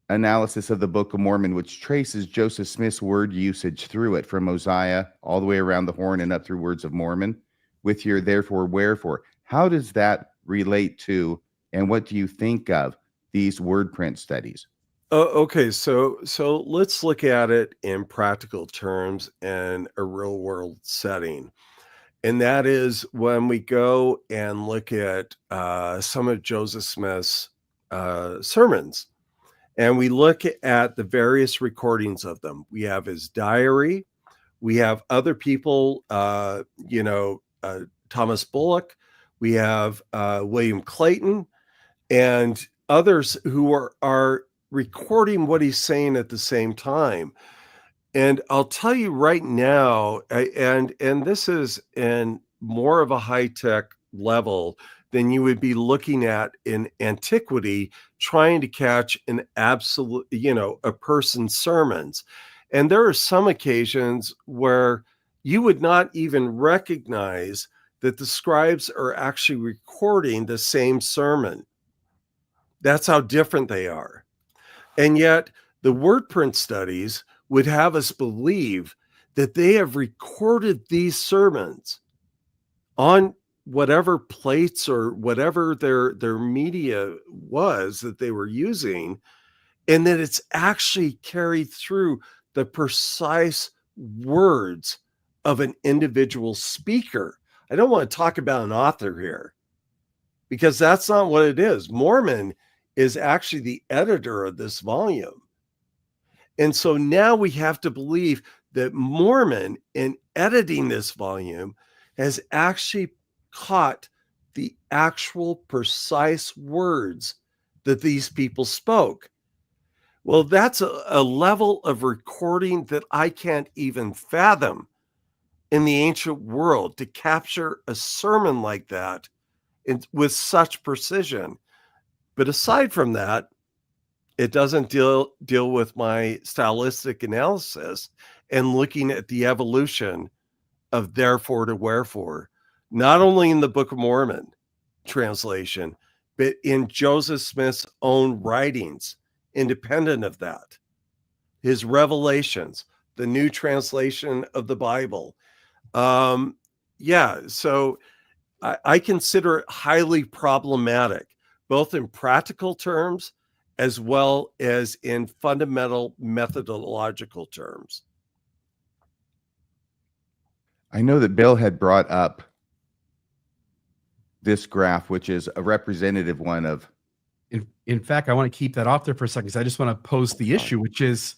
analysis of the Book of Mormon, which traces Joseph Smith's word usage through it from Mosiah all the way around the horn and up through Words of Mormon, with your therefore, wherefore, how does that relate to, and what do you think of these word print studies? Okay, so let's look at it in practical terms and a real world setting. And that is when we go and look at some of Joseph Smith's sermons, and we look at the various recordings of them. We have his diary. We have other people, Thomas Bullock. We have William Clayton and others who are recording what he's saying at the same time. And I'll tell you right now, and this is in more of a high-tech level than you would be looking at in antiquity, trying to catch an absolute, a person's sermons. And there are some occasions where you would not even recognize that the scribes are actually recording the same sermon. That's how different they are. And yet the word print studies would have us believe that they have recorded these sermons on whatever plates or whatever their media was that they were using, and that it's actually carried through the precise words of an individual speaker. I don't want to talk about an author here, because that's not what it is. Mormon is actually the editor of this volume. And so now we have to believe that Mormon, in editing this volume, has actually caught the actual precise words that these people spoke. Well, that's a level of recording that I can't even fathom in the ancient world, to capture a sermon like that with such precision. But aside from that, it doesn't deal with my stylistic analysis and looking at the evolution of therefore to wherefore, not only in the Book of Mormon translation, but in Joseph Smith's own writings, independent of that, his revelations, the new translation of the Bible. So I consider it highly problematic, both in practical terms as well as in fundamental methodological terms. I know that Bill had brought up this graph, which is a representative one of. In fact, I want to keep that off there for a second, because I just want to pose the issue, which is,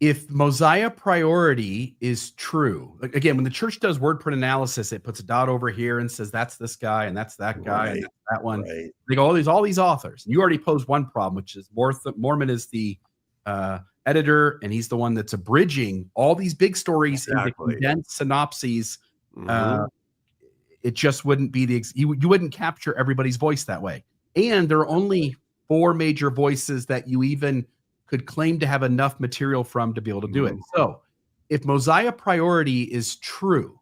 if Mosiah Priority is true, like, again, when the church does word print analysis, it puts a dot over here and says that's this guy and that's that guy, Right, and that's that one. right. They go, all these authors. You already posed one problem, which is Mormon is the editor, and he's the one that's abridging all these big stories into Exactly. condensed synopses. Mhm. It just wouldn't be you wouldn't capture everybody's voice that way. And there are only 4 major voices that you even could claim to have enough material from to be able to do it. So if Mosiah Priority is true,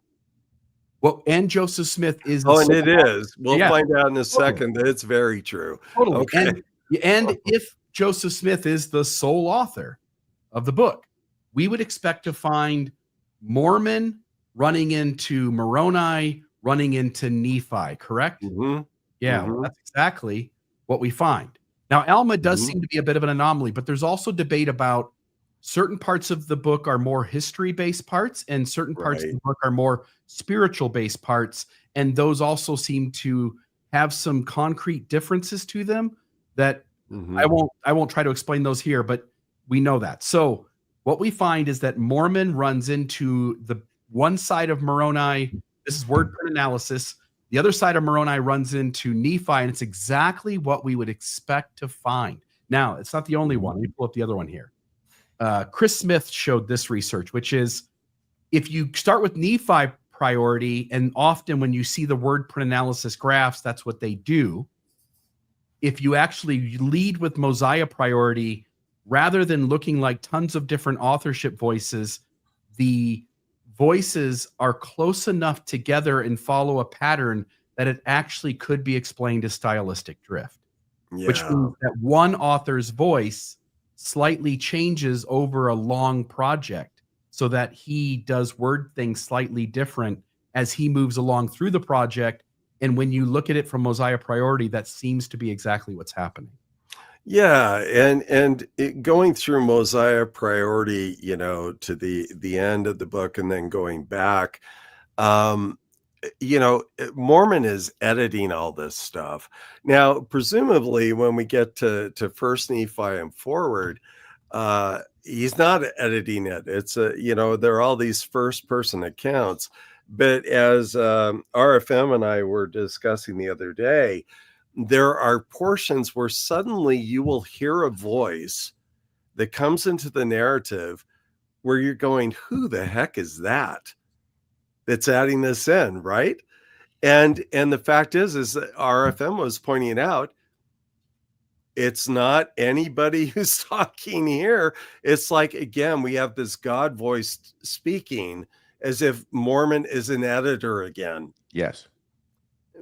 well, and Joseph Smith is, Oh, and it is. We'll Yeah. find out in a Totally. second that it's very true. Totally. Okay. And if Joseph Smith is the sole author of the book, we would expect to find Mormon running into Moroni, running into Nephi, correct? Mhm. Yeah, well, that's exactly what we find. Now, Alma does Mhm. seem to be a bit of an anomaly, but there's also debate about certain parts of the book are more history-based parts, and certain parts of Right. the book are more spiritual-based parts, and those also seem to have some concrete differences to them that I won't try to explain those here, but we know that. So what we find is that Mormon runs into the one side of Moroni. This is word print analysis. The other side of Moroni runs into Nephi, and it's exactly what we would expect to find. Now, it's not the only one. Let me pull up the other one here. Chris Smith showed this research, which is if you start with Nephi Priority, and often when you see the word print analysis graphs, that's what they do. If you actually lead with Mosiah Priority, rather than looking like tons of different authorship voices, the voices are close enough together and follow a pattern that it actually could be explained as stylistic drift, which means that one author's voice slightly changes over a long project so that he does word things slightly different as he moves along through the project. And when you look at it from Mosiah Priority, that seems to be exactly what's happening. Yeah, and going through Mosiah Priority, to the end of the book and then going back, Mormon is editing all this stuff. Now, presumably when we get to First Nephi and forward, he's not editing it. It's there are all these first person accounts. But as RFM and I were discussing the other day, there are portions where suddenly you will hear a voice that comes into the narrative where you're going, who the heck is that that's adding this in, right? And the fact is that RFM was pointing out, it's not anybody who's talking here. It's like, again, we have this God voice speaking as if Mormon is an editor again. Yes.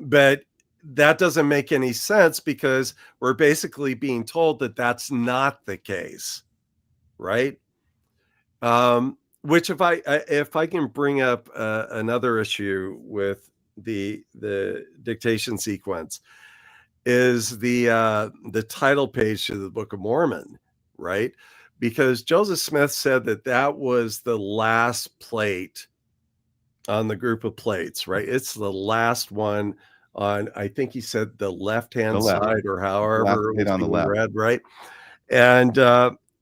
But that doesn't make any sense because we're basically being told that that's not the case, right? Which if I can bring up another issue with the dictation sequence is the title page of the Book of Mormon, right? Because Joseph Smith said that was the last plate on the group of plates, right? It's the last one on, I think he said the left-hand side or however it was on the left, read, right? And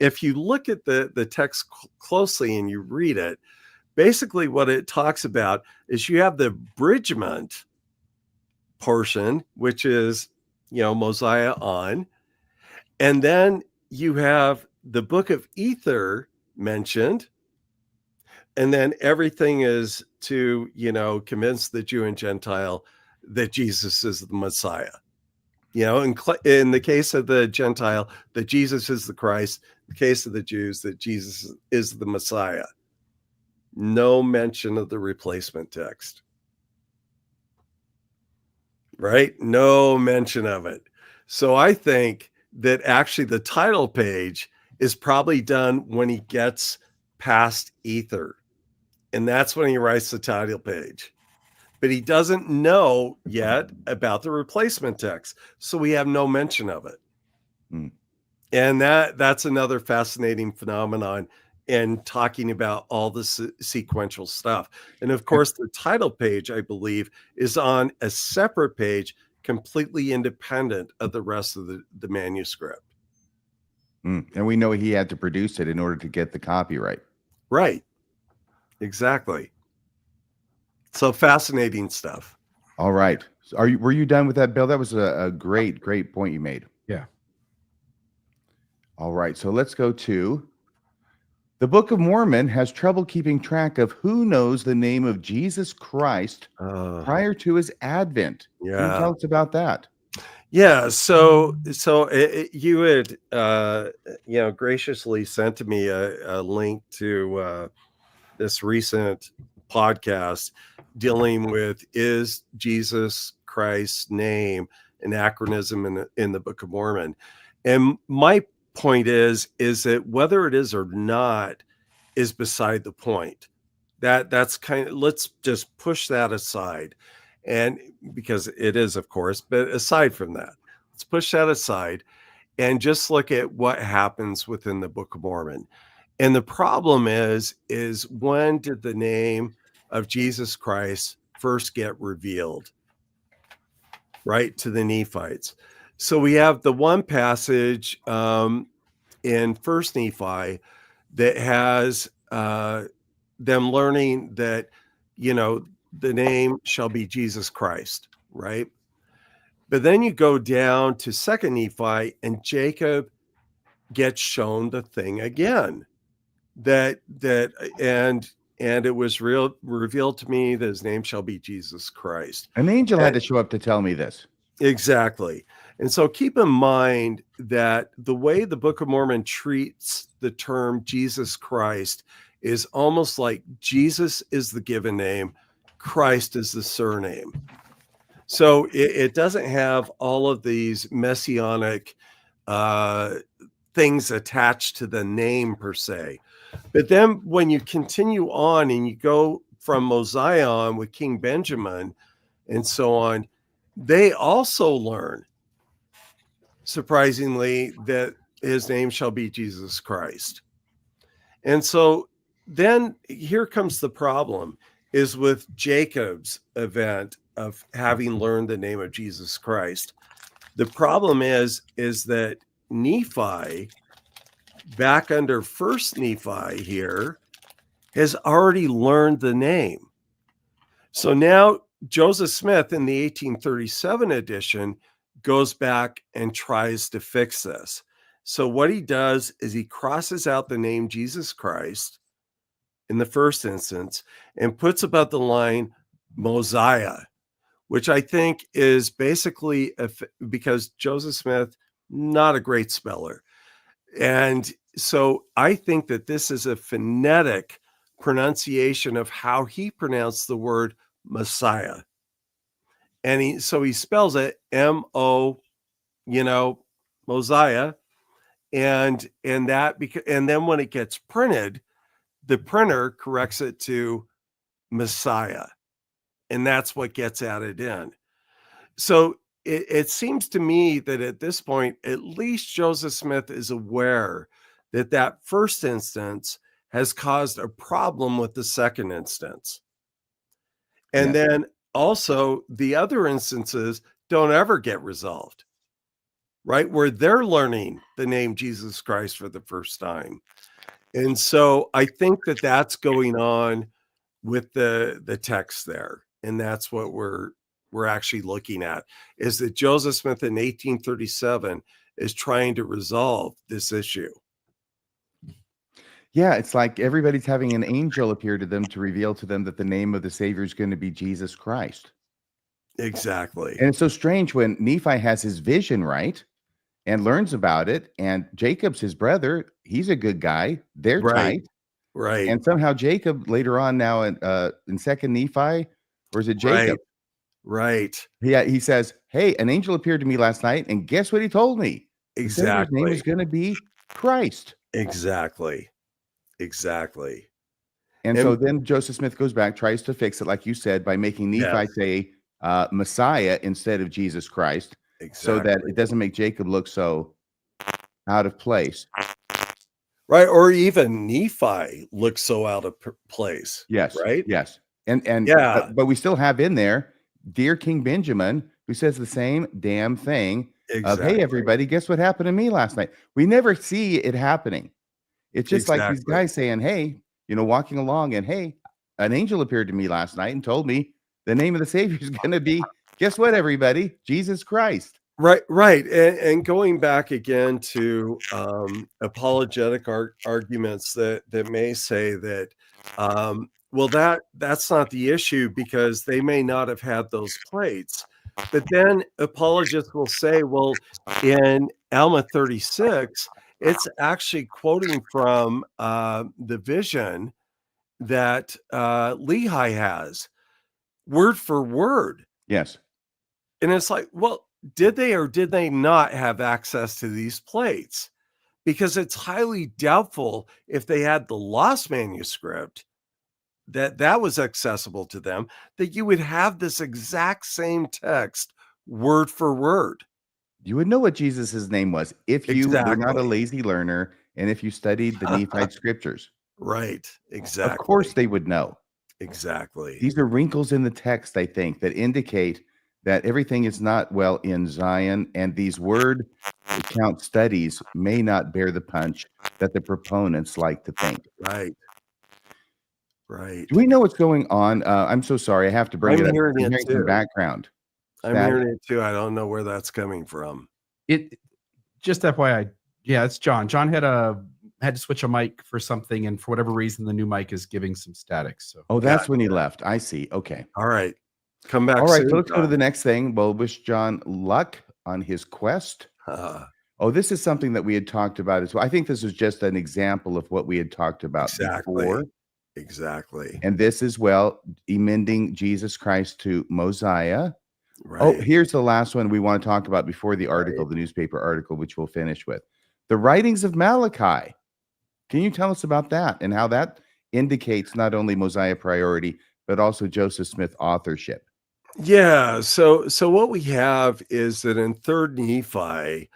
if you look at the text closely and you read it, basically what it talks about is you have the abridgment portion, which is, Mosiah on, and then you have the Book of Ether mentioned, and then everything is to, convince the Jew and Gentile that Jesus is the Messiah. In the case of the Gentile, that Jesus is the Christ. In the case of the Jews, that Jesus is the Messiah. No mention of the replacement text. Right? No mention of it. So I think that actually the title page is probably done when he gets past Ether. And that's when he writes the title page. But he doesn't know yet about the replacement text. So we have no mention of it. Mm. And that's another fascinating phenomenon in talking about all the sequential stuff. And of course, the title page, I believe, is on a separate page, completely independent of the rest of the manuscript. Mm. And we know he had to produce it in order to get the copyright. Right. Exactly. So fascinating stuff. All right. So were you done with that, Bill? That was a great point you made. Yeah. All right. So let's go to the Book of Mormon has trouble keeping track of who knows the name of Jesus Christ prior to his advent. Yeah. Can you tell us about that? Yeah. So you had, graciously sent to me a link to this recent podcast dealing with, is Jesus Christ's name an anachronism in the Book of Mormon? And my point is that whether it is or not is beside the point. That's let's just push that aside. And because it is, of course, but aside from that, let's push that aside and just look at what happens within the Book of Mormon. And the problem is when did the name of Jesus Christ first get revealed, right, to the Nephites? So we have the one passage in First Nephi that has them learning that, the name shall be Jesus Christ, right? But then you go down to Second Nephi and Jacob gets shown the thing again. And and it was revealed to me that his name shall be Jesus Christ. An angel had to show up to tell me this. Exactly. And so keep in mind that the way the Book of Mormon treats the term Jesus Christ is almost like Jesus is the given name, Christ is the surname. So it doesn't have all of these messianic things attached to the name per se. But then when you continue on and you go from Mosiah on with King Benjamin and so on, they also learn, surprisingly, that his name shall be Jesus Christ. And so then here comes the problem, is with Jacob's event of having learned the name of Jesus Christ. The problem is that Nephi, back under First Nephi here, has already learned the name. So now Joseph Smith in the 1837 edition goes back and tries to fix this. So what he does is he crosses out the name Jesus Christ in the first instance and puts above the line Mosiah, which I think is basically because Joseph Smith, not a great speller. And so I think that this is a phonetic pronunciation of how he pronounced the word Messiah. And he spells it M-O, Mosiah. And then when it gets printed, the printer corrects it to Messiah. And that's what gets added in. So it seems to me that at this point, at least Joseph Smith is aware that first instance has caused a problem with the second instance. And then also the other instances don't ever get resolved, right? Where they're learning the name Jesus Christ for the first time. And so I think that that's going on with the text there. And that's what we're actually looking at, is that Joseph Smith in 1837 is trying to resolve this issue. Yeah, it's like everybody's having an angel appear to them to reveal to them that the name of the Savior is going to be Jesus Christ. Exactly. And it's so strange when Nephi has his vision, right? And learns about it. And Jacob's his brother. He's a good guy. They're tight. Right. And somehow Jacob later on now in Second Nephi, or is it Jacob? Right. He says, hey, an angel appeared to me last night. And guess what he told me? Exactly. His name is going to be Christ. Exactly. And so then Joseph Smith goes back, tries to fix it, like you said, by making Nephi say Messiah instead of Jesus Christ, so that it doesn't make Jacob look so out of place. Right. Or even Nephi looks so out of place. Yes. Right. Yes. And but we still have in there, dear King Benjamin, who says the same damn thing of, hey, everybody, guess what happened to me last night? We never see it happening. It's just like these guys saying, hey, walking along and, hey, an angel appeared to me last night and told me the name of the Savior is going to be, guess what, everybody? Jesus Christ. Right. And going back again to apologetic arguments that may say that, well, that's not the issue because they may not have had those plates. But then apologists will say, well, in Alma 36, it's actually quoting from the vision that Lehi has, word for word. Yes. And it's like, well, did they or did they not have access to these plates? Because it's highly doubtful if they had the lost manuscript that was accessible to them, that you would have this exact same text word for word. You would know what Jesus' name was if you were not a lazy learner and if you studied the Nephite scriptures. Right. Exactly. Of course they would know. Exactly. These are wrinkles in the text, I think, that indicate that everything is not well in Zion, and these word count studies may not bear the punch that the proponents like to think. Right. Do we know what's going on? I'm so sorry. I have to bring it up. I'm hearing some background. I'm hearing it too. I don't know where that's coming from. Just FYI. Yeah, it's John. John had a had to switch a mic for something, and for whatever reason, the new mic is giving some static. So Oh, that's when he left. I see. Okay. All right. Come back All right. soon, So let's go to John. the next thing. Well, wish John luck on his quest. Oh, this is something that we had talked about as well. I think this is just an example of what we had talked about before. Exactly. And this is, well, emending Jesus Christ to Mosiah. Right. Oh, here's the last one we want to talk about before the article, the newspaper article, which we'll finish with. The writings of Malachi. Can you tell us about that and how that indicates not only Mosiah Priority, but also Joseph Smith authorship? Yeah. So what we have is that in 3rd Nephi,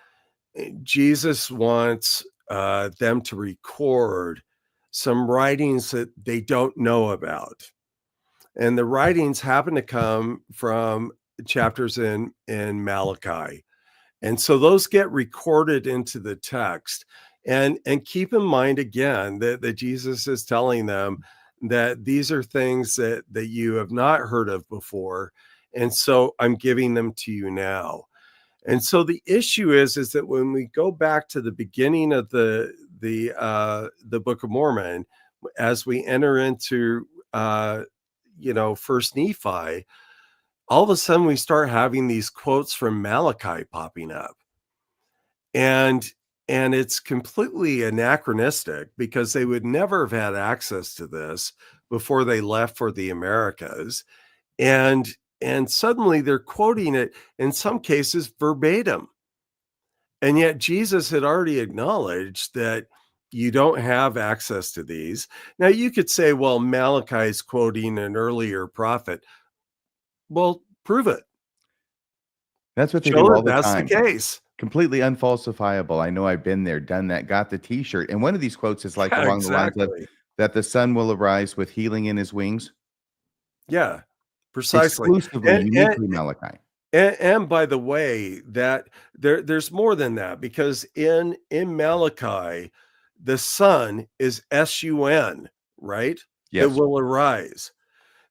Jesus wants them to record some writings that they don't know about. And the writings happen to come from chapters in Malachi. And so those get recorded into the text. And keep in mind again that Jesus is telling them that these are things that you have not heard of before. And so I'm giving them to you now. And so the issue is that when we go back to the beginning of the Book of Mormon, as we enter into First Nephi, all of a sudden we start having these quotes from Malachi popping up, and it's completely anachronistic because they would never have had access to this before they left for the Americas, and suddenly they're quoting it in some cases verbatim. And yet Jesus had already acknowledged that you don't have access to these. Now you could say, well, Malachi is quoting an earlier prophet. Well, prove it. That's what they Show do all that the that's time. the case. Completely unfalsifiable. I know I've been there, done that, got the t-shirt. And one of these quotes is like along the lines of that the sun will arise with healing in his wings. Yeah, precisely. Exclusively, uniquely Malachi. And by the way, that there's more than that, because in Malachi, the sun is S-U-N, right? Yes. It will arise.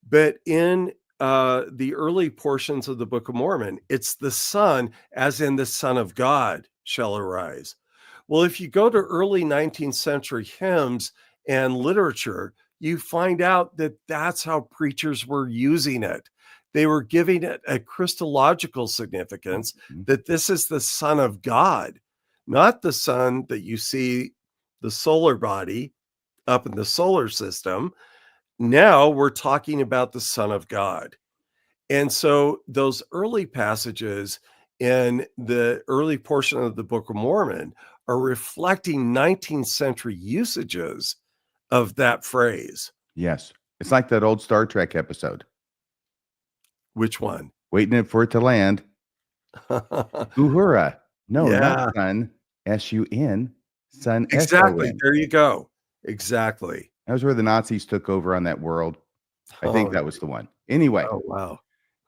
But in the early portions of the Book of Mormon, it's the sun, as in the Son of God shall arise. Well, if you go to early 19th century hymns and literature, you find out that that's how preachers were using it. They were giving it a Christological significance, that this is the Son of God, not the sun that you see the solar body up in the solar system. Now we're talking about the Son of God. And so those early passages in the early portion of the Book of Mormon are reflecting 19th century usages of that phrase. Yes. It's like that old Star Trek episode. Which one? Waiting for it to land. Uhura. No, not sun. S-U-N. Sun. Exactly. S-O-N. There you go. Exactly. That was where the Nazis took over on that world. I think that was the one. Anyway. Oh, wow.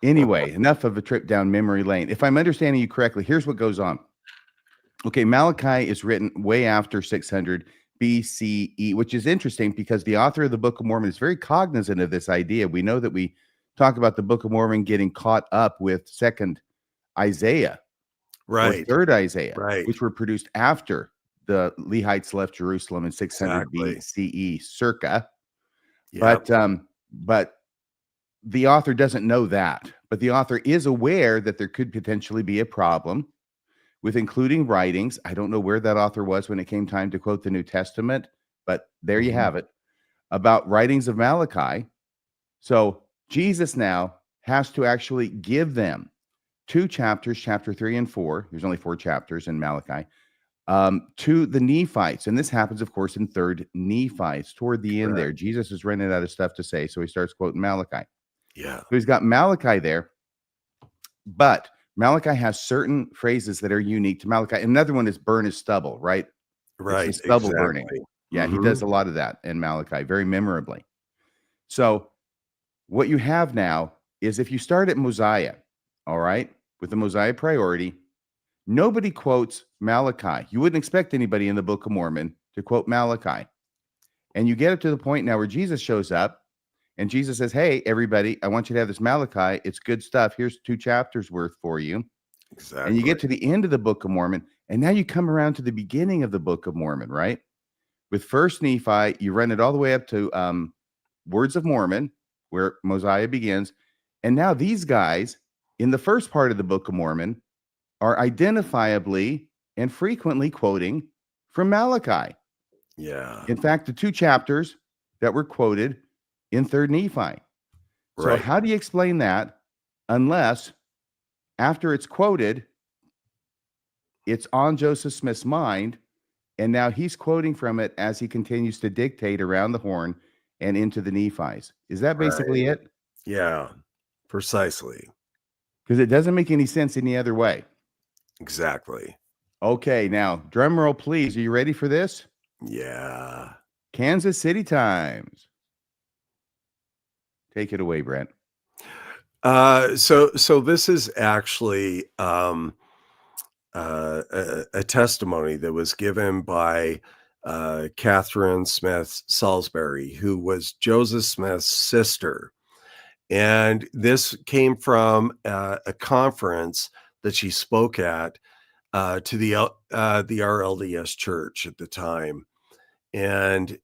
Anyway, enough of a trip down memory lane. If I'm understanding you correctly, here's what goes on. Okay, Malachi is written way after 600 BCE, which is interesting because the author of the Book of Mormon is very cognizant of this idea. We know that we talk about the Book of Mormon getting caught up with 2nd Isaiah, right, or 3rd Isaiah, right, which were produced after the Lehites left Jerusalem in 600 BCE, circa. Yep. But the author doesn't know that, but the author is aware that there could potentially be a problem with including writings. I don't know where that author was when it came time to quote the New Testament, but there you have it, about writings of Malachi. So Jesus now has to actually give them 2 chapters, chapter 3 and 4. There's only 4 chapters in Malachi, to the Nephites. And this happens, of course, in 3rd Nephi. It's toward the end there. Jesus is running out of stuff to say, so he starts quoting Malachi. Yeah. So he's got Malachi there, but Malachi has certain phrases that are unique to Malachi. Another one is burn his stubble, right? Right. It's the stubble burning. Yeah, he does a lot of that in Malachi, very memorably. So what you have now is if you start at Mosiah, all right, with the Mosiah Priority, nobody quotes Malachi. You wouldn't expect anybody in the Book of Mormon to quote Malachi. And you get it to the point now where Jesus shows up, and Jesus says, hey, everybody, I want you to have this Malachi. It's good stuff. Here's 2 chapters worth for you. Exactly. And you get to the end of the Book of Mormon, and now you come around to the beginning of the Book of Mormon, right? with First Nephi, you run it all the way up to Words of Mormon, where Mosiah begins. And now these guys in the first part of the Book of Mormon are identifiably and frequently quoting from Malachi. Yeah. In fact, the 2 chapters that were quoted in 3rd Nephi. So Right. how do you explain that unless after it's quoted, it's on Joseph Smith's mind, and now he's quoting from it as he continues to dictate around the horn and into the Nephi's? Is that basically it? Yeah. Precisely. Because it doesn't make any sense any other way. Exactly. Okay, now drum roll, please. Are you ready for this? Yeah. Kansas City Times. Take it away, Brent. So this is actually a testimony that was given by Catherine Smith Salisbury, who was Joseph Smith's sister. And this came from a conference that she spoke at to the RLDS church at the time. And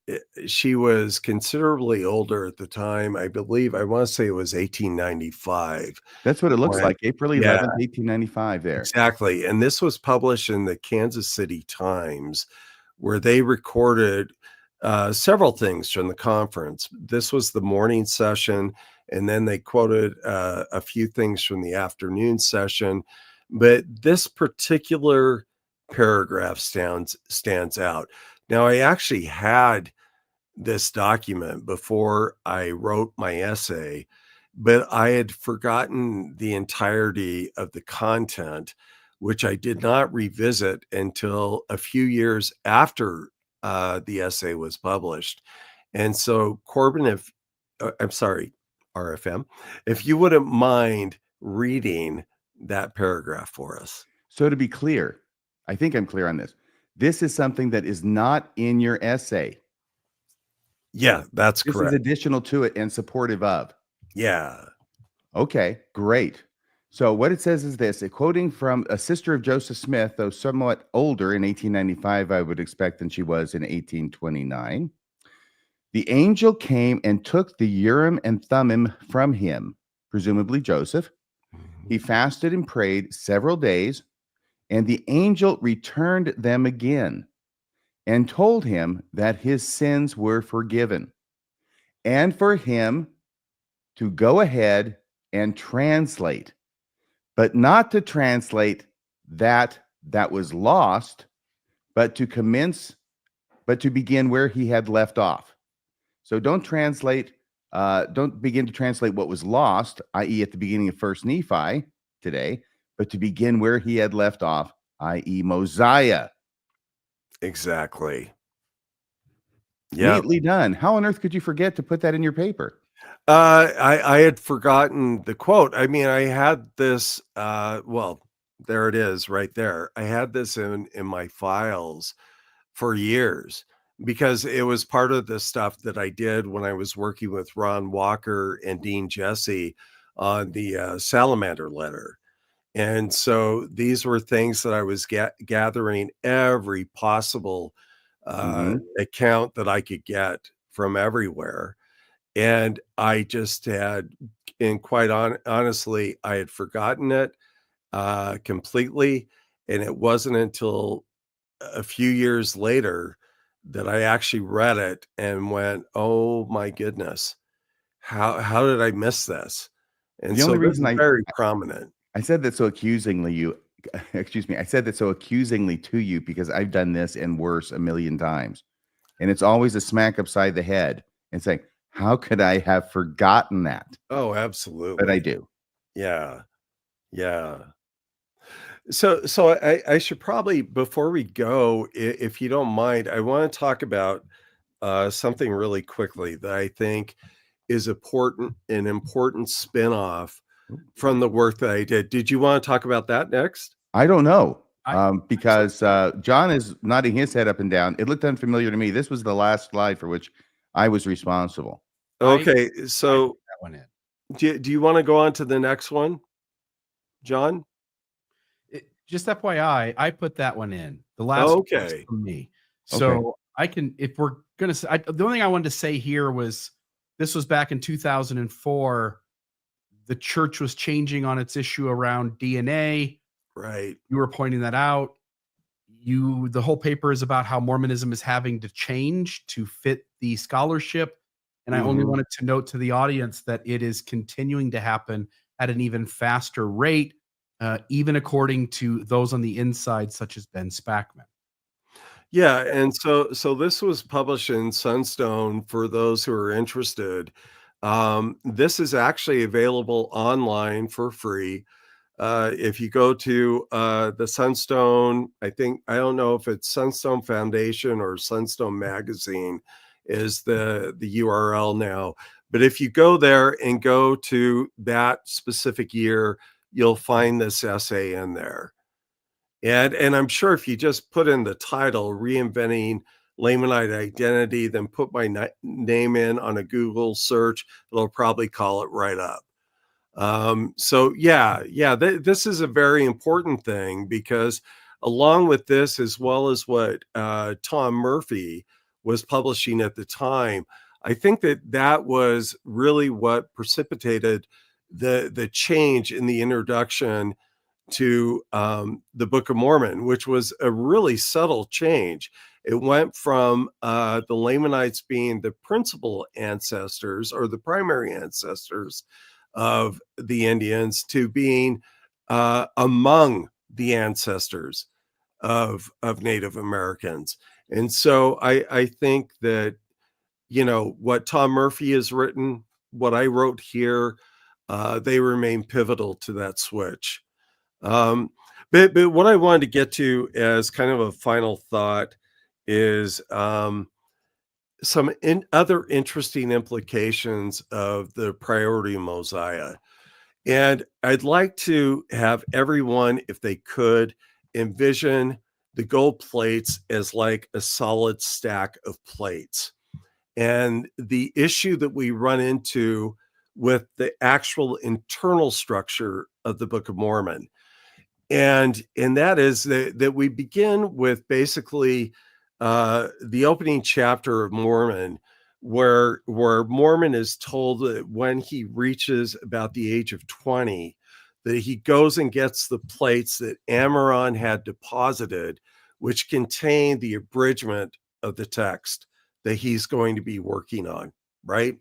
she was considerably older at the time. I believe, I want to say it was 1895. That's what it looks When- like. April 11th, 1895 there. Exactly. And this was published in the Kansas City Times, where they recorded several things from the conference. This was the morning session, and then they quoted a few things from the afternoon session. But this particular paragraph stands out. Now, I actually had this document before I wrote my essay, but I had forgotten the entirety of the content, which I did not revisit until a few years after the essay was published. And so, Corbin, I'm sorry, RFM, if you wouldn't mind reading that paragraph for us. So to be clear, I think I'm clear on this. This is something that is not in your essay. Yeah, that's This correct. is additional to it and supportive of. Yeah. Okay, great. So what it says is this, quoting from a sister of Joseph Smith, though somewhat older in 1895, I would expect, than she was in 1829. The angel came and took the Urim and Thummim from him, presumably Joseph. He fasted and prayed several days, and the angel returned them again and told him that his sins were forgiven, and for him to go ahead and translate, but not to translate that was lost, but to begin where he had left off. So don't begin to translate what was lost, i.e. at the beginning of First Nephi today, but to begin where he had left off, i.e. Mosiah. Exactly. Yeah. Neatly done. How on earth could you forget to put that in your paper? I had forgotten the quote. I mean, I had this, well, there it is right there. I had this in my files for years because it was part of the stuff that I did when I was working with Ron Walker and Dean Jesse on the Salamander letter. And so these were things that I was gathering every possible account that I could get from everywhere. And I just had, and quite honestly, I had forgotten it completely. And it wasn't until a few years later that I actually read it and went, "Oh my goodness, how did I miss this?" And The so only this reason is very prominent. I said that so accusingly, I said that so accusingly to you because I've done this and worse a million times. And it's always a smack upside the head and saying, how could I have forgotten that? Oh, absolutely. But I do. Yeah. Yeah. So I should probably, before we go, if you don't mind, I want to talk about something really quickly that I think is an important spinoff from the work that I did. Did you want to talk about that next? I don't know. Because John is nodding his head up and down. It looked unfamiliar to me. This was the last slide for which I was responsible. Okay, so that one in. Do you want to go on to the next one, John? Just FYI, I put that one in. The last one was from me. So I can, if we're going to say, the only thing I wanted to say here was this was back in 2004. The church was changing on its issue around DNA. Right. You were pointing that out. The whole paper is about how Mormonism is having to change to fit the scholarship. And I only wanted to note to the audience that it is continuing to happen at an even faster rate, even according to those on the inside, such as Ben Spackman. Yeah, and so this was published in Sunstone for those who are interested. This is actually available online for free. If you go to the Sunstone, I don't know if it's Sunstone Foundation or Sunstone Magazine is the URL now. But if you go there and go to that specific year, you'll find this essay in there. And I'm sure if you just put in the title, Reinventing Lamanite Identity, then put my name in on a Google search, it'll probably call it right up. So this is a very important thing, because along with this, as well as what Tom Murphy was publishing at the time, I think that was really what precipitated the change in the introduction to the Book of Mormon, which was a really subtle change. It went from the Lamanites being the principal ancestors or the primary ancestors of the Indians to being among the ancestors of Native Americans. And so I think that, what Tom Murphy has written, what I wrote here, they remain pivotal to that switch. But what I wanted to get to as kind of a final thought is some other interesting implications of the priority of Mosiah. And I'd like to have everyone, if they could, envision the gold plates as like a solid stack of plates. And the issue that we run into with the actual internal structure of the Book of Mormon. And that is that we begin with basically the opening chapter of Mormon, where Mormon is told that when he reaches about the age of 20, that he goes and gets the plates that Amaron had deposited, which contain the abridgment of the text that he's going to be working on, right?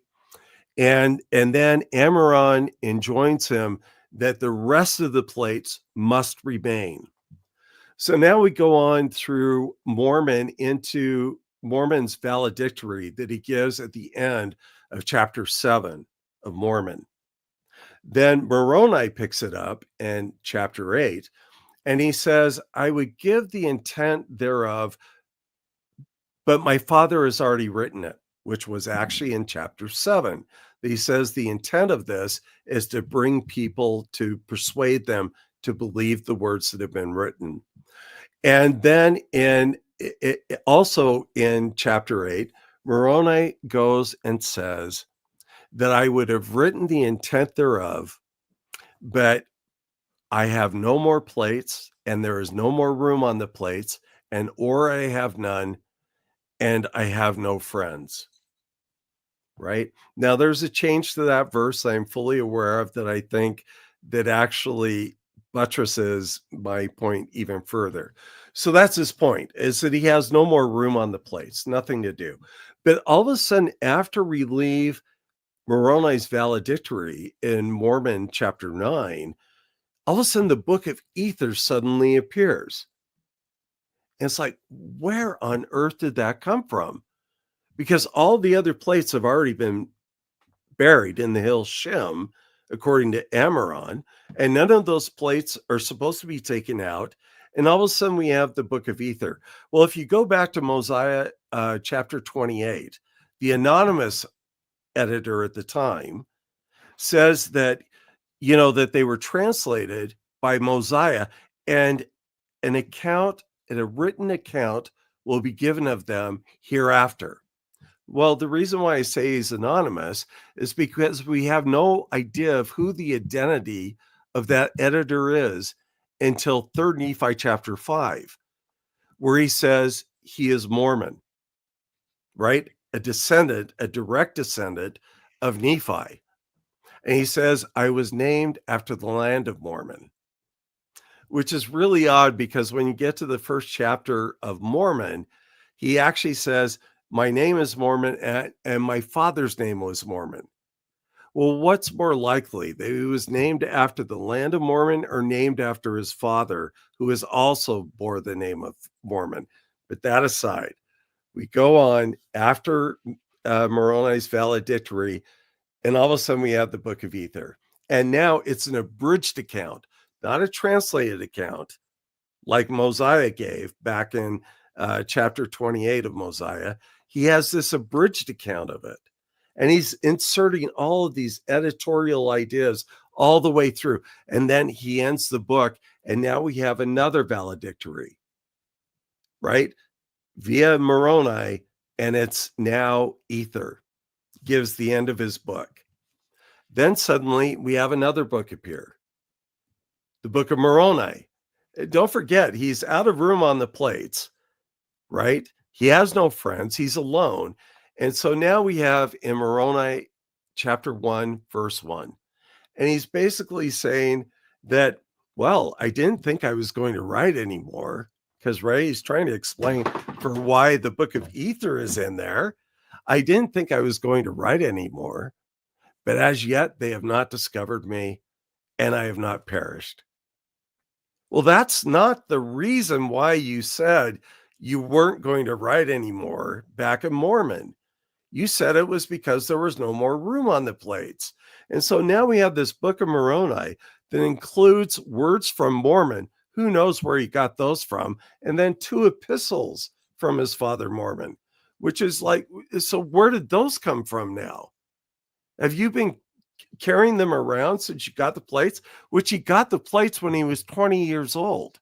And then Amaron enjoins him that the rest of the plates must remain. So now we go on through Mormon into Mormon's valedictory that he gives at the end of chapter 7 of Mormon. Then Moroni picks it up in chapter 8, and he says, I would give the intent thereof, but my father has already written it, which was actually in chapter 7. He says the intent of this is to bring people, to persuade them to believe the words that have been written. And then also in chapter 8, Moroni goes and says that I would have written the intent thereof, but I have no more plates, and there is no more room on the plates, and or I have none, and I have no friends. Right? Now, there's a change to that verse I'm fully aware of that I think that actually buttresses my point even further. So that's his point, is that he has no more room on the plates, nothing to do. But all of a sudden, after we leave Moroni's valedictory in Mormon chapter 9, all of a sudden the Book of Ether suddenly appears. And it's like, where on earth did that come from? Because all the other plates have already been buried in the hill Shem, according to Amaron, and none of those plates are supposed to be taken out. And all of a sudden we have the Book of Ether. Well, if you go back to Mosiah chapter 28, the anonymous editor at the time says that, that they were translated by Mosiah, and a written account will be given of them hereafter. Well, the reason why I say he's anonymous is because we have no idea of who the identity of that editor is until 3rd Nephi chapter 5, where he says he is Mormon. right? A direct descendant of Nephi. And he says, I was named after the land of Mormon, which is really odd because when you get to the first chapter of Mormon, he actually says, my name is Mormon and my father's name was Mormon. Well, what's more likely, that he was named after the land of Mormon or named after his father, who is also bore the name of Mormon? But that aside, we go on after Moroni's valedictory, and all of a sudden we have the Book of Ether. And now it's an abridged account, not a translated account like Mosiah gave back in chapter 28 of Mosiah. He has this abridged account of it. And he's inserting all of these editorial ideas all the way through. And then he ends the book. And now we have another valedictory, right? Via Moroni. And it's now Ether, gives the end of his book. Then suddenly we have another book appear, the Book of Moroni. Don't forget, he's out of room on the plates, right? He has no friends. He's alone. And so now we have in Moroni chapter 1, verse 1. And he's basically saying that, well, I didn't think I was going to write anymore, because he's trying to explain for why the Book of Ether is in there. I didn't think I was going to write anymore, but as yet they have not discovered me, and I have not perished. Well, that's not the reason why you said you weren't going to write anymore back in Mormon. You said it was because there was no more room on the plates. And so now we have this Book of Moroni that includes words from Mormon. Who knows where he got those from? And then 2 epistles from his father Mormon, which is like, so where did those come from now? Have you been carrying them around since you got the plates? Which he got the plates when he was 20 years old.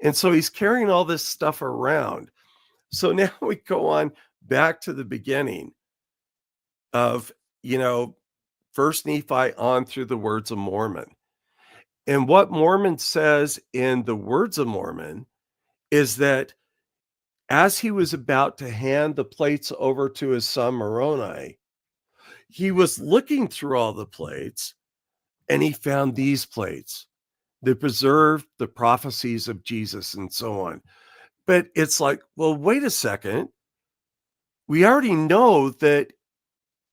And so he's carrying all this stuff around. So now we go on back to the beginning of, First Nephi on through the words of Mormon. And what Mormon says in the words of Mormon is that as he was about to hand the plates over to his son Moroni, he was looking through all the plates and he found these plates that preserved the prophecies of Jesus and so on. But it's like, well, wait a second. We already know that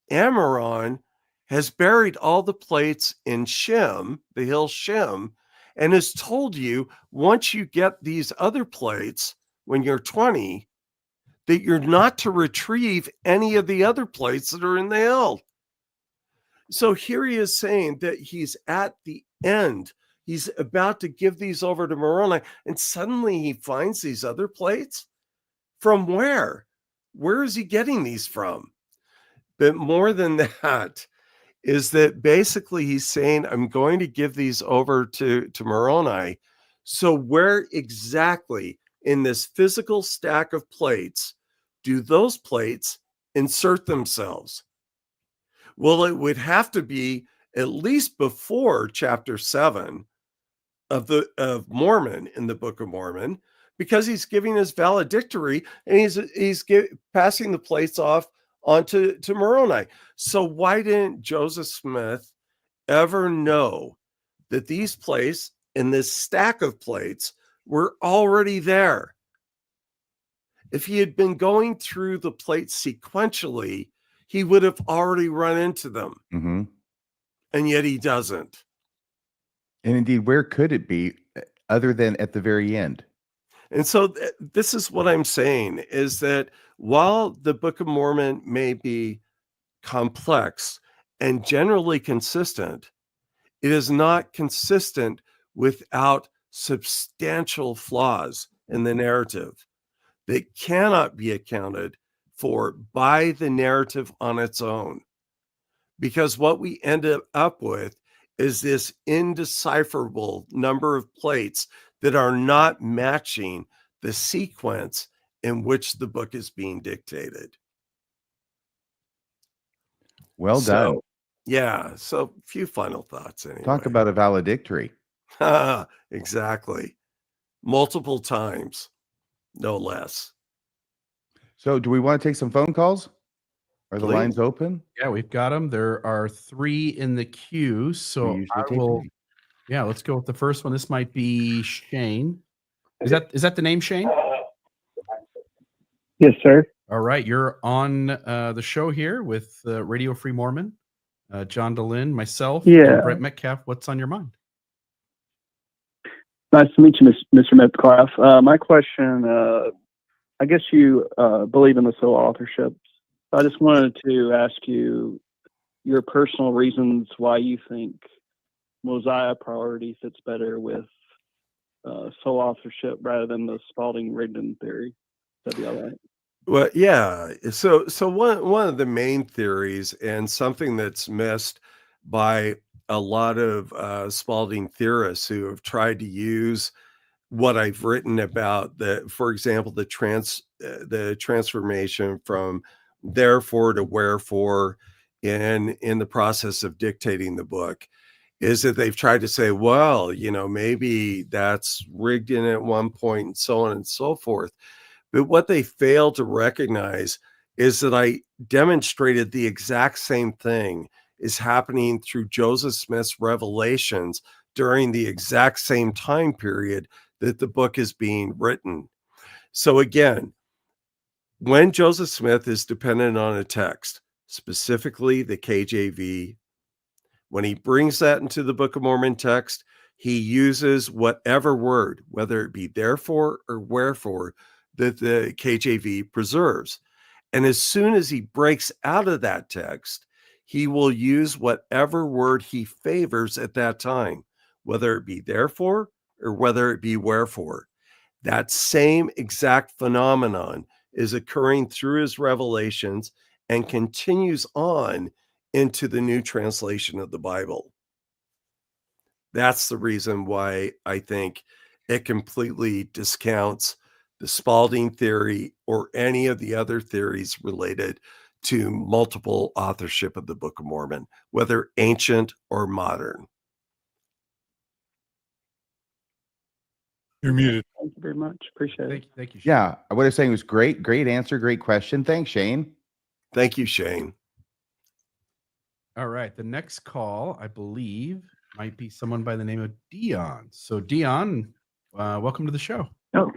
Amaron has buried all the plates in Shem, the hill Shem, and has told you once you get these other plates when you're 20, that you're not to retrieve any of the other plates that are in the hill. So here he is saying that he's at the end. He's about to give these over to Moroni, and suddenly he finds these other plates. From where? Where is he getting these from? But more than that is that basically he's saying, I'm going to give these over to Moroni. So where exactly in this physical stack of plates do those plates insert themselves? Well, it would have to be at least before chapter 7 of Mormon in the Book of Mormon, because he's giving his valedictory and he's passing the plates off onto Moroni. So why didn't Joseph Smith ever know that these plates in this stack of plates were already there? If he had been going through the plates sequentially, he would have already run into them. Mm-hmm. And yet he doesn't. And indeed, where could it be other than at the very end? And so this is what I'm saying, is that while the Book of Mormon may be complex and generally consistent, it is not consistent without substantial flaws in the narrative that cannot be accounted for by the narrative on its own. Because what we end up with is this indecipherable number of plates that are not matching the sequence in which the book is being dictated. Well done. Yeah. So a few final thoughts anyway. Talk about a valedictory. Exactly. Multiple times, no less. So do we want to take some phone calls? Are the Please. lines open? Yeah, we've got them. There are 3 in the queue. We So usually I take will. three. Yeah, let's go with the first one. This might be Shane. Is that the name, Shane? Yes, sir. All right, you're on the show here with Radio Free Mormon, John DeLynn, myself, Yeah. and Brent Metcalfe. What's on your mind? Nice to meet you, Mr. Metcalfe. My question, I guess you believe in the sole authorship. I just wanted to ask you your personal reasons why you think Mosiah Priority fits better with sole authorship rather than the Spalding-Rigdon theory. That'd be all right. Well, yeah. So one of the main theories, and something that's missed by a lot of Spalding theorists who have tried to use what I've written about, for example, the transformation from therefore to wherefore in the process of dictating the book, is that they've tried to say, well, maybe that's rigged in at one point and so on and so forth. But what they fail to recognize is that I demonstrated the exact same thing is happening through Joseph Smith's revelations during the exact same time period that the book is being written. So again, when Joseph Smith is dependent on a text, specifically the KJV, when he brings that into the Book of Mormon text, he uses whatever word, whether it be therefore or wherefore, that the KJV preserves. And as soon as he breaks out of that text, he will use whatever word he favors at that time, whether it be therefore or whether it be wherefore. That same exact phenomenon is occurring through his revelations and continues on into the new translation of the Bible. That's the reason why I think it completely discounts the Spalding theory or any of the other theories related to multiple authorship of the Book of Mormon, whether ancient or modern. You're muted. Thank you very much. Appreciate it. Thank you, Shane. Yeah, what I was saying was great answer, great question. Thanks, Shane. Thank you, Shane. All right, the next call, I believe, might be someone by the name of Dion. So, Dion, welcome to the show. Oh,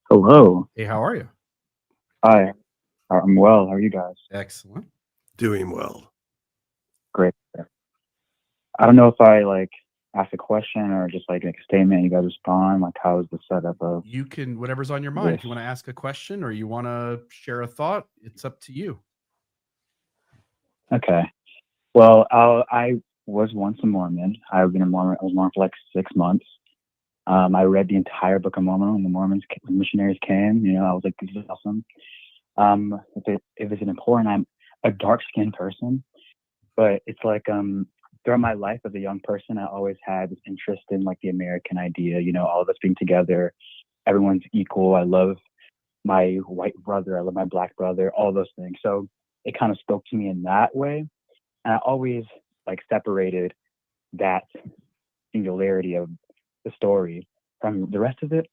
hello. Hey, how are you? Hi. I'm well. How are you guys? Excellent. Doing well. Great. I don't know if I ask a question or just make a statement. You guys respond. How is the setup of? You can, whatever's on your mind. Yes. If you want to ask a question or you want to share a thought, it's up to you. Okay. Well, I was once a Mormon. I've been a Mormon. I was Mormon for 6 months. I read the entire Book of Mormon when when missionaries came. I was like, this is awesome. If it's important, I'm a dark-skinned person, but it's throughout my life as a young person, I always had this interest in the American idea. All of us being together, everyone's equal. I love my white brother. I love my black brother. All those things. So it kind of spoke to me in that way, and I always separated that singularity of the story from the rest of it.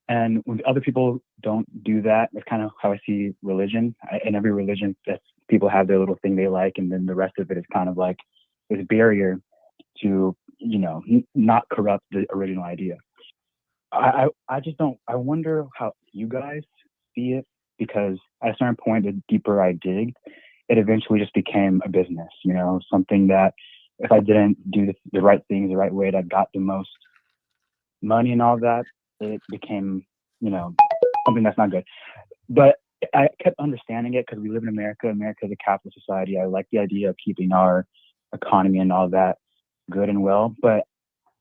And when other people don't do that, that's kind of how I see religion. In every religion, people have their little thing they like, and then the rest of it is kind of this barrier to, not corrupt the original idea. I just don't. I wonder how you guys see it, because at a certain point, the deeper I digged, it eventually just became a business. Something that if I didn't do the right things the right way, that got the most money and all that, it became, something that's not good. But I kept understanding it because we live in America. America is a capitalist society. I like the idea of keeping our economy and all that good and well. But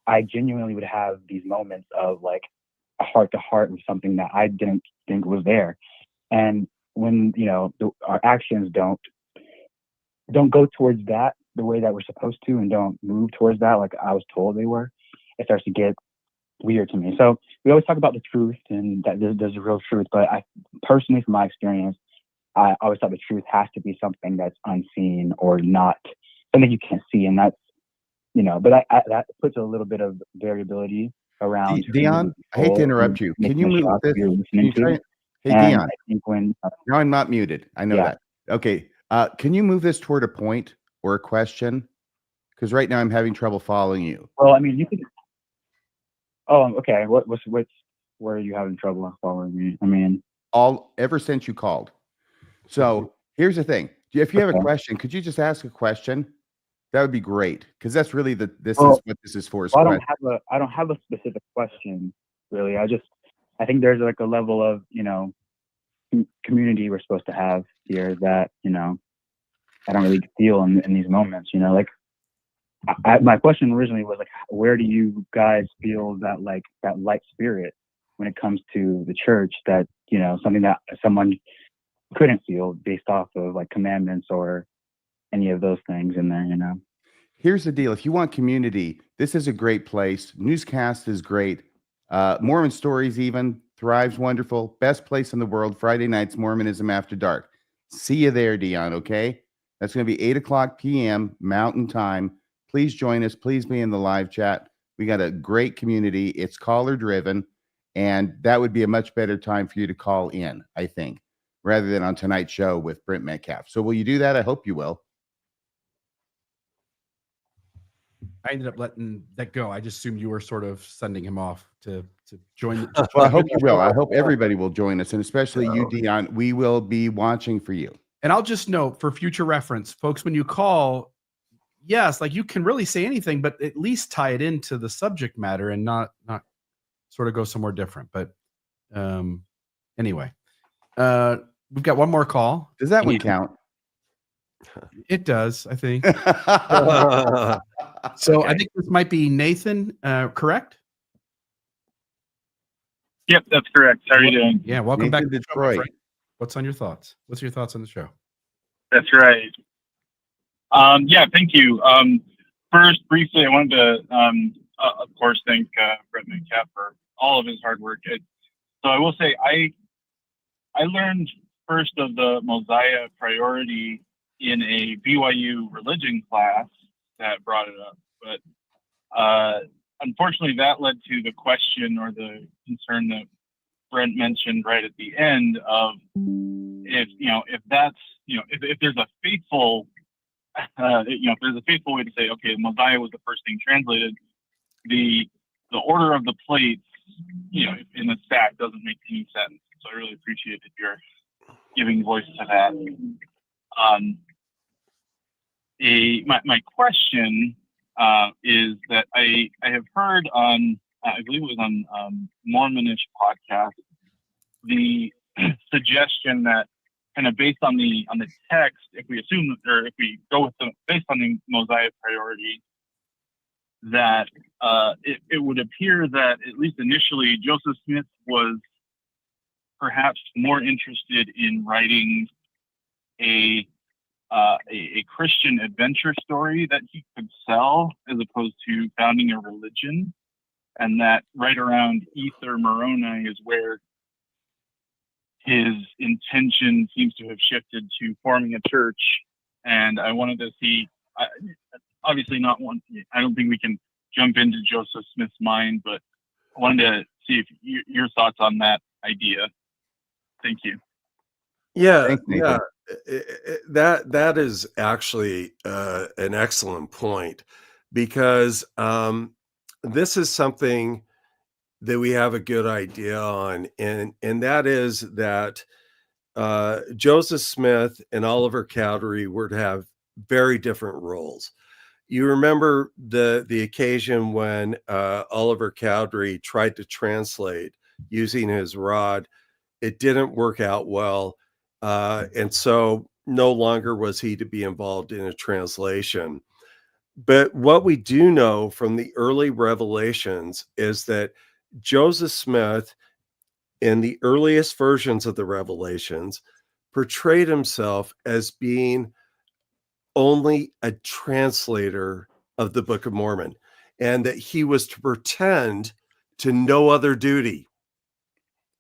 I genuinely would have these moments of a heart to heart with something that I didn't think was there. And when, our actions don't go towards that the way that we're supposed to, and don't move towards that like I was told they were, it starts to get weird to me. So we always talk about the truth and that there's a real truth, but I personally, from my experience, I always thought the truth has to be something that's unseen or not something you can't see, and that's but that puts a little bit of variability around. Dion, I hate to interrupt you. Can you move this? Hey, And Dion. I think when Now I'm not muted. I know Yeah. that. Okay. Can you move this toward a point or a question? Because right now I'm having trouble following you. well, I mean, you could. Oh, okay. What's where are you having trouble following me? I mean, Ever since you called. So here's the thing. If you have a Okay. question, could you just ask a question? That would be great. Because that's really this Well, is what this is for. Is well, question. I don't have a specific question really. I think there's like a level of community we're supposed to have here that I don't really feel in these moments. Like my question originally was like, where do you guys feel that light spirit when it comes to the church? That something that someone couldn't feel based off of like commandments or any of those things in there. Here's the deal. If you want community, this is a great place. Newscast is great. Mormon Stories even thrives wonderful. Best place in the world. Friday nights, Mormonism After Dark. See you there, Dion, okay? That's going to be 8 o'clock p.m. Mountain Time. Please join us. Please be in the live chat. We got a great community. It's caller driven, and that would be a much better time for you to call in, I think, rather than on tonight's show with Brent Metcalfe. So will you do that? I hope you will. I ended up letting that go. I just assumed you were sort of sending him off to join. Well, I hope you will. I hope everybody will join us, and especially you, Dion. We will be watching for you. And I'll just note for future reference, folks, when you call, yes, like you can really say anything, but at least tie it into the subject matter and not sort of go somewhere different. But anyway, we've got one more call. Does that one count? It does, I think. Okay. So I think this might be Nathan, correct? Yep, that's correct. How are you doing? Yeah, welcome Nathan, back to the show, my Detroit. friend. What's on your thoughts? What's your thoughts on the show? That's right. Yeah, thank you. First, briefly, I wanted to, of course, thank Brent Metcalfe for all of his hard work. So I will say, I learned first of the Mosiah Priority in a BYU religion class that brought it up, but unfortunately, that led to the question or the concern that Brent mentioned right at the end of if that's if there's a faithful if there's a faithful way to say, okay, Mosiah was the first thing translated, the order of the plates in the stack doesn't make any sense. So I really appreciate that you're giving voice to that. My question is that I have heard on I believe it was on Mormonish podcast the suggestion that kind of based on the text, if we assume or if we go with based on the Mosiah Priority, that it would appear that at least initially Joseph Smith was perhaps more interested in writing a Christian adventure story that he could sell as opposed to founding a religion, and that right around Ether Moroni is where his intention seems to have shifted to forming a church. And I wanted to see, obviously not one, I don't think we can jump into Joseph Smith's mind, but I wanted to see if your thoughts on that idea. Thank you. Yeah, Thanks, Nathan. that is actually an excellent point, because this is something that we have a good idea on, and that is that Joseph Smith and Oliver Cowdery were to have very different roles. You remember the occasion when Oliver Cowdery tried to translate using his rod. It didn't work out well, and so no longer was he to be involved in a translation. But what we do know from the early revelations is that Joseph Smith, in the earliest versions of the Revelations, portrayed himself as being only a translator of the Book of Mormon, and that he was to pretend to no other duty,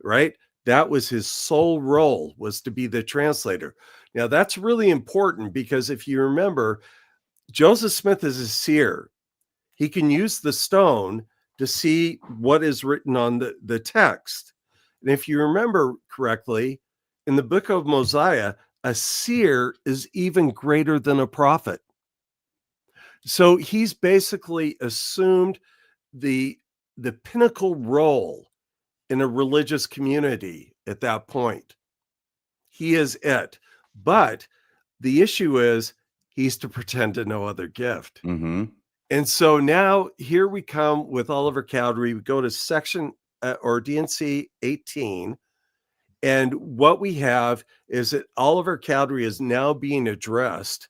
right? That was his sole role, was to be the translator. Now, that's really important, because if you remember, Joseph Smith is a seer. He can use the stone to see what is written on the text. And if you remember correctly, in the book of Mosiah, a seer is even greater than a prophet. So he's basically assumed the pinnacle role in a religious community at that point. He is it. But the issue is he's to pretend to no other gift. Mm-hmm. And so now here we come with Oliver Cowdery. We go to section or DNC 18. And what we have is that Oliver Cowdery is now being addressed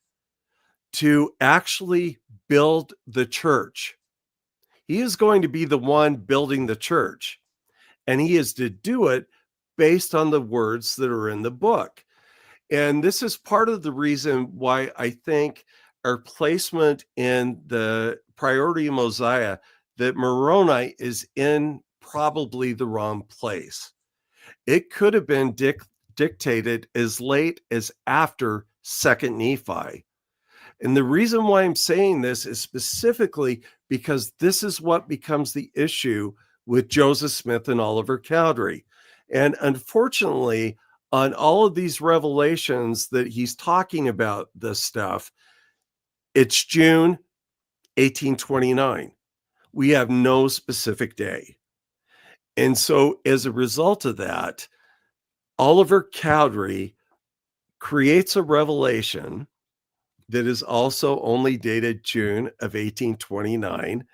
to actually build the church. He is going to be the one building the church, and he is to do it based on the words that are in the book. And this is part of the reason why I think our placement in the priority of Mosiah, that Moroni is in probably the wrong place. It could have been dictated as late as after 2nd Nephi. And the reason why I'm saying this is specifically because this is what becomes the issue with Joseph Smith and Oliver Cowdery. And unfortunately, on all of these revelations that he's talking about this stuff, it's June 1829. We have no specific day. And so as a result of that, Oliver Cowdery creates a revelation that is also only dated June of 1829.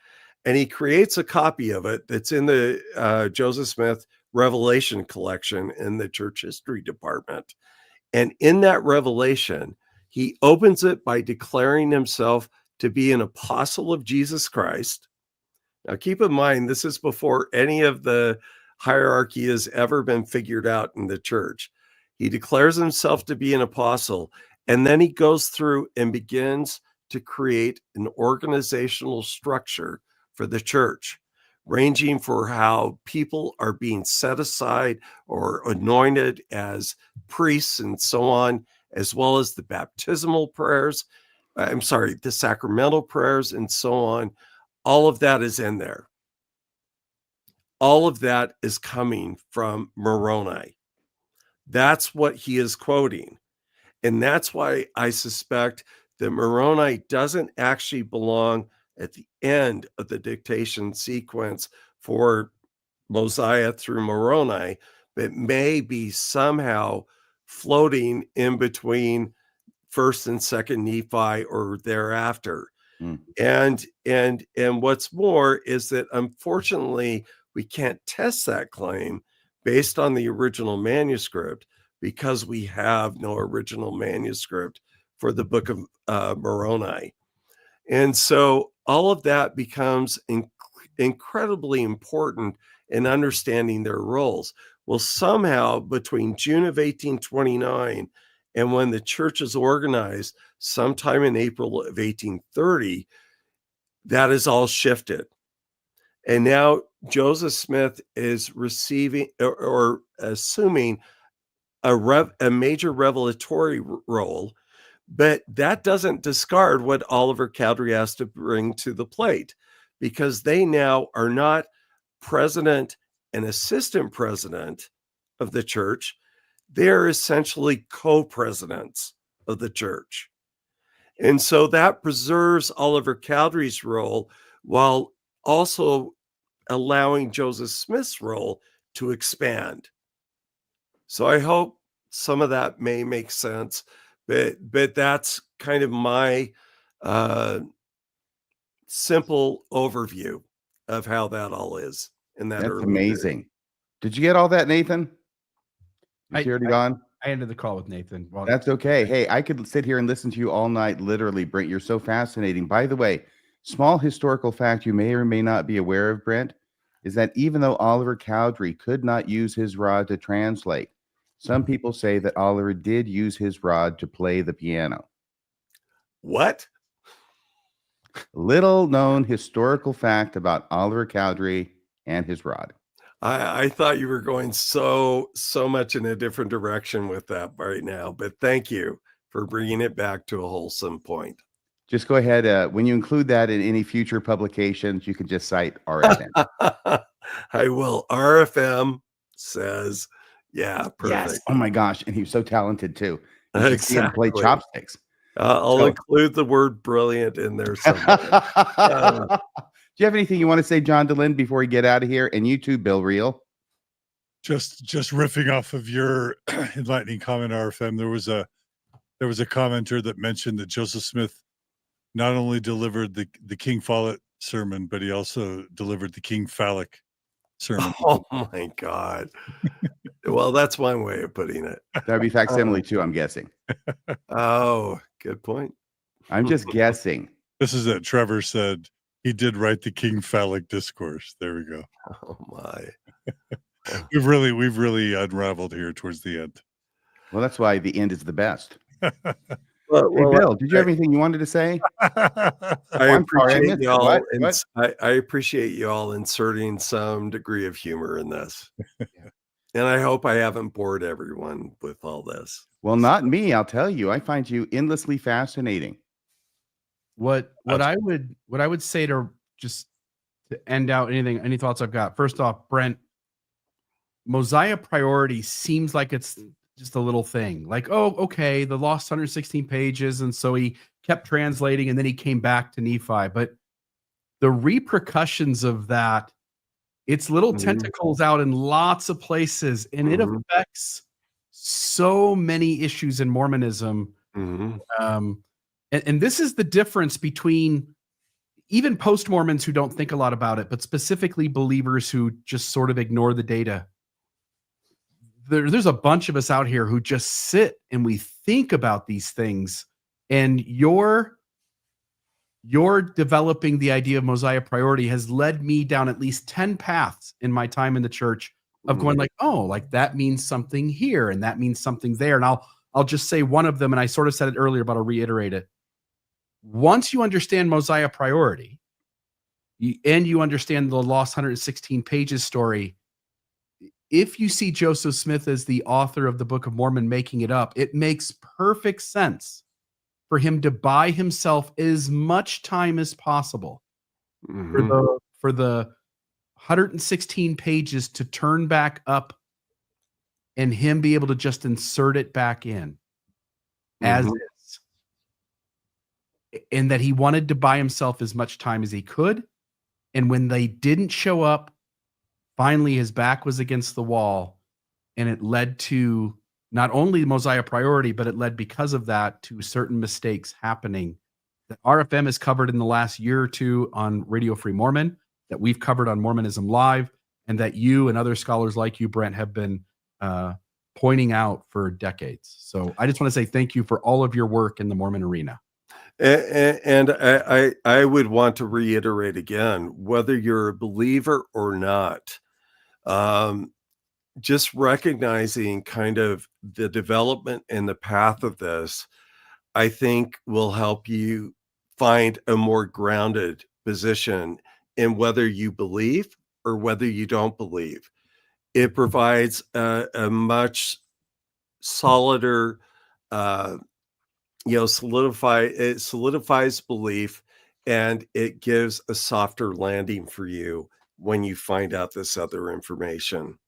And he creates a copy of it that's in the Joseph Smith Revelation collection in the church history department. And in that revelation, he opens it by declaring himself to be an apostle of Jesus Christ. Now, keep in mind, this is before any of the hierarchy has ever been figured out in the church. He declares himself to be an apostle, and then he goes through and begins to create an organizational structure for the church, ranging for how people are being set aside or anointed as priests and so on, as well as the baptismal prayers. The sacramental prayers and so on. All of that is in there. All of that is coming from Moroni. That's what he is quoting. And that's why I suspect that Moroni doesn't actually belong at the end of the dictation sequence for Mosiah through Moroni, but may be somehow floating in between 1st and 2nd Nephi or thereafter. And what's more is that unfortunately we can't test that claim based on the original manuscript, because we have no original manuscript for the Book of Moroni. And so all of that becomes incredibly important in understanding their roles. Well, somehow between June of 1829 and when the church is organized sometime in April of 1830, that is all shifted. And now Joseph Smith is receiving or assuming a major revelatory role, but that doesn't discard what Oliver Cowdery has to bring to the plate, because they now are not president and assistant president of the church. They're essentially co-presidents of the church. And so that preserves Oliver Cowdery's role while also allowing Joseph Smith's role to expand. So I hope some of that may make sense, but that's kind of my simple overview of how that all is. In that, that's amazing. Period. Did you get all that, Nathan? Is he already gone? I ended the call with Nathan. Well, that's okay. Hey, I could sit here and listen to you all night, literally, Brent. You're so fascinating. By the way, small historical fact you may or may not be aware of, Brent, is that even though Oliver Cowdery could not use his rod to translate, some people say that Oliver did use his rod to play the piano. What? Little known historical fact about Oliver Cowdery and his rod. I thought you were going so much in a different direction with that right now, but thank you for bringing it back to a wholesome point. Just go ahead. When you include that in any future publications, you can just cite RFM. I will. RFM says. Yeah, Yes. perfect. Oh my gosh. And he was so talented too. You should see him play Exactly. chopsticks. I'll So- include the word brilliant in there somewhere. Do you have anything you want to say, John DeLynn, before we get out of here? And you too, Bill Reel. Just riffing off of your enlightening comment, RFM, there was a commenter that mentioned that Joseph Smith not only delivered the King Follett sermon, but he also delivered the King Phallic sermon. Oh my God. Well, that's one way of putting it. That'd be facsimile too, I'm guessing. Oh, good point. I'm just guessing. This is it. Trevor said he did write the King Phallic discourse. There we go. Oh my. We've really unraveled here towards the end. Well, that's why the end is the best. Well, Hey, Bill, did you have anything you wanted to say? I I'm sorry, I appreciate missed it. y'all. What? I appreciate you all inserting some degree of humor in this. And I hope I haven't bored everyone with all this. Well, not me. I'll tell you. I find you endlessly fascinating. What I would say to just to end out any thoughts I've got. First off, Brent, Mosiah Priority seems like it's just a little thing. Like, oh, okay, the lost 116 pages, and so he kept translating, and then he came back to Nephi. But the repercussions of that, it's little tentacles out in lots of places, and it affects so many issues in Mormonism. And this is the difference between even post-Mormons who don't think a lot about it, but specifically believers who just sort of ignore the data. There's a bunch of us out here who just sit and we think about these things, and you're developing the idea of Mosiah Priority has led me down at least 10 paths in my time in the church of going like, oh, like that means something here and that means something there. And I'll just say one of them, and I sort of said it earlier, but I'll reiterate it. Once you understand Mosiah Priority and you understand the lost 116 pages story, if you see Joseph Smith as the author of the Book of Mormon making it up, it makes perfect sense for him to buy himself as much time as possible for the 116 pages to turn back up and him be able to just insert it back in as is. And that he wanted to buy himself as much time as he could. And when they didn't show up, finally his back was against the wall, and it led to not only Mosiah Priority, but it led because of that to certain mistakes happening that RFM has covered in the last year or two on Radio Free Mormon, that we've covered on Mormonism Live, and that you and other scholars like you, Brent, have been pointing out for decades. So I just want to say thank you for all of your work in the Mormon arena. And I would want to reiterate again, whether you're a believer or not, just recognizing kind of the development and the path of this, I think will help you find a more grounded position in whether you believe or whether you don't believe. It provides a much solider, it solidifies belief, and it gives a softer landing for you when you find out this other information,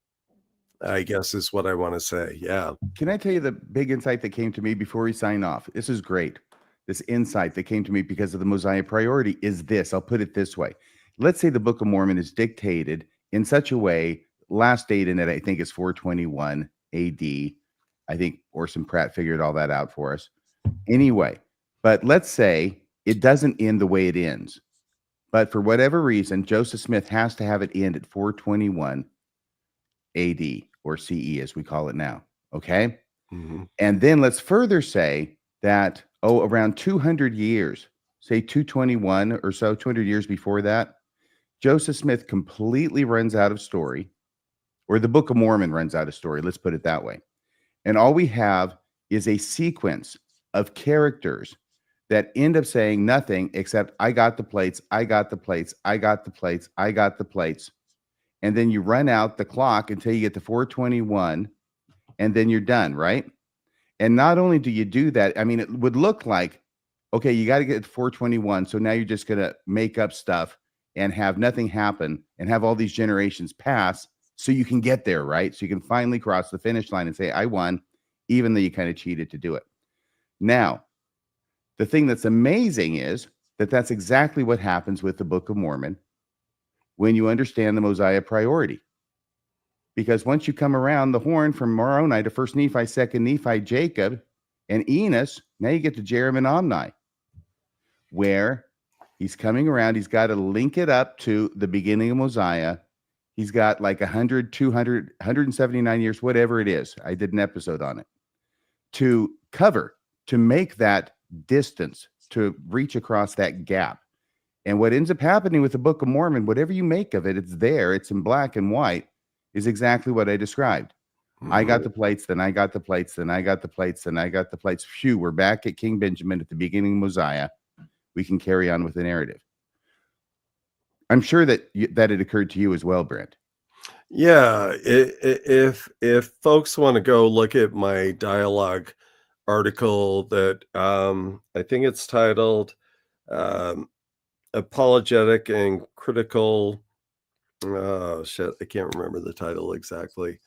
I guess is what I want to say. Yeah. Can I tell you the big insight that came to me before we sign off? This is great. This insight that came to me because of the Mosiah Priority is this. I'll put it this way. Let's say the Book of Mormon is dictated in such a way, last date in it, I think, is 421 AD. I think Orson Pratt figured all that out for us. Anyway, but let's say it doesn't end the way it ends. But for whatever reason, Joseph Smith has to have it end at 421 AD or CE, as we call it now. Okay. And then let's further say that, around 200 years, say 221 or so, 200 years before that, Joseph Smith completely runs out of story, or the Book of Mormon runs out of story. Let's put it that way. And all we have is a sequence of characters that end up saying nothing except, I got the plates, I got the plates, I got the plates, I got the plates. And then you run out the clock until you get to 421, and then you're done, right? And not only do you do that, I mean, it would look like, okay, you got to get to 421, so now you're just going to make up stuff and have nothing happen and have all these generations pass so you can get there, right? So you can finally cross the finish line and say, I won, even though you kind of cheated to do it. Now, the thing that's amazing is that that's exactly what happens with the Book of Mormon when you understand the Mosiah Priority. Because once you come around the horn from Moroni to First Nephi, Second Nephi, Jacob, and Enos, now you get to Jerem and Omni, where he's coming around. He's got to link it up to the beginning of Mosiah. He's got like 100, 200, 179 years, whatever it is. I did an episode on it to cover, to make that distance, to reach across that gap. And what ends up happening with the Book of Mormon, whatever you make of it, it's there, it's in black and white, is exactly what I described. I got the plates, then I got the plates, then I got the plates, then I got the plates. Phew, we're back at King Benjamin at the beginning of Mosiah. We can carry on with the narrative. I'm sure that that it occurred to you as well, Brent. Yeah, if folks want to go look at my dialogue article that I think it's titled Apologetic and Critical. Oh shit, I can't remember the title exactly.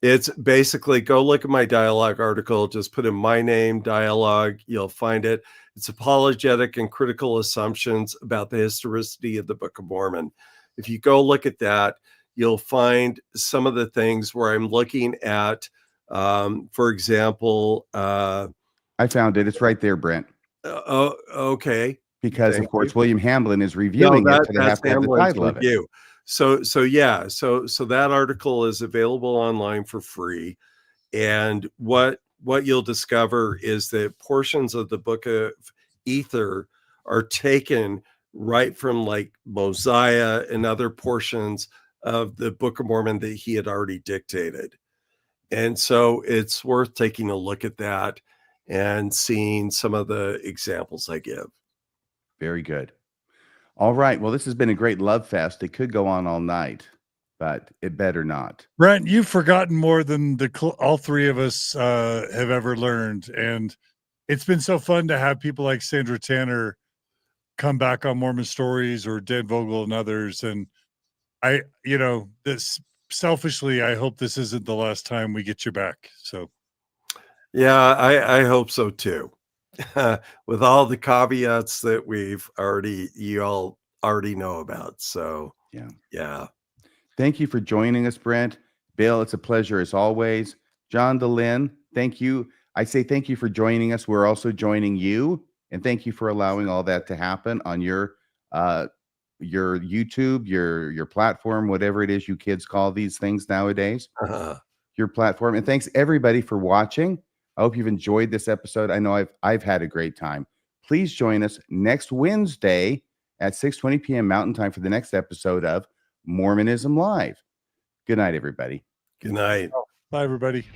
It's basically, go look at my dialogue article, just put in my name, dialogue, you'll find it. It's Apologetic and Critical Assumptions about the Historicity of the Book of Mormon. If you go look at that, you'll find some of the things where I'm looking at, for example, I found it. It's right there, Brent. Okay. Because Thank of course, you. William Hamblin is reviewing it, so they have to have the title of it. So that article is available online for free. And what you'll discover is that portions of the Book of Ether are taken right from like Mosiah and other portions of the Book of Mormon that he had already dictated. And so it's worth taking a look at that and seeing some of the examples I give. Very good. All right. Well, this has been a great love fest. It could go on all night, but it better not. Brent, you've forgotten more than all three of us have ever learned. And it's been so fun to have people like Sandra Tanner come back on Mormon Stories, or Dan Vogel and others. And this selfishly, I hope this isn't the last time we get you back. So, yeah, I hope so too. With all the caveats that you all already know about. So yeah. Thank you for joining us, Brent. Bill, it's a pleasure as always. John DeLynn, thank you. I say thank you for joining us. We're also joining you, and thank you for allowing all that to happen on your YouTube, your platform, whatever it is you kids call these things nowadays. Your platform. And thanks everybody for watching. I hope you've enjoyed this episode. I know I've had a great time. Please join us next Wednesday at 6:20 p.m. Mountain Time for the next episode of Mormonism Live. Good night, everybody. Good night. Bye, everybody.